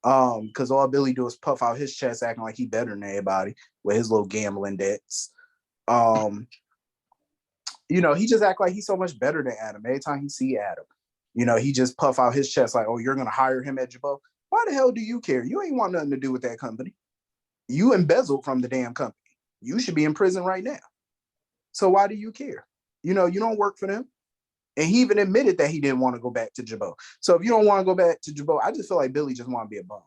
Because all Billy do is puff out his chest acting like he better than everybody with his little gambling debts. You know, he just act like he's so much better than Adam. Every time he see Adam, you know, he just puff out his chest like, oh, you're gonna hire him at Jabot. Why the hell do you care? You ain't want nothing to do with that company. You embezzled from the damn company. You should be in prison right now. So why do you care? You know, you don't work for them. And he even admitted that he didn't want to go back to Jabot. So if you don't want to go back to Jabot, I just feel like Billy just want to be a bum.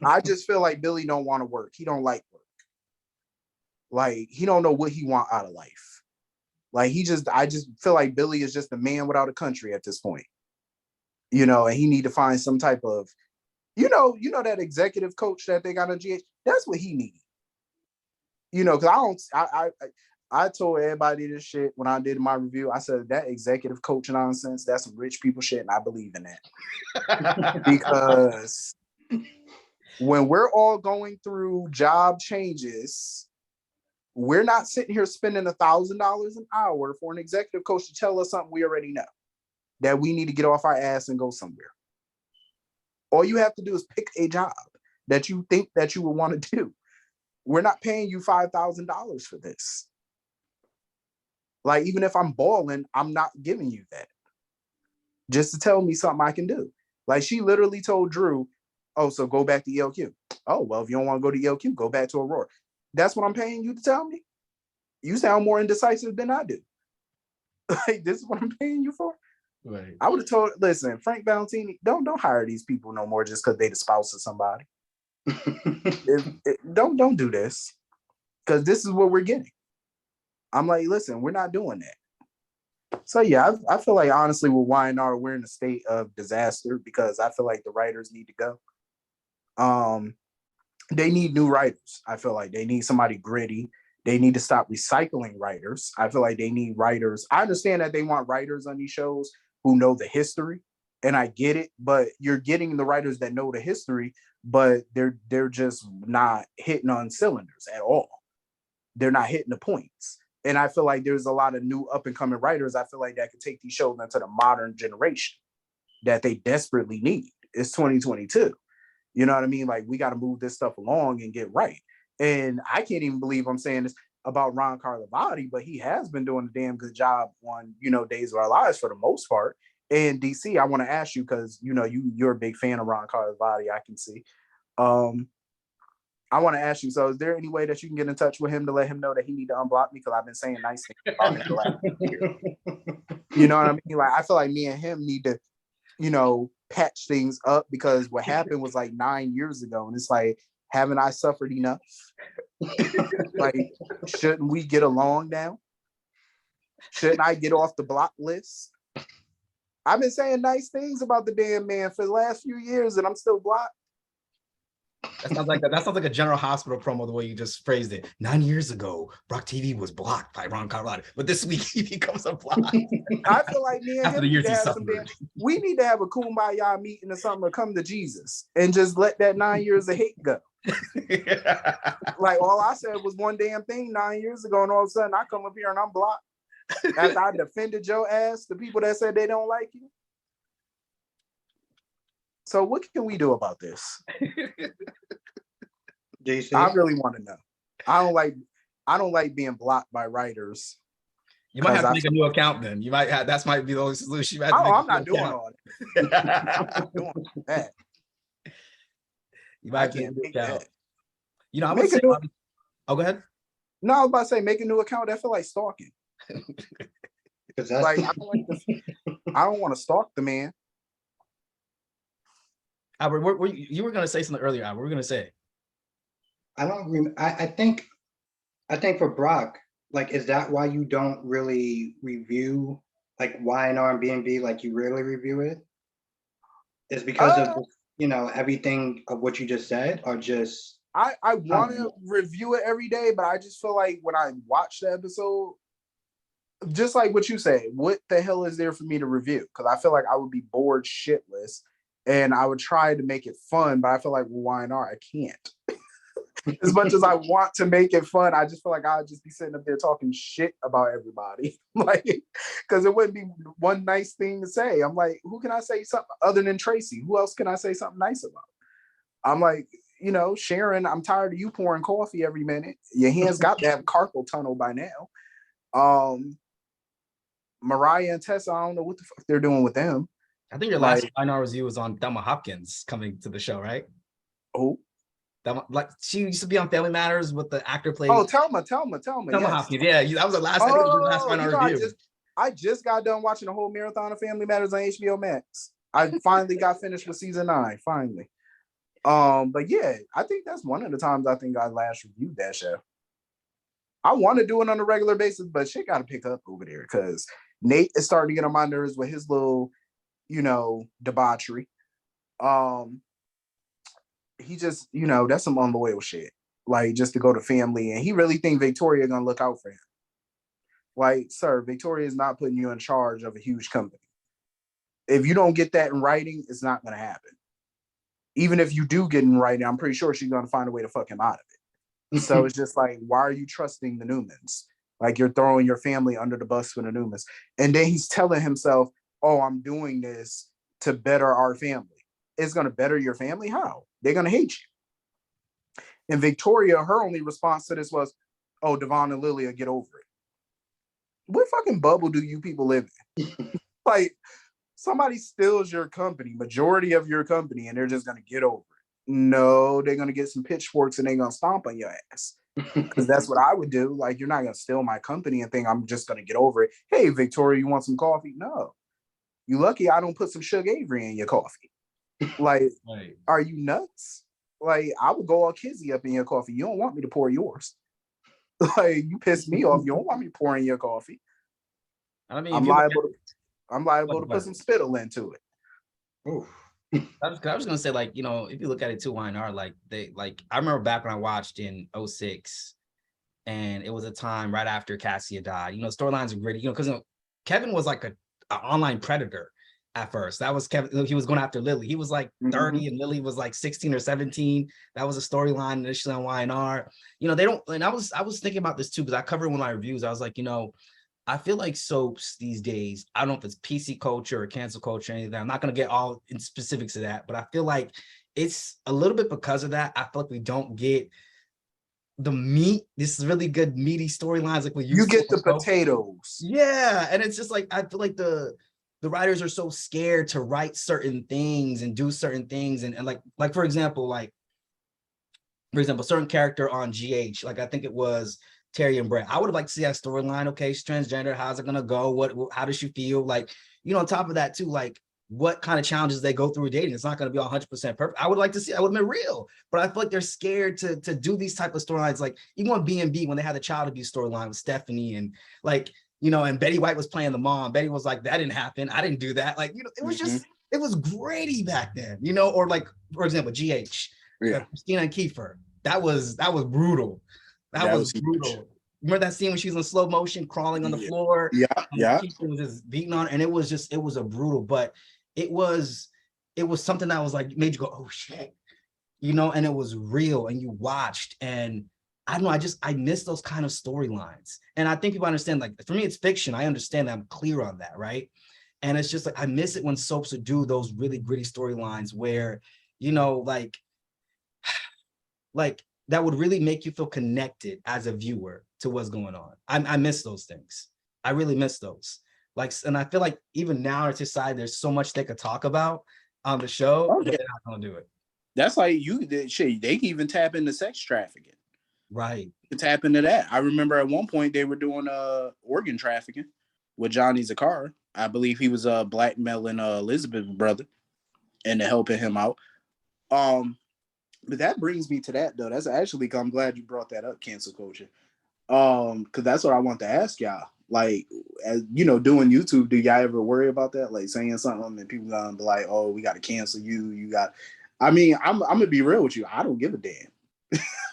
I just feel like Billy don't want to work. He don't like work. Like he don't know what he want out of life. Like I just feel like Billy is just a man without a country at this point. You know, and he need to find some type of, you know that executive coach that they got on GH. That's what he need. You know, because I told everybody this shit when I did my review. I said that executive coach nonsense, that's some rich people shit, and I believe in that. Because when we're all going through job changes, we're not sitting here spending $1,000 an hour for an executive coach to tell us something we already know, that we need to get off our ass and go somewhere. All you have to do is pick a job that you think that you would want to do. We're not paying you $5,000 for this. Like, even if I'm balling, I'm not giving you that. Just to tell me something I can do. Like, she literally told Drew, oh, so go back to ELQ. Oh, well, if you don't want to go to ELQ, go back to Aurora. That's what I'm paying you to tell me? You sound more indecisive than I do. Like, this is what I'm paying you for? Right. I would have told, listen, Frank Valentini, don't hire these people no more just because they the spouse of somebody. Don't do this, because this is what we're getting. I'm like, listen, we're not doing that. So yeah, I feel like honestly with YNR, we're in a state of disaster because I feel like the writers need to go. They need new writers. I feel like they need somebody gritty. They need to stop recycling writers. I feel like they need writers. I understand that they want writers on these shows who know the history, and I get it, but you're getting the writers that know the history, but they're just not hitting on cylinders at all. They're not hitting the points. And I feel like there's a lot of new up and coming writers. I feel like that could take these shows into the modern generation that they desperately need. It's 2022. You know what I mean? Like, we got to move this stuff along and get right. And I can't even believe I'm saying this about Ron Carlivati, but he has been doing a damn good job on, Days of Our Lives for the most part. And DC, I want to ask you, because, you're a big fan of Ron Carlivati, I can see. I want to ask you, so is there any way that you can get in touch with him to let him know that he need to unblock me? Because I've been saying nice things about him the last year. You know what I mean? Like, I feel like me and him need to, patch things up, because what happened was like 9 years ago. And it's like, haven't I suffered enough? Like, shouldn't we get along now? Shouldn't I get off the block list? I've been saying nice things about the damn man for the last few years, and I'm still blocked. That sounds like a General Hospital promo, the way you just phrased it. 9 years ago, Brock TV was blocked by Ron Carlivati, but this week he becomes unblocked. I feel like me and After him the years need to have we need to have a kumbaya meeting or something, or come to Jesus and just let that 9 years of hate go. Like, all I said was one damn thing 9 years ago, and all of a sudden I come up here and I'm blocked. After I defended your ass, the people that said they don't like you. So what can we do about this? DC? I really want to know. I don't like being blocked by writers. You might have to make a new account then. You might have, that might be the only solution. I'm not doing all that. I'm not doing that. You might have to make that. I would make say, oh, go ahead. No, I was about to say, make a new account. That feel like stalking. Like, I don't want to stalk the man. Albert, you were going to say something earlier. Albert, what were you going to say? I don't agree. I think for Brock, like, is that why you don't really review like YNR and B&B? Like, you rarely review it? Is because of everything of what you just said, or just I want to review it every day, but I just feel like when I watch the episode, just like what you say, what the hell is there for me to review? Because I feel like I would be bored shitless, and I would try to make it fun, but I feel like, well, why not? I can't. As much as I want to make it fun, I just feel like I'd just be sitting up there talking shit about everybody. Like, because it wouldn't be one nice thing to say. I'm like, who can I say something other than Tracy? Who else can I say something nice about? I'm like, Sharon, I'm tired of you pouring coffee every minute. Your hands got to have carpal tunnel by now. Mariah and Tessa, I don't know what the fuck they're doing with them. I think your last final review was on Thelma Hopkins coming to the show, right? Oh, like she used to be on Family Matters with the actor played. Oh, Thelma. Thelma Yes. Hopkins. Yeah, that was the last. I think it was the last final review. I just got done watching the whole marathon of Family Matters on HBO Max. I finally got finished with season 9. Finally. But yeah, I think that's one of the times I think I last reviewed that show. I want to do it on a regular basis, but shit got to pick up over there because Nate is starting to get on my nerves with his little, debauchery. He just, that's some unloyal shit. Like, just to go to family, and he really think Victoria gonna look out for him. Like, sir, Victoria is not putting you in charge of a huge company. If you don't get that in writing, it's not gonna happen. Even if you do get in writing, I'm pretty sure she's gonna find a way to fuck him out of it. So it's just like, why are you trusting the Newmans? Like, you're throwing your family under the bus for the Newmans. And then he's telling himself, oh, I'm doing this to better our family. It's gonna better your family? How? They're gonna hate you. And Victoria, her only response to this was, oh, Devon and Lilia, get over it. What fucking bubble do you people live in? Like, somebody steals your company, majority of your company, and they're just gonna get over it. No, they're gonna get some pitchforks and they're gonna stomp on your ass. Because that's what I would do. Like, you're not gonna steal my company and think I'm just gonna get over it. Hey, Victoria, you want some coffee? No. You lucky I don't put some Suge Avery in your coffee. Like, right. Are you nuts? Like, I would go all kizzy up in your coffee. You don't want me to pour yours. Like, you piss me off. You don't want me pouring your coffee. I mean, I'm liable to put some spittle into it. Ooh. I was gonna say, like, if you look at it too, YNR, like I remember back when I watched in 2006, and it was a time right after Cassia died. Storylines are gritty, because Kevin was like an online predator at first. That was Kevin. He was going after Lily. He was like 30 and Lily was like 16 or 17. That was a storyline initially on YNR. They don't, and I was thinking about this too, because I covered one of my reviews. I was like, I feel like soaps these days, I don't know if it's PC culture or cancel culture or anything. I'm not going to get all in specifics of that, but I feel like it's a little bit because of that. I feel like we don't get the meat. This is really good meaty storylines like we used to. You get the potatoes. Yeah. And it's just like, I feel like the writers are so scared to write certain things and do certain things. And like, for example, certain character on GH, like I think it was Terry and Brett. I would have liked to see that storyline. Okay, she's transgender. How's it gonna go? How does she feel? Like, on top of that too, like what kind of challenges they go through dating. It's not gonna be 100% perfect. I would like to see, I would have been real, but I feel like they're scared to do these type of storylines. Like even on B&B, when they had the child abuse storyline with Stephanie and and Betty White was playing the mom. Betty was like, that didn't happen. I didn't do that. Like, it was just, it was gritty back then, or like, for example, GH, Christina and Kiefer. That was brutal. That was brutal. Remember that scene when she was in slow motion crawling on the floor? Yeah. Kiefer was just beating on her, and it was a brutal, but it was something that was like made you go, oh shit, and it was real, and you watched, and I don't know, I miss those kind of storylines. And I think people understand, like, for me, it's fiction. I understand that. I'm clear on that, right? And it's just like, I miss it when soaps would do those really gritty storylines where, like that would really make you feel connected as a viewer to what's going on. I miss those things. I really miss those. Like, and I feel like even now in society, there's so much they could talk about on the show, but they're not gonna do it. That's like they can even tap into sex trafficking. Right. To tap into that. I remember at one point they were doing organ trafficking with Johnny Zakar. I believe he was blackmailing Elizabeth's brother and helping him out. But that brings me to that though. That's actually, I'm glad you brought that up, cancel culture. Because that's what I want to ask y'all. Like, as doing YouTube, do y'all ever worry about that? Like saying something and people gonna be like, oh, we gotta cancel you. I'm gonna be real with you. I don't give a damn.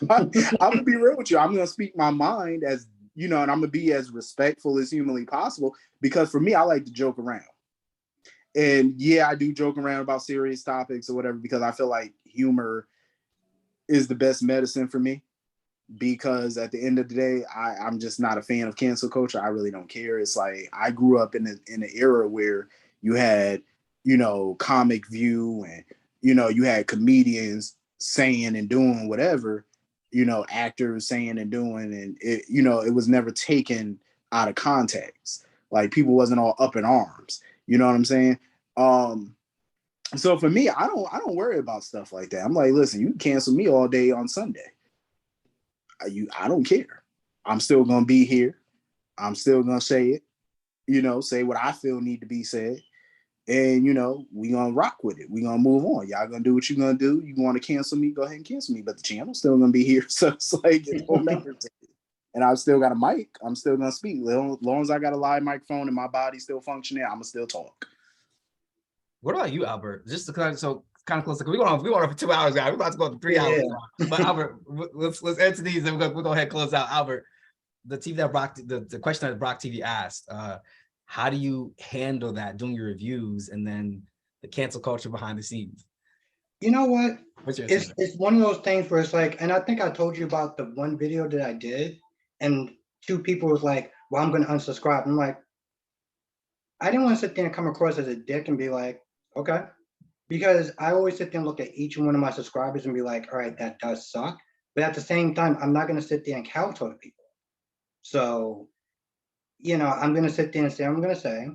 I'm gonna be real with you. I'm gonna speak my mind as you know, and I'm gonna be as respectful as humanly possible, because for me, I like to joke around. And yeah, I do joke around about serious topics or whatever, because I feel like humor is the best medicine for me. Because at the end of the day, I'm just not a fan of cancel culture. I really don't care. It's like I grew up in an era where you had, you know, Comic View, and you know, you had comedians saying and doing whatever, you know, actors saying and doing, and it, you know, it was never taken out of context. Like people wasn't all up in arms. You know what I'm saying? So for me, I don't worry about stuff like that. I'm like, listen, you can cancel me all day on Sunday. I don't care. I'm still gonna be here. I'm still gonna say it. You know, say what I feel need to be said, and you know, we gonna rock with it. We gonna move on. Y'all gonna do what you gonna do. You want to cancel me? Go ahead and cancel me. But the channel's still gonna be here, so it's like it don't matter. And I've still got a mic. I'm still gonna speak. As long as I got a live microphone and my body's still functioning, I'm gonna still talk. What about you, Albert? Just to kind of close. We going on for 2 hours, guys. We're about to go to 3 hours. Yeah. But Albert, let's answer these, and we'll go ahead and close out. Albert, the TV that Brock, the question that Brock TV asked, how do you handle that doing your reviews and then the cancel culture behind the scenes? You know what? What's your It's one of those things where it's like, and I think I told you about the one video that I did, and 2 people was like, "Well, I'm gonna unsubscribe." I'm like, I didn't want to sit there and come across as a dick and be like, okay, because I always sit there and look at each one of my subscribers and be like, all right, that does suck. But at the same time, I'm not gonna sit there and couch other people. So, you know, I'm gonna sit there and say what I'm gonna say,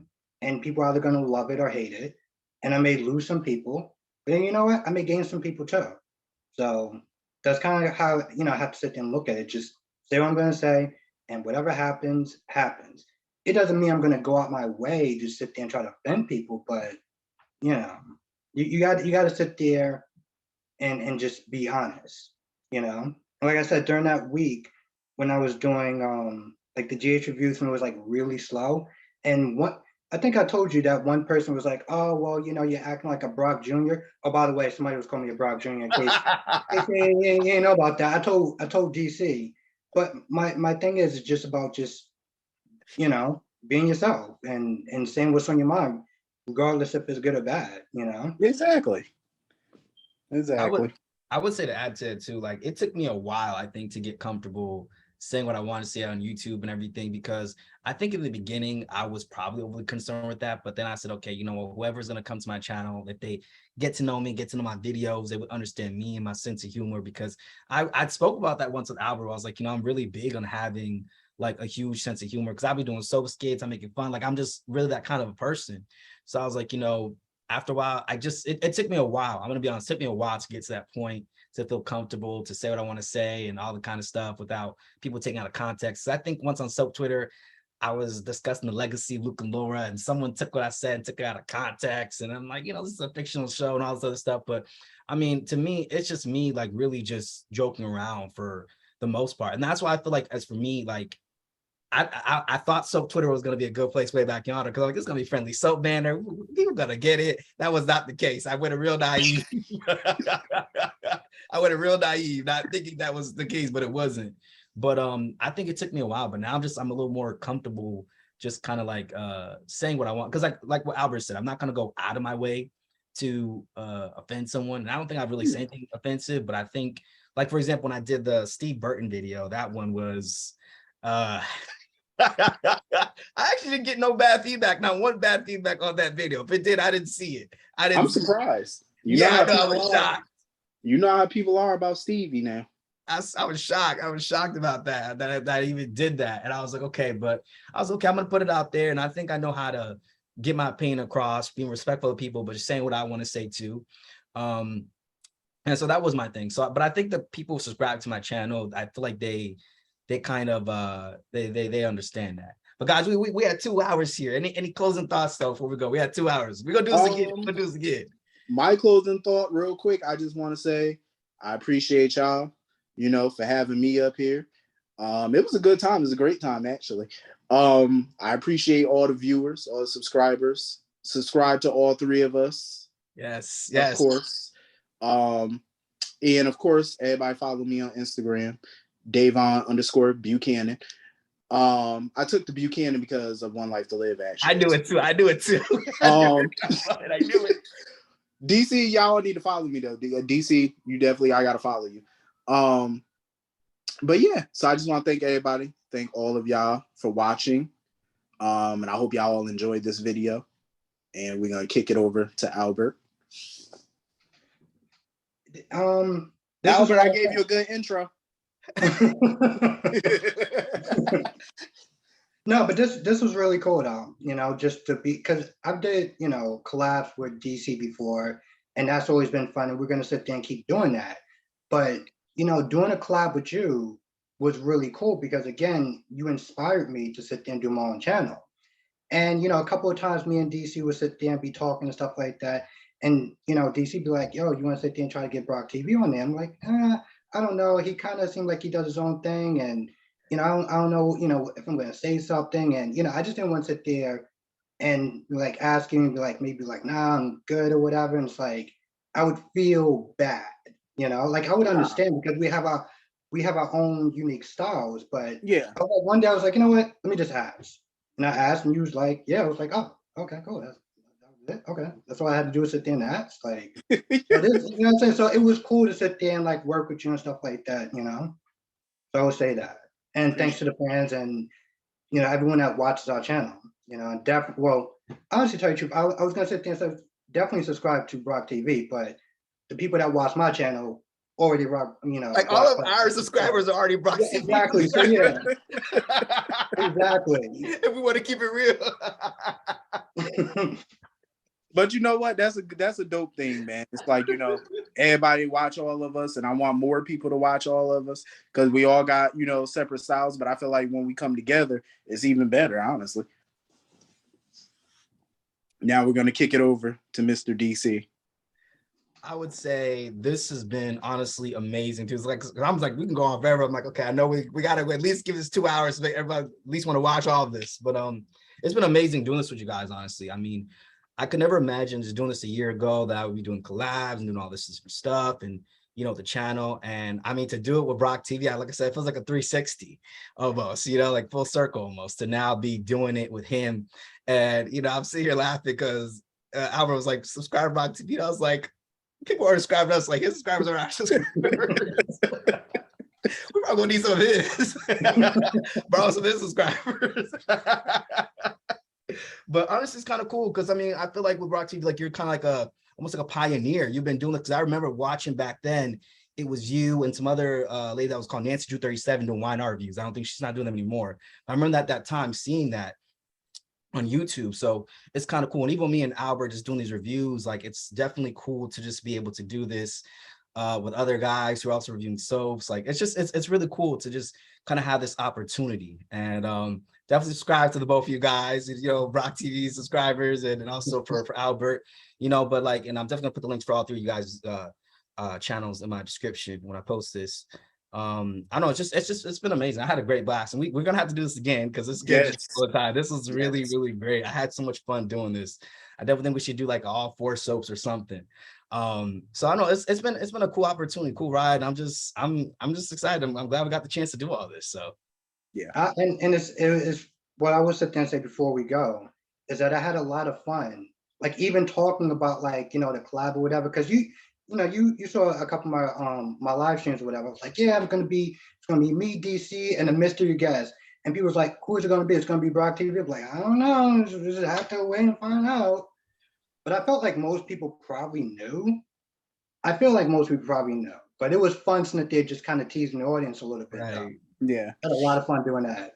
and people are either gonna love it or hate it. And I may lose some people, but then you know what? I may gain some people too. So that's kind of how, you know, I have to sit there and look at it. Just say what I'm gonna say, and whatever happens, happens. It doesn't mean I'm gonna go out my way to sit there and try to offend people, but you know, you got to sit there and just be honest, you know. And like I said, during that week when I was doing like the GH reviews when it was like really slow, and what I think I told you that one person was like, "Oh well, you know, you're acting like a Brock Jr." Oh, by the way, somebody was calling me a Brock Jr. in case, you ain't know about that. I told DC, but my thing is just about just, you know, being yourself and saying what's on your mind, regardless if it's good or bad, you know. Exactly. I Exactly. would say to add to it too, like it took me a while, I think, to get comfortable saying what I want to say on YouTube and everything, because I think in the beginning I was probably overly concerned with that. But then I said, okay, you know what, whoever's gonna come to my channel, if they get to know me, get to know my videos, they would understand me and my sense of humor. Because I spoke about that once with Albert. I was like, you know, I'm really big on having like a huge sense of humor, because I'll be doing soap skits, I'm making fun, like I'm just really that kind of a person. So I was like, you know, after a while, it took me a while. I'm gonna be honest, it took me a while to get to that point, to feel comfortable, to say what I want to say and all the kind of stuff without people taking out of context. So I think once on Soap Twitter, I was discussing the legacy of Luke and Laura, and someone took what I said and took it out of context. And I'm like, you know, this is a fictional show and all this other stuff. But I mean, to me, it's just me like really just joking around for the most part. And that's why I feel like, as for me, like I thought Soap Twitter was going to be a good place way back yonder, because like, it's going to be friendly soap banner. People going to get it. That was not the case. I went a real naive. I went a real naive, not thinking that was the case, but it wasn't. But I think it took me a while, but now I'm a little more comfortable just kind of like saying what I want. Because like what Albert said, I'm not going to go out of my way to offend someone. And I don't think I've really said anything offensive, but I think, like, for example, when I did the Steve Burton video, that one was I actually didn't get no bad feedback, not one bad feedback on that video. If it did, I didn't see it. I'm surprised. I was shocked. You know how people are about Stevie now. I was shocked. I was shocked about that I even did that. And I was like, okay, but I was okay, I'm gonna put it out there. And I think I know how to get my opinion across, being respectful of people, but just saying what I want to say too. And so that was my thing. So, but I think the people who subscribe to my channel, I feel like they kind of they understand that. But guys, we had 2 hours here. Any closing thoughts though before we go? We had 2 hours. We're gonna do this again. We're gonna do this again. My closing thought, real quick, I just want to say I appreciate y'all, you know, for having me up here. It was a good time. It was a great time, actually. I appreciate all the viewers, all the subscribers. Subscribe to all 3 of us. Yes. Of course. And of course, everybody follow me on Instagram, Davon_Buchanan. I took the Buchanan because of One Life to Live, actually. I knew it too. I knew it too. I knew it. DC, y'all need to follow me though. DC, you definitely, I gotta follow you. But yeah, so I just want to thank everybody. Thank all of y'all for watching. And I hope y'all all enjoyed this video. And we're gonna kick it over to Albert. Albert, I gave you a good intro. No, but this was really cool though, you know, just to be, because I've did, you know, collabs with DC before, and that's always been fun, and we're gonna sit there and keep doing that. But you know, doing a collab with you was really cool because again, you inspired me to sit there and do my own channel. And you know, a couple of times me and DC would sit there and be talking and stuff like that. And you know, DC be like, yo, you want to sit there and try to get Brock TV on there? I'm like, I don't know. He kind of seemed like he does his own thing, and you know, I don't know, you know, if I'm gonna say something, and you know, I just didn't want to sit there and like ask him and be like, maybe like, nah, I'm good or whatever. And it's like I would feel bad, you know, like I would understand because we have our own unique styles. But Yeah, I was like, one day I was like, you know what, let me just ask. And I asked, and he was like, yeah. I was like, oh, okay, cool. That was it. Okay, that's all I had to do is sit there and ask. Like, but it's, you know what I'm saying? So it was cool to sit there and like work with you and stuff like that, you know. So I would say that. And thanks to the fans and you know everyone that watches our channel, you know, and definitely. Well, honestly, tell you the truth, I was gonna sit there and say definitely subscribe to Brock TV, but the people that watch my channel already rock, you know, Like all of our subscribers are already Brock. Yeah, exactly. So yeah, exactly. If we want to keep it real. but you know what? That's a dope thing, man. It's like, you know, everybody watch all of us, and I want more people to watch all of us because we all got, you know, separate styles. But I feel like when we come together, it's even better, honestly. Now we're gonna kick it over to Mr. DC. I would say this has been honestly amazing too. It's like I was like, we can go on forever. I'm like, okay, I know we gotta at least give this 2 hours so everybody at least want to watch all of this. But it's been amazing doing this with you guys, honestly. I mean, I could never imagine just doing this a year ago that I would be doing collabs and doing all this different stuff and you know the channel. And I mean to do it with Brock TV, like I said, it feels like a 360 almost, you know, like full circle almost to now be doing it with him. And you know, I'm sitting here laughing because Albert was like, subscribe to Brock TV. I was like, people are subscribing to us, like his subscribers are our subscribers. We're probably gonna need some of his. Borrow some of his subscribers. But honestly, it's kind of cool because I mean, I feel like with Brock TV, like you're kind of like almost like a pioneer. You've been doing it because I remember watching back then. It was you and some other lady that was called Nancy Drew 37 doing wine art reviews. I don't think she's not doing them anymore. I remember that time seeing that on YouTube. So it's kind of cool. And even me and Albert just doing these reviews, like it's definitely cool to just be able to do this with other guys who are also reviewing soaps. Like it's really cool to just kind of have this opportunity. And definitely subscribe to the both of you guys, you know, Brock TV subscribers and also for Albert, you know, but like, and I'm definitely gonna put the links for all three of you guys channels in my description when I post this. I know it's been amazing. I had a great blast, and we're gonna have to do this again because it's good all the time. This was really really great. I had so much fun doing this. I definitely think we should do like all 4 soaps or something. So I know it's been a cool opportunity, cool ride. I'm just excited. I'm glad we got the chance to do all this. So yeah, and it's what I was sit there and say before we go is that I had a lot of fun, like even talking about like you know the collab or whatever, because you know, you saw a couple of my live streams or whatever. I was like, yeah, it's gonna be me, DC, and a mystery guest. And people was like, who is it gonna be? It's gonna be Brock TV. I'm like, I don't know. Just have to wait and find out. But I felt like most people probably knew. I feel like most people probably know. But it was fun that they just kind of teasing the audience a little bit. right. Yeah. I had a lot of fun doing that.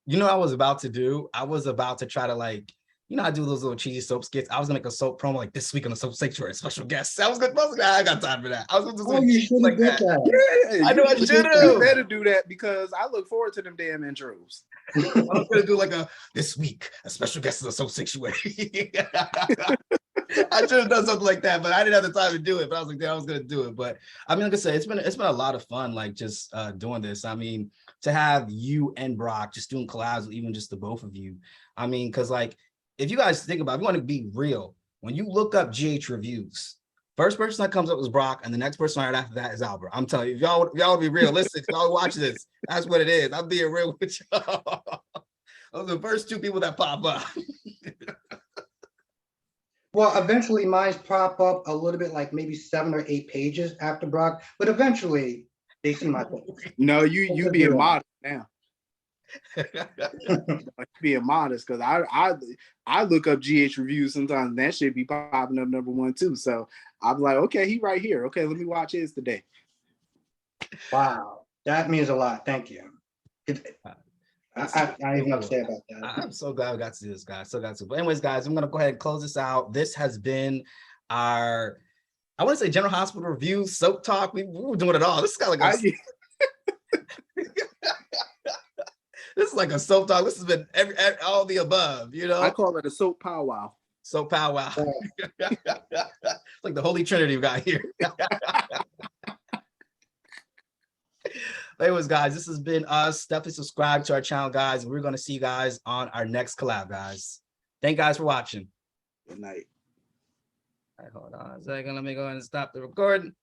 You know what I was about to do? I was about to try to like, you know, I do those little cheesy soap skits. I was gonna make a soap promo like this week on the Soap Sanctuary, special guests. I was gonna, I got time for that. I was gonna do Oh, you should like have that. Yeah, I know I should You have. better do that because I look forward to them damn intros. I was gonna do like this week, a special guest on the Soap Sanctuary. I should have done something like that, but I didn't have the time to do it. But I was like, yeah, I was gonna do it. But I mean, like I said, it's been a lot of fun, like just doing this. I mean, to have you and Brock just doing collabs with even just the both of you. I mean, because like if you guys think about it, if you want to be real, when you look up GH reviews, First person that comes up was Brock, and the next person right after that is Albert. I'm telling you, if y'all be realistic, y'all watch this. That's what it is. I'm being real with y'all. Those are the first two people that pop up. Well, eventually mine pop up a little bit, like maybe 7 or 8 pages after Brock, but eventually they see my face. No, you being modest now. Yeah. Being modest, because I look up GH reviews sometimes, and that shit be popping up #1 too. So I'm like, okay, he right here. Okay, let me watch his today. Wow, that means a lot. Thank you. I even upset about that. I'm so glad we got to do this, guys. So got to. But anyways, guys, I'm gonna go ahead and close this out. This has been our, I want to say, General Hospital review, soap talk. We were doing it all. This is kind of like a, this is like a soap talk. This has been every all the above, you know. I call it a soap powwow. Soap powwow. It's like the Holy Trinity we got here. Anyways, guys, this has been us. Definitely subscribe to our channel, guys. We're going to see you guys on our next collab, guys. Thank you guys for watching. Good night. All right, hold on a second. Let me go ahead and stop the recording.